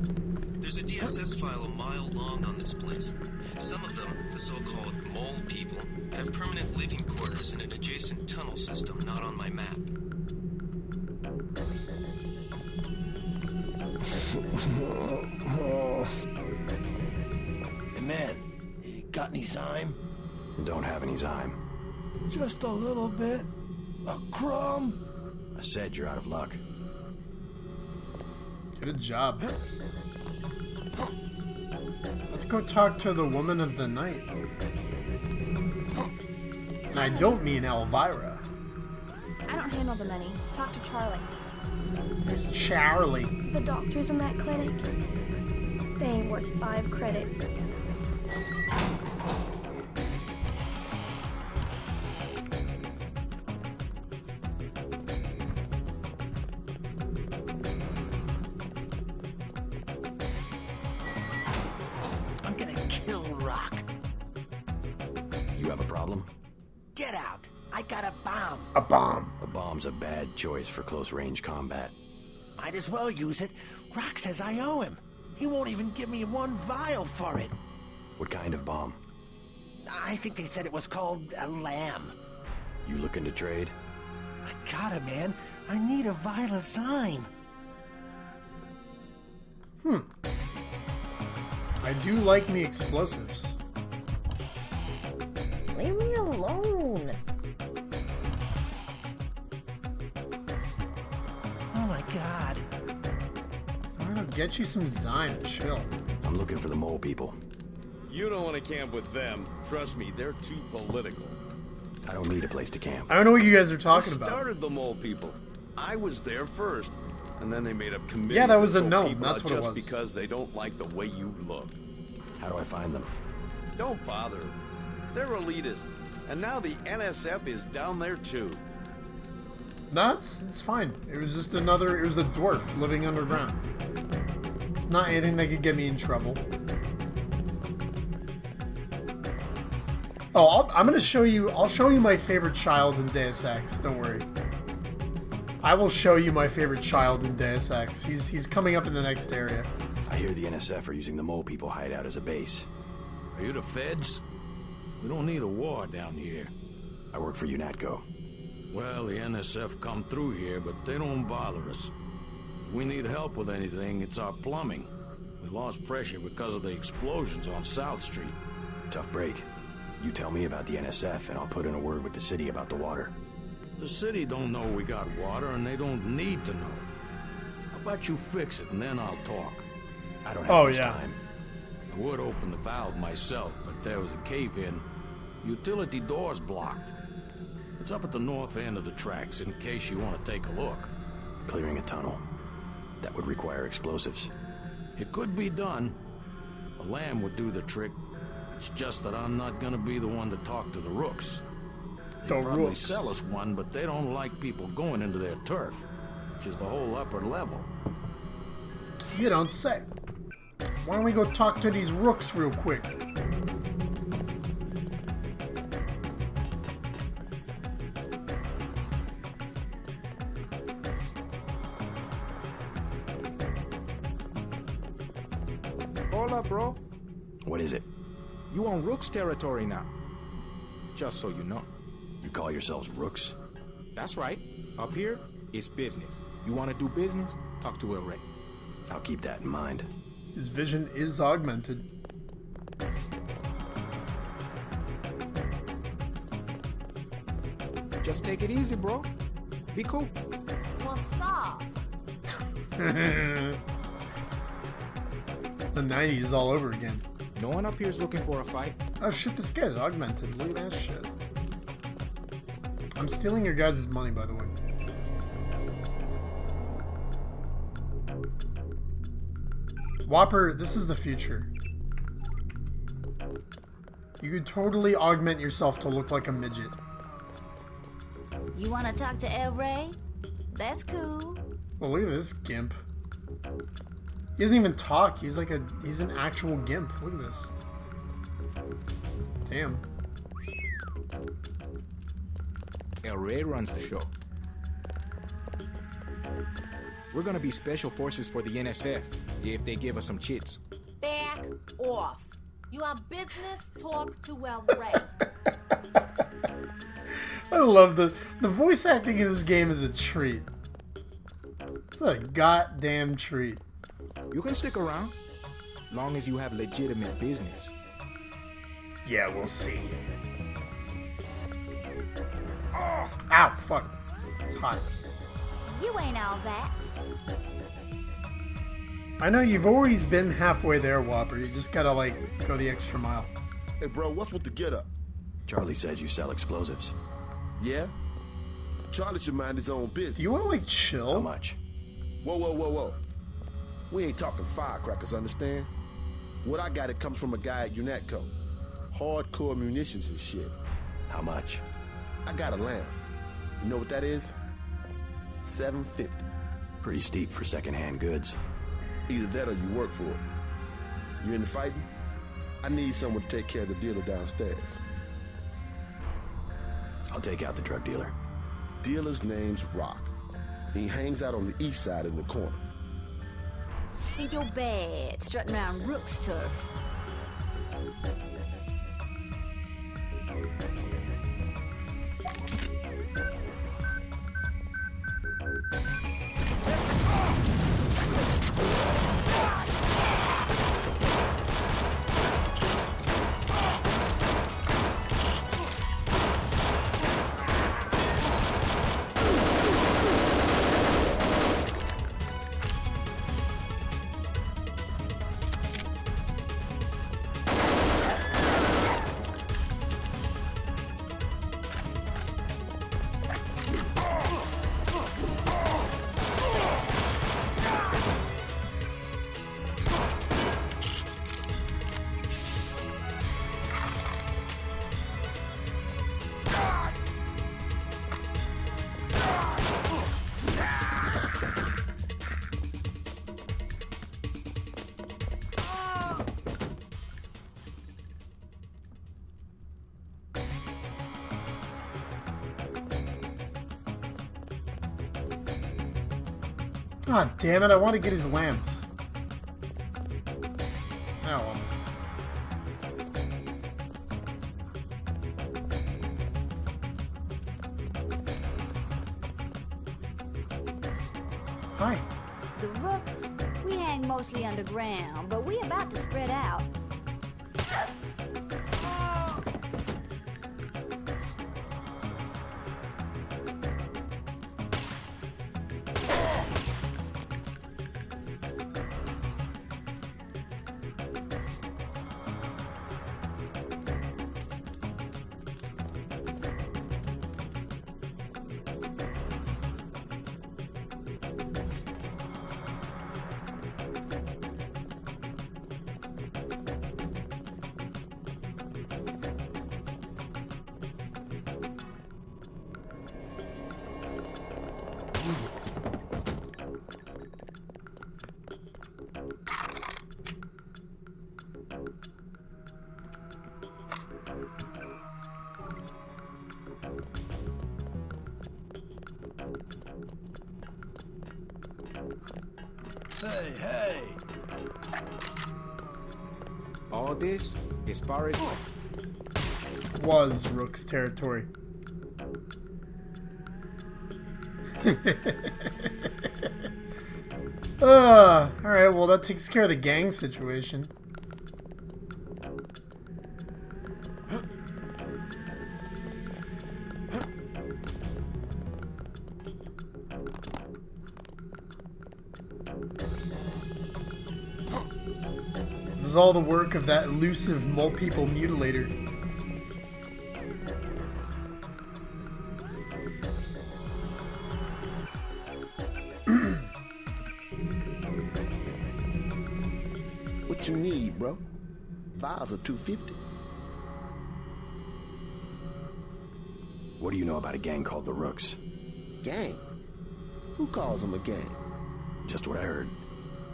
There's a DSS file a mile long on this place. Some of them, the so-called mole people, have permanent living quarters in an adjacent tunnel system not on my map. got any zyme? Don't have any zyme. Just a little bit? A crumb? I said you're out of luck. Get a job. Let's go talk to the woman of the night. And I don't mean Elvira. I don't handle the money. Talk to Charlie. There's Charlie. The doctors in that clinic, they ain't worth 5 credits. I'm gonna kill Rock. You have a problem? Get out. I got a bomb. A bomb. A bomb's a bad choice for close-range combat. Might as well use it. Rock says I owe him. He won't even give me 1 vial for it. What kind of bomb? I think they said it was called a lamb. You looking to trade? I gotta, man. I need a vial of zyme. I do like me explosives. Leave me alone. Oh my god. I'm gonna get you some zyme. Chill. I'm looking for the mole people. You don't want to camp with them. Trust me, they're too political. I don't need a place to camp. I don't know what you guys are talking about. Started the mole people. I was there first, and then they made up committees. Yeah, that was a to throw gnome. people That's out what it just was. because they don't like the way you look. How do I find them? Don't bother. They're elitist, and now the NSF is down there too. No, it's fine. It was just another. It was a dwarf living underground. It's not anything that could get me in trouble. Oh, I'm gonna show you. I'll show you my favorite child in Deus Ex. Don't worry. I will show you my favorite child in Deus Ex. He's coming up in the next area. I hear the NSF are using the mole people hideout as a base. Are you the feds? We don't need a war down here. I work for UNATCO. Well, the NSF come through here, but they don't bother us. If we need help with anything, it's our plumbing. We lost pressure because of the explosions on South Street. Tough break. You tell me about the NSF, and I'll put in a word with the city about the water. The city don't know we got water, and they don't need to know. How about you fix it, and then I'll talk. I don't have much yeah. time. I would open the valve myself, but there was a cave-in. Utility door's blocked. It's up at the north end of the tracks, in case you want to take a look. Clearing a tunnel. That would require explosives. It could be done. A lamb would do the trick. It's just that I'm not gonna be the one to talk to the rooks. They'll probably sell us one, but they don't like people going into their turf, which is the whole upper level. You don't say. Why don't we go talk to these rooks real quick? Hold up, bro. What is it? You on Rook's territory now. Just so you know. You call yourselves rooks? That's right. Up here, it's business. You want to do business? Talk to El Rey. I'll keep that in mind. His vision is augmented. Just take it easy, bro. Be cool. What's up? The 90s all over again. No one up here is looking for a fight. Oh shit, this guy's augmented. Look at that shit. I'm stealing your guys' money, by the way. Whopper, this is the future. You could totally augment yourself to look like a midget. You want to talk to El Rey? That's cool. Well, look at this gimp. He doesn't even talk. He's like he's an actual gimp. Look at this. Damn. El Rey runs the show. We're gonna be special forces for the NSF if they give us some chits. Back off. You have business, talk to El Rey. I love the voice acting in this game is a treat. It's a goddamn treat. You can stick around, long as you have legitimate business. Yeah, we'll see. Oh, ow, fuck. It's hot. You ain't all that. I know you've always been halfway there, Whopper. You just gotta, like, go the extra mile. Hey, bro, what's with the get-up? Charlie says you sell explosives. Yeah? Charlie should mind his own business. Do you want to, like, chill? How much? Whoa, whoa, whoa, whoa. We ain't talking firecrackers, understand? What I got, it comes from a guy at UNATCO. Hardcore munitions and shit. How much? I got a lamb. You know what that is? $750. Pretty steep for secondhand goods. Either that or you work for it. You into fighting? I need someone to take care of the dealer downstairs. I'll take out the drug dealer. Dealer's name's Rock. He hangs out on the east side in the corner. Think you're bad, strutting around Rook's turf. Ah, damn it, I want to get his lamps. Oh, well. Hi. The Rooks, we hang mostly underground, but we about to spread out. Hey, hey! All this is far as was Rook's territory. Alright, well that takes care of the gang situation. It was all the work of that elusive mole people mutilator. What you need, bro? Files are $250. What do you know about a gang called the Rooks? Gang? Who calls them a gang? Just what I heard.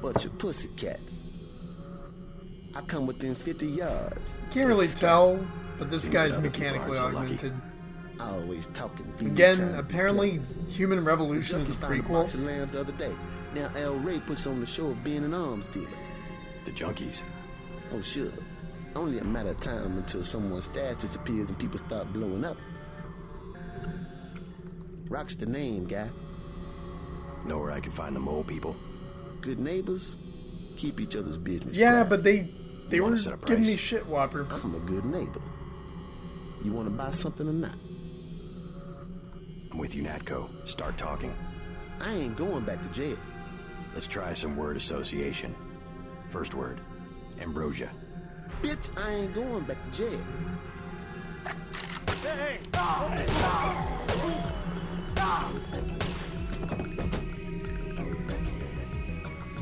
Bunch of pussycats. I come within 50 yards. Can't really tell, but this Seems guy's other people mechanically aren't so lucky. augmented. Always talking. Again, apparently, Human Revolution is a prequel. The lambs the other day. Now El Rey puts on the show of being an arms dealer. The junkies. Oh, sure. Only a matter of time until someone's stash disappears and people start blowing up. Rock's the name, guy. Know where I can find the mole people? Good neighbors keep each other's business. Yeah, private. but they They were giving me shit, Whopper. I'm a good neighbor. You want to buy something or not? I'm with you, Natco. Start talking. I ain't going back to jail. Let's try some word association. First word, ambrosia. Bitch, I ain't going back to jail. Hey!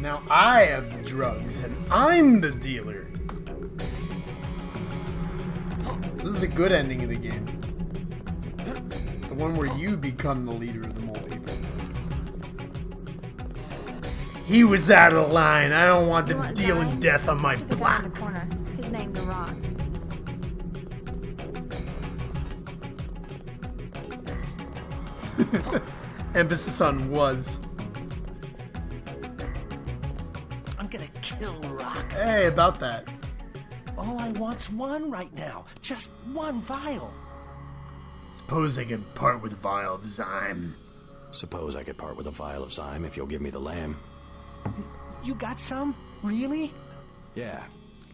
Now I have the drugs, and I'm the dealer. This is the good ending of the game. The one where you become the leader of the mole people. He was out of line. I don't want them dealing death on my block. In the corner. His name's The Rock. Emphasis on was. I'm gonna kill Rock. Hey, about that. All I want's one right now. Just one vial. Suppose I could part with a vial of Zyme. Suppose I could part with a vial of Zyme if you'll give me the lamb. You got some? Really? Yeah,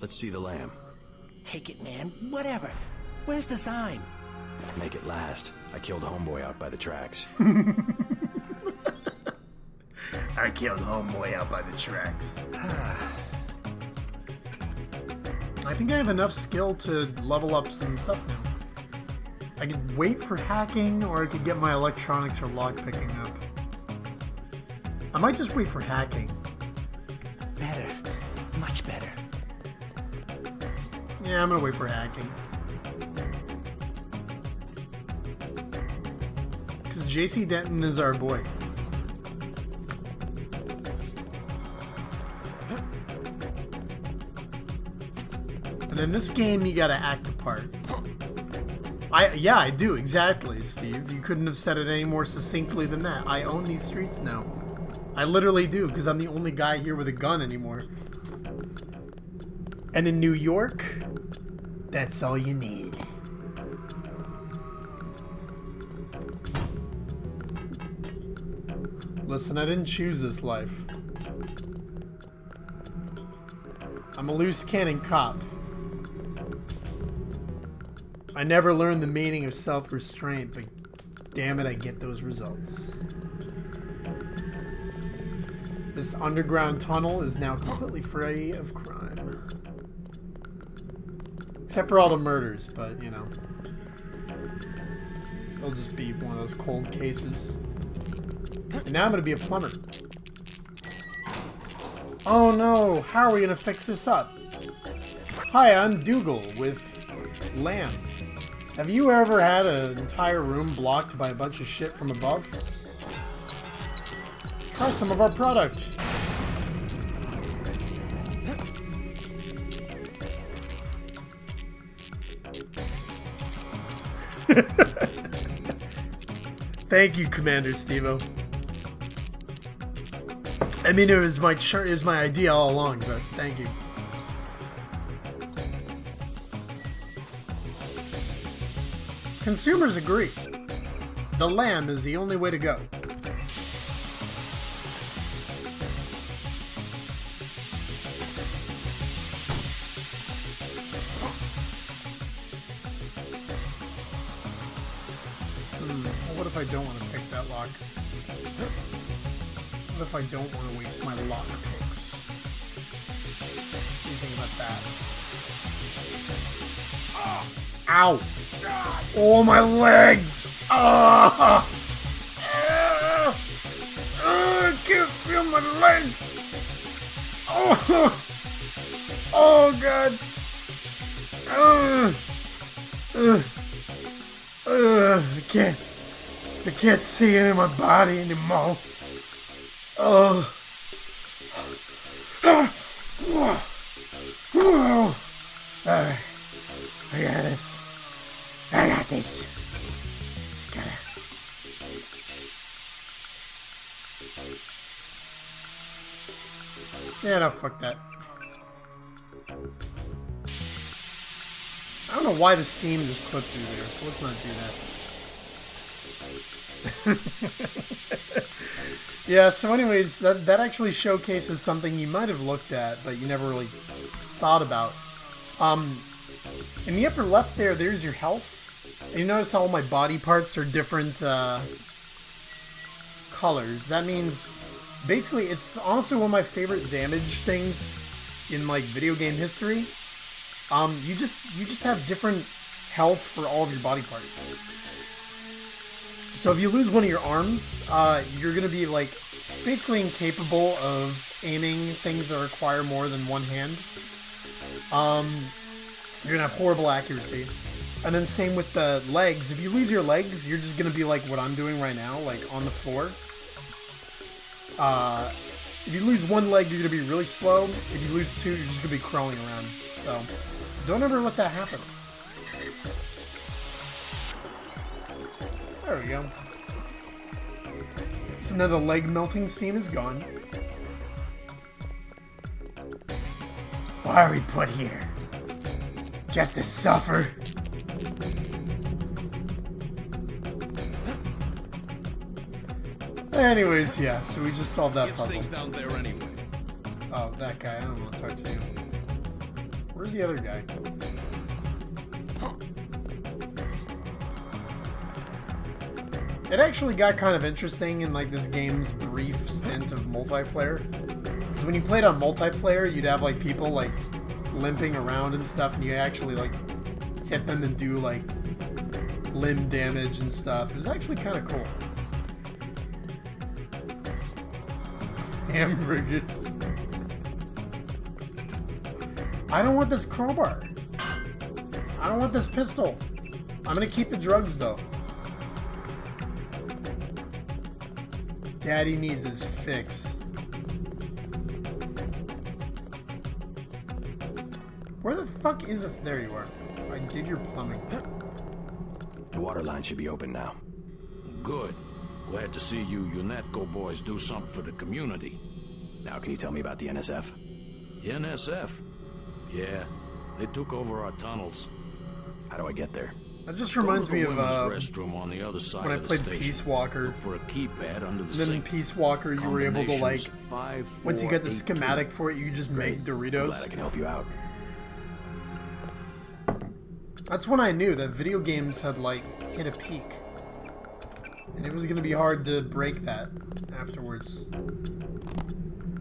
let's see the lamb. Take it, man. Whatever. Where's the Zyme? Make it last. I killed Homeboy out by the tracks. I killed Homeboy out by the tracks. I think I have enough skill to level up some stuff now. I could wait for hacking, or I could get my electronics or lockpicking up. I might just wait for hacking. Better. Much better. Yeah, I'm gonna wait for hacking. Because JC Denton is our boy. And in this game, you gotta act the part. Yeah, I do, exactly, Steve. You couldn't have said it any more succinctly than that. I own these streets now. I literally do, because I'm the only guy here with a gun anymore. And in New York, that's all you need. Listen, I didn't choose this life. I'm a loose cannon cop. I never learned the meaning of self-restraint, but damn it, I get those results. This underground tunnel is now completely free of crime. Except for all the murders, but, you know. It'll just be one of those cold cases. And now I'm going to be a plumber. Oh no, how are we going to fix this up? Hi, I'm Dougal with Lamb. Have you ever had an entire room blocked by a bunch of shit from above? Try some of our product. Thank you, Commander Stevo. I mean, it was my idea all along, but thank you. Consumers agree. The lamb is the only way to go. What if I don't want to pick that lock? What if I don't want to waste my lock picks? What do you think about that? Ow! Oh, my legs! I can't feel my legs! Oh God! I can't see it in my body anymore. Oh. Alright. I got this. I got this. Just gotta... Yeah, no, fuck that. I don't know why the steam just clipped through there, so let's not do that. Yeah, so anyways, that actually showcases something you might have looked at, but you never really thought about. In the upper left there's your health. And you notice how all my body parts are different colors. That means basically it's honestly one of my favorite damage things in like video game history. You just have different health for all of your body parts. So if you lose one of your arms, you're gonna be like basically incapable of aiming things that require more than one hand. You're gonna have horrible accuracy. And then same with the legs. If you lose your legs, you're just gonna be like what I'm doing right now, like on the floor. If you lose one leg, you're gonna be really slow. If you lose two, you're just gonna be crawling around. So don't ever let that happen. There we go. So now the leg melting steam is gone. Why are we put here? Just to suffer? Anyways, yeah, so we just solved that puzzle. Down there anyway. Oh, that guy. I don't want to talk to you. Where's the other guy? It actually got kind of interesting in like this game's brief stint of multiplayer. Because when you played on multiplayer, you'd have like people like limping around and stuff, and you actually like hit them and do like limb damage and stuff. It was actually kind of cool. Hamburgers. I don't want this crowbar. I don't want this pistol. I'm gonna keep the drugs though. Daddy needs his fix. Where the fuck is this? There you are. I did your plumbing. The water line should be open now. Good. Glad to see you UNETCO boys do something for the community. Now can you tell me about the NSF? NSF? Yeah, they took over our tunnels. How do I get there? That just reminds me of restroom on the other side when I of the played station. Peace Walker. Look for a keypad under the And then in sink. Peace Walker, you were able to like, Combinations 5, once you 4, get the 8, schematic 2. for it, you could just make Doritos. Glad I can help you out. That's when I knew that video games had like hit a peak. And it was gonna be hard to break that afterwards.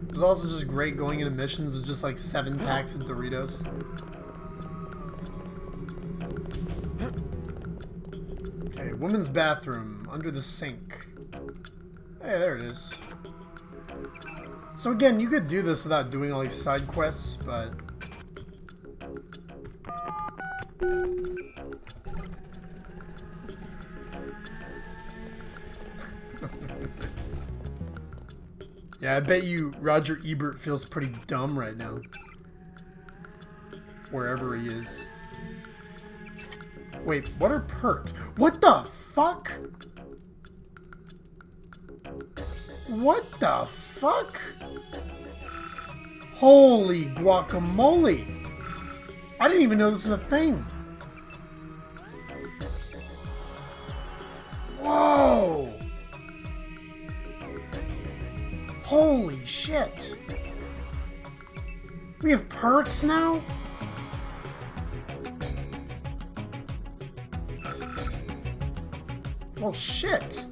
It was also just great going into missions with just like 7 packs of Doritos. Okay, women's bathroom under the sink. Hey, there it is. So again, you could do this without doing all these side quests, but yeah, I bet you Roger Ebert feels pretty dumb right now. Wherever he is. Wait, what are perks? What the fuck? What the fuck? Holy guacamole! I didn't even know this was a thing. Whoa! Holy shit! We have perks now? Well, shit!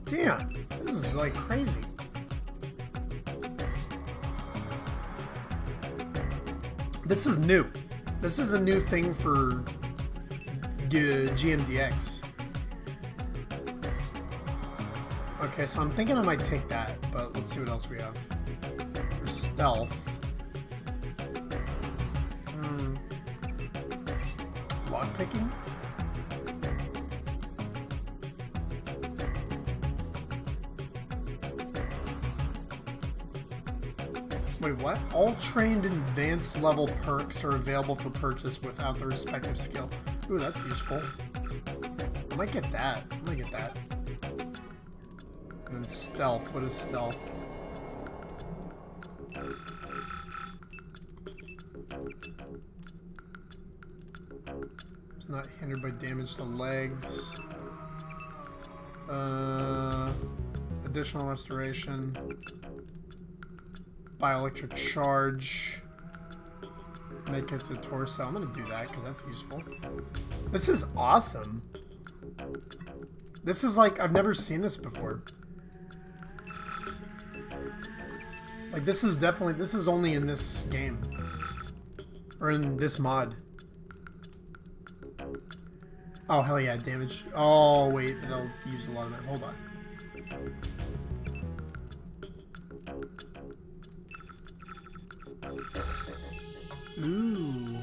Damn, this is like crazy. This is new. This is a new thing for GMDX. Okay, so I'm thinking I might take that, but let's see what else we have. For stealth. Lockpicking? Wait, what? All trained and advanced level perks are available for purchase without the respective skill. Ooh, that's useful. I might get that. I'm gonna get that. And then stealth. What is stealth? It's not hindered by damage to legs. Additional restoration. Bioelectric charge. Make it to torso. I'm gonna do that because that's useful. This is awesome. This is like, I've never seen this before. Like, this is definitely, this is only in this game. Or in this mod. Oh, hell yeah, damage. Oh, wait, they'll use a lot of it. Hold on. Ooh.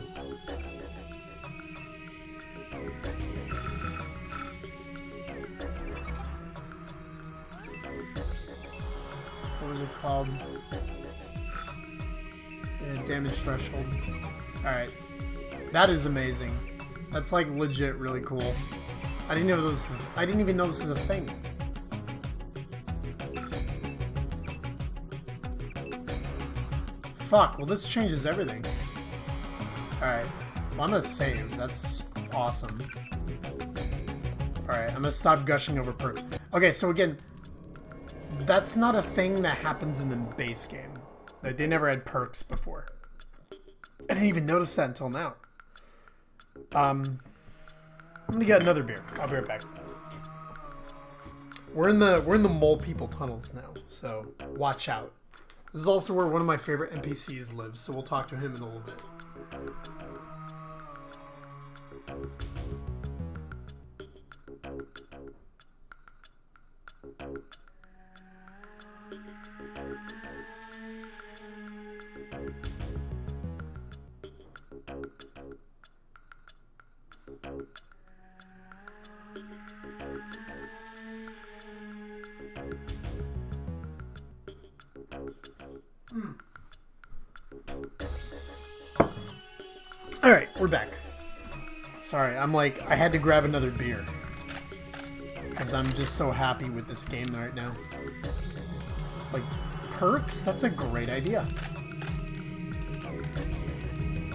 What was it called? Yeah, damage threshold. Alright. That is amazing. That's like legit really cool. I didn't even know this is a thing. Fuck, well this changes everything. Alright. Well, I'm gonna save. That's awesome. Alright, I'm gonna stop gushing over perks. Okay, so again, that's not a thing that happens in the base game. Like, they never had perks before. I didn't even notice that until now. I'm gonna get another beer. I'll be right back. We're in the mole people tunnels now, so watch out. This is also where one of my favorite NPCs lives, so we'll talk to him in a little bit. Alright, we're back. Sorry, I'm like, I had to grab another beer. Because I'm just so happy with this game right now. Like, perks? That's a great idea.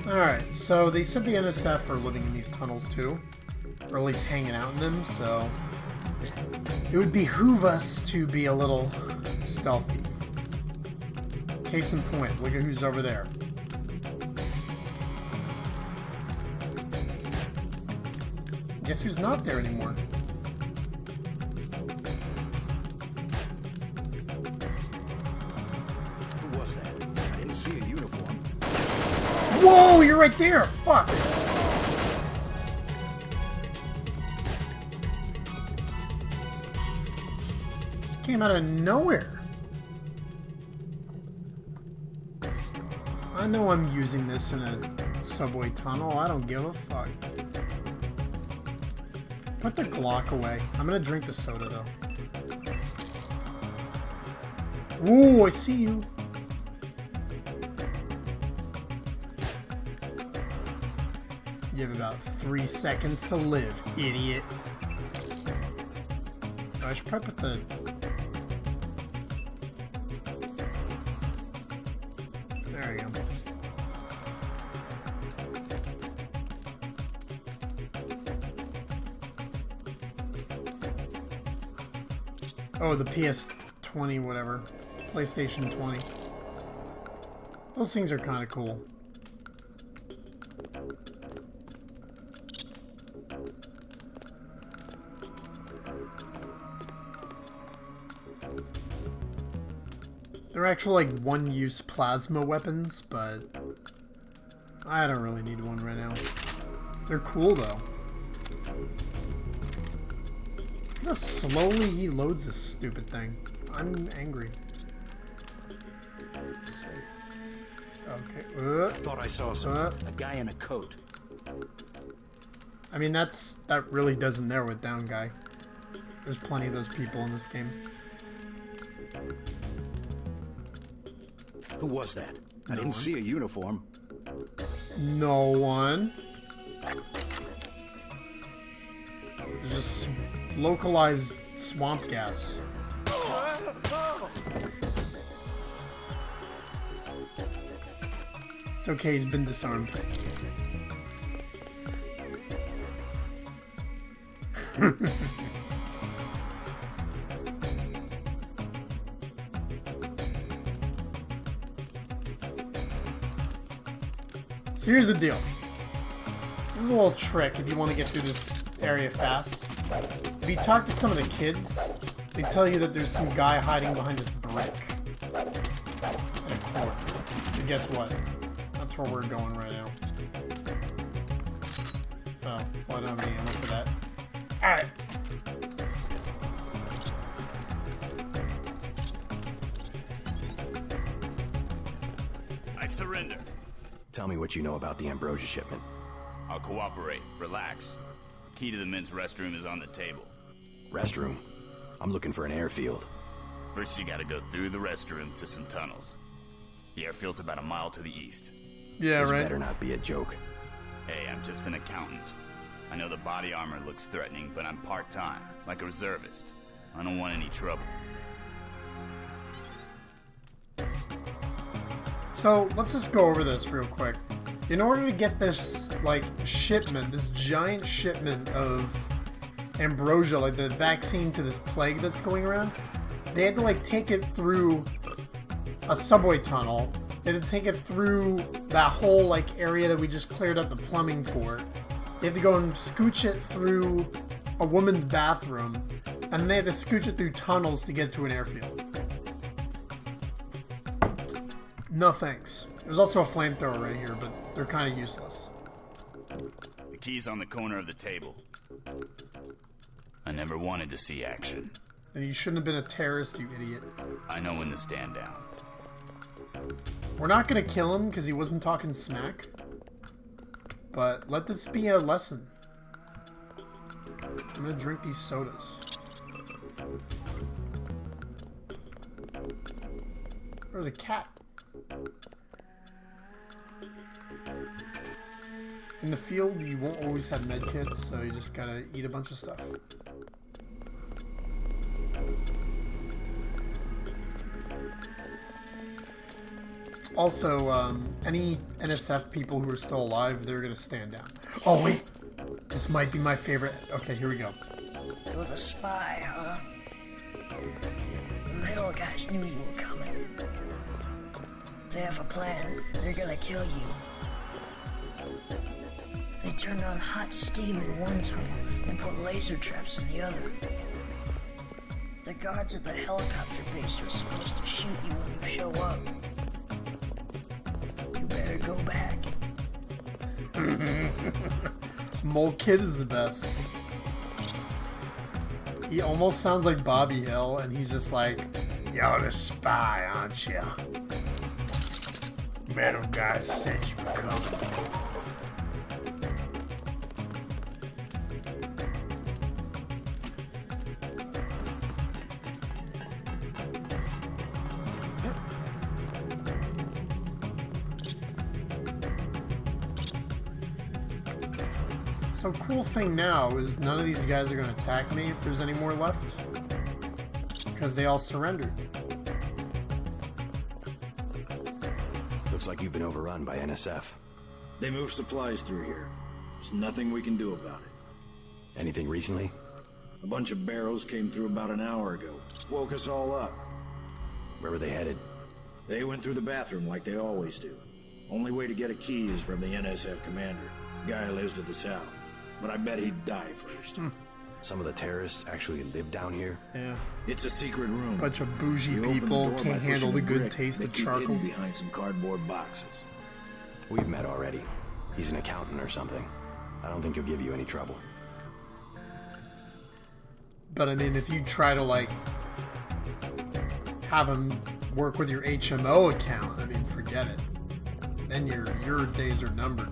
Alright, so they said the NSF are living in these tunnels too. Or at least hanging out in them, so... it would behoove us to be a little stealthy. Case in point, look at who's over there. Guess who's not there anymore? Who was that? I didn't see a uniform. Whoa, you're right there! Fuck! Came out of nowhere. I know I'm using this in a subway tunnel. I don't give a fuck. Put the Glock away. I'm gonna drink the soda though. Ooh, I see you. You have about 3 seconds to live, idiot. Oh, I should probably put the... there you go. Oh, the PS20, whatever. PlayStation 20. Those things are kind of cool. They're actually like one-use plasma weapons, but I don't really need one right now. They're cool though. Look how slowly he loads this stupid thing. I'm angry. Okay. Thought I saw a guy in a coat. I mean, that really doesn't narrow it down, guy. There's plenty of those people in this game. Who was that? I didn't see a uniform. No one. There's just localized swamp gas. It's okay, he's been disarmed. So here's the deal. This is a little trick if you want to get through this area fast. If you talk to some of the kids, they tell you that there's some guy hiding behind this brick in a corner. So guess what? That's where we're going right now. Oh, well, I don't have any ammo for that. Alright. I surrender. Tell me what you know about the Ambrosia shipment. I'll cooperate. Relax. Key to the men's restroom is on the table. Restroom? I'm looking for an airfield. First, you gotta go through the restroom to some tunnels. The airfield's about a mile to the east. Yeah, this right. Better not be a joke. Hey, I'm just an accountant. I know the body armor looks threatening, but I'm part-time, like a reservist. I don't want any trouble. So, let's just go over this real quick. In order to get this, like, shipment, this giant shipment of ambrosia, like the vaccine to this plague that's going around, they had to, like, take it through a subway tunnel. They had to take it through that whole, like, area that we just cleared up the plumbing for. They had to go and scooch it through a woman's bathroom, and they had to scooch it through tunnels to get to an airfield. No thanks. There's also a flamethrower right here, but they're kind of useless. The key's on the corner of the table. I never wanted to see action. And you shouldn't have been a terrorist, you idiot. I know when to stand down. We're not going to kill him because he wasn't talking smack. But let this be a lesson. I'm going to drink these sodas. There's a cat. In the field, you won't always have medkits, so you just gotta eat a bunch of stuff. Also, any NSF people who are still alive, they're gonna stand down. Oh, wait! This might be my favorite. Okay, here we go. You're the spy, huh? The metal guys knew you were coming. They have a plan. They're gonna kill you. They turned on hot steam in one tunnel and put laser traps in the other. The guards at the helicopter base are supposed to shoot you when you show up. You better go back. Mole Kid is the best. He almost sounds like Bobby Hill, and he's just like, "You're the spy, aren't you? Metal guys said you were coming." So cool thing now is none of these guys are going to attack me if there's any more left. Because they all surrendered. Looks like you've been overrun by NSF. They move supplies through here. There's nothing we can do about it. Anything recently? A bunch of barrels came through about an hour ago. Woke us all up. Where were they headed? They went through the bathroom like they always do. Only way to get a key is from the NSF commander. Guy lives to the south. But I bet he'd die first. Some of the terrorists actually live down here? Yeah. It's a secret room. Bunch of bougie people can't handle the good taste of charcoal. Behind some cardboard boxes. We've met already. He's an accountant or something. I don't think he'll give you any trouble. But I mean, if you try to like have him work with your HMO account, I mean, forget it. Then your days are numbered.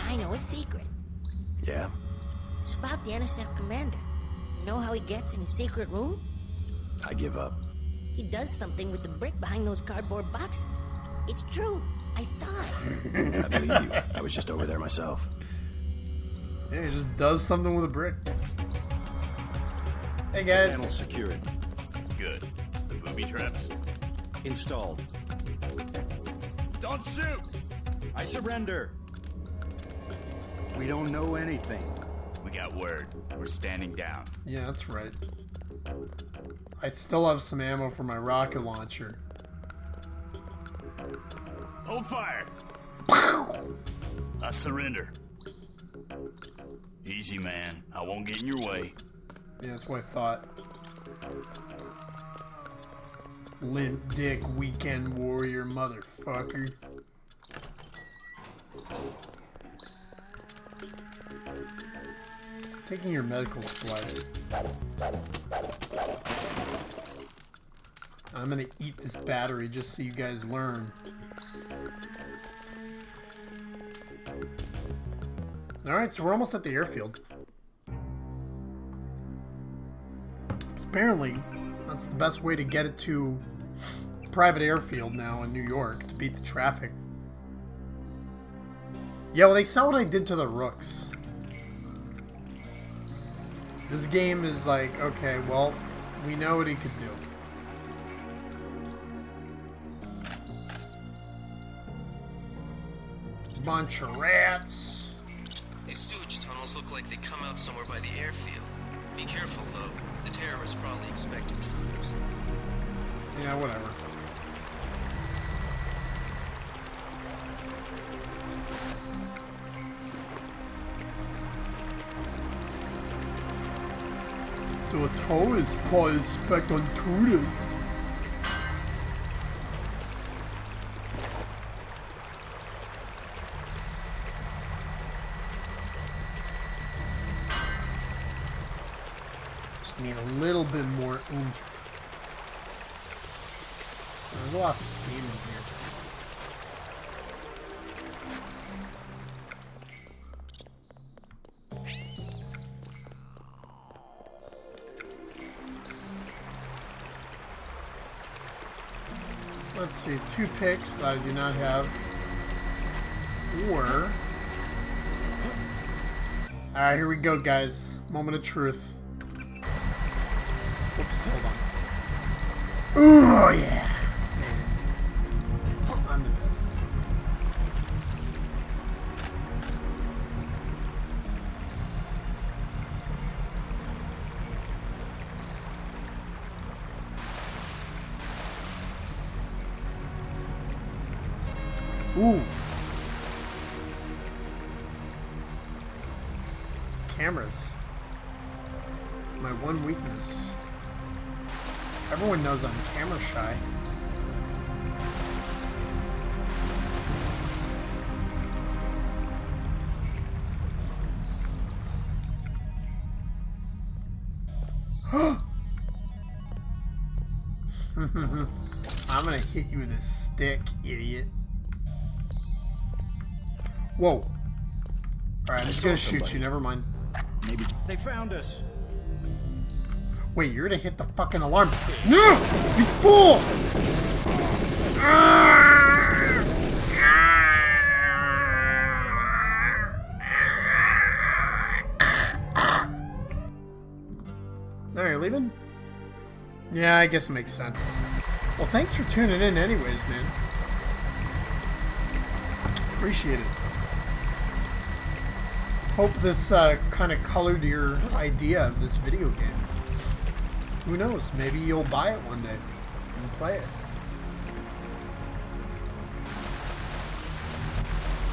I know a secret. Yeah? It's about the NSF commander. You know how he gets in his secret room? I give up. He does something with the brick behind those cardboard boxes. It's true. I saw it. I believe you. I was just over there myself. Yeah, he just does something with a brick. Hey guys. Panel secured. Good. The booby traps? Installed. Don't shoot! I surrender. We don't know anything. We got word. We're standing down. Yeah, that's right. I still have some ammo for my rocket launcher. Hold fire! I surrender. Easy, man. I won't get in your way. Yeah, that's what I thought. Limp dick weekend warrior motherfucker. Taking your medical supplies. I'm gonna eat this battery just so you guys learn. Alright, so we're almost at the airfield. Apparently, that's the best way to get it to a private airfield now in New York to beat the traffic. Yeah, well, they saw what I did to the Rooks. This game is like, okay, well, we know what he could do. Bunch of rats. These sewage tunnels look like they come out somewhere by the airfield. Be careful, though. The terrorists probably expect intruders. Yeah, whatever. The terrorists probably expect intruders. Need a little bit more oomph. There's a lot of steam in here. Let's see, 2 picks that I do not have. Or... Alright, here we go, guys. Moment of truth. Oops, hold on. Ooh, yeah! Man. I'm the best. Ooh! Cameras. My one weakness. Everyone knows I'm camera shy. I'm gonna hit you with a stick, idiot. Whoa. Alright, I'm just gonna shoot you, never mind. Maybe they found us. Wait, you're gonna hit the fucking alarm. No! You fool! Now you're leaving? Yeah, I guess it makes sense. Well, thanks for tuning in anyways, man. Appreciate it. Hope this kind of colored your idea of this video game. Who knows? Maybe you'll buy it one day and play it.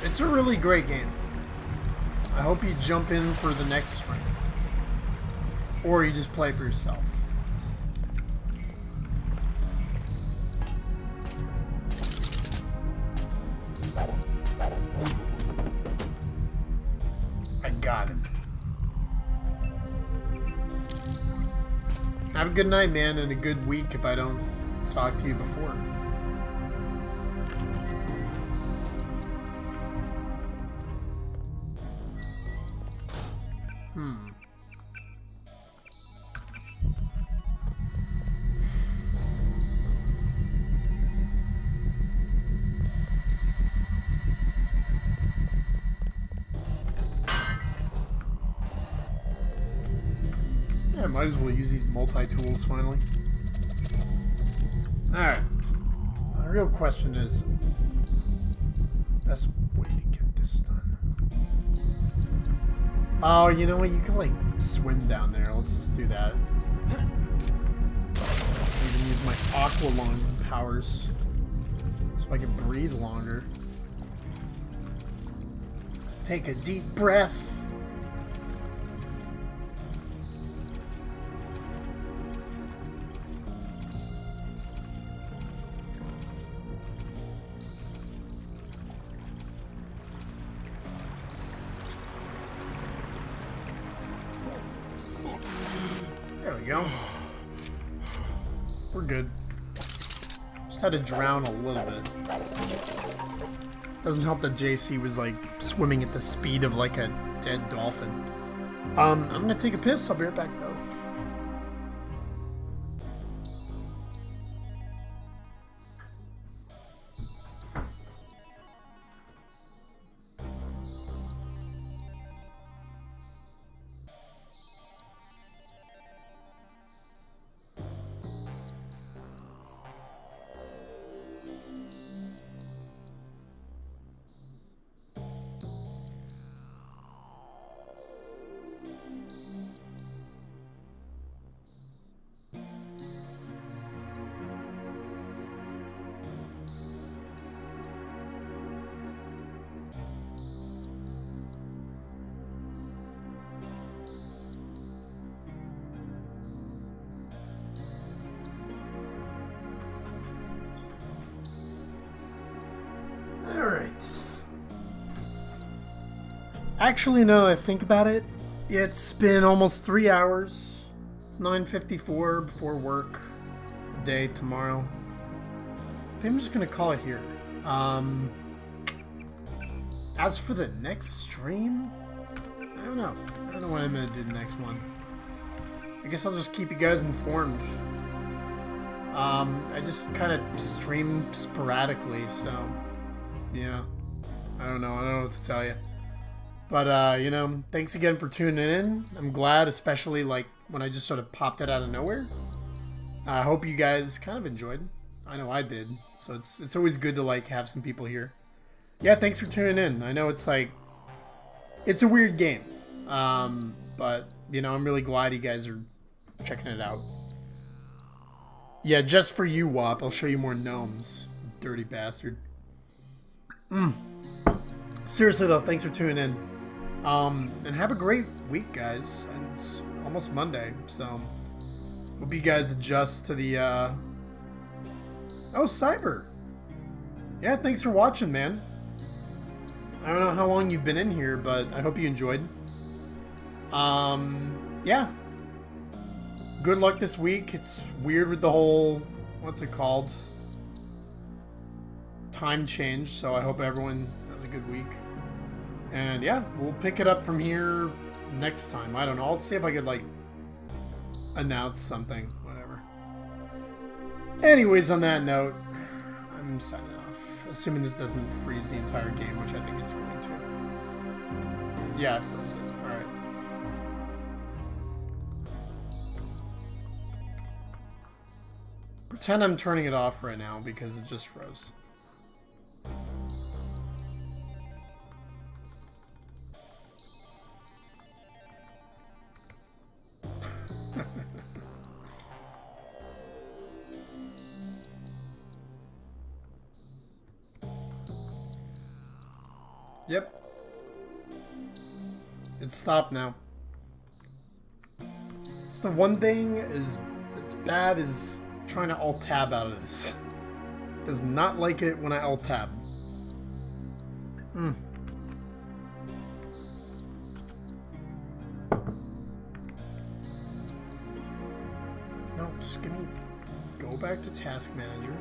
It's a really great game. I hope you jump in for the next one. Or you just play for yourself. I got him. Have a good night, man, and a good week if I don't talk to you before. I might as well use these multi-tools finally. Alright. The real question is, best way to get this done. Oh, you know what? You can like swim down there. Let's just do that. Even use my aqua lung powers so I can breathe longer. Take a deep breath. There we go. We're good. Just had to drown a little bit. Doesn't help that JC was like swimming at the speed of like a dead dolphin. I'm gonna take a piss. I'll be right back though. Actually, now that I think about it, it's been almost 3 hours. It's 9:54 before work day tomorrow. I think I'm just gonna call it here. As for the next stream, I don't know. I don't know when I'm gonna do the next one. I guess I'll just keep you guys informed. I just kind of stream sporadically, so yeah. I don't know what to tell you. But, you know, thanks again for tuning in. I'm glad, especially, like, when I just sort of popped it out of nowhere. I hope you guys kind of enjoyed. I know I did. So it's always good to, like, have some people here. Yeah, thanks for tuning in. I know it's, like, it's a weird game. But, you know, I'm really glad you guys are checking it out. Yeah, just for you, Wop. I'll show you more gnomes. Dirty bastard. Seriously, though, thanks for tuning in. And have a great week, guys. And it's almost Monday, so hope you guys adjust to the, Oh, Cyber. Yeah, thanks for watching, man. I don't know how long you've been in here, but I hope you enjoyed. Yeah. Good luck this week. It's weird with the whole, what's it called? Time change, so I hope everyone has a good week. And yeah, we'll pick it up from here next time. I don't know. I'll see if I could, like, announce something. Whatever. Anyways, on that note, I'm signing off. Assuming this doesn't freeze the entire game, which I think it's going to. Yeah, it froze it. Alright. Pretend I'm turning it off right now because it just froze. Yep. It's stopped now. It's the one thing is as bad as trying to alt-tab out of this. Does not like it when I alt-tab. No, just give me... Go back to Task Manager.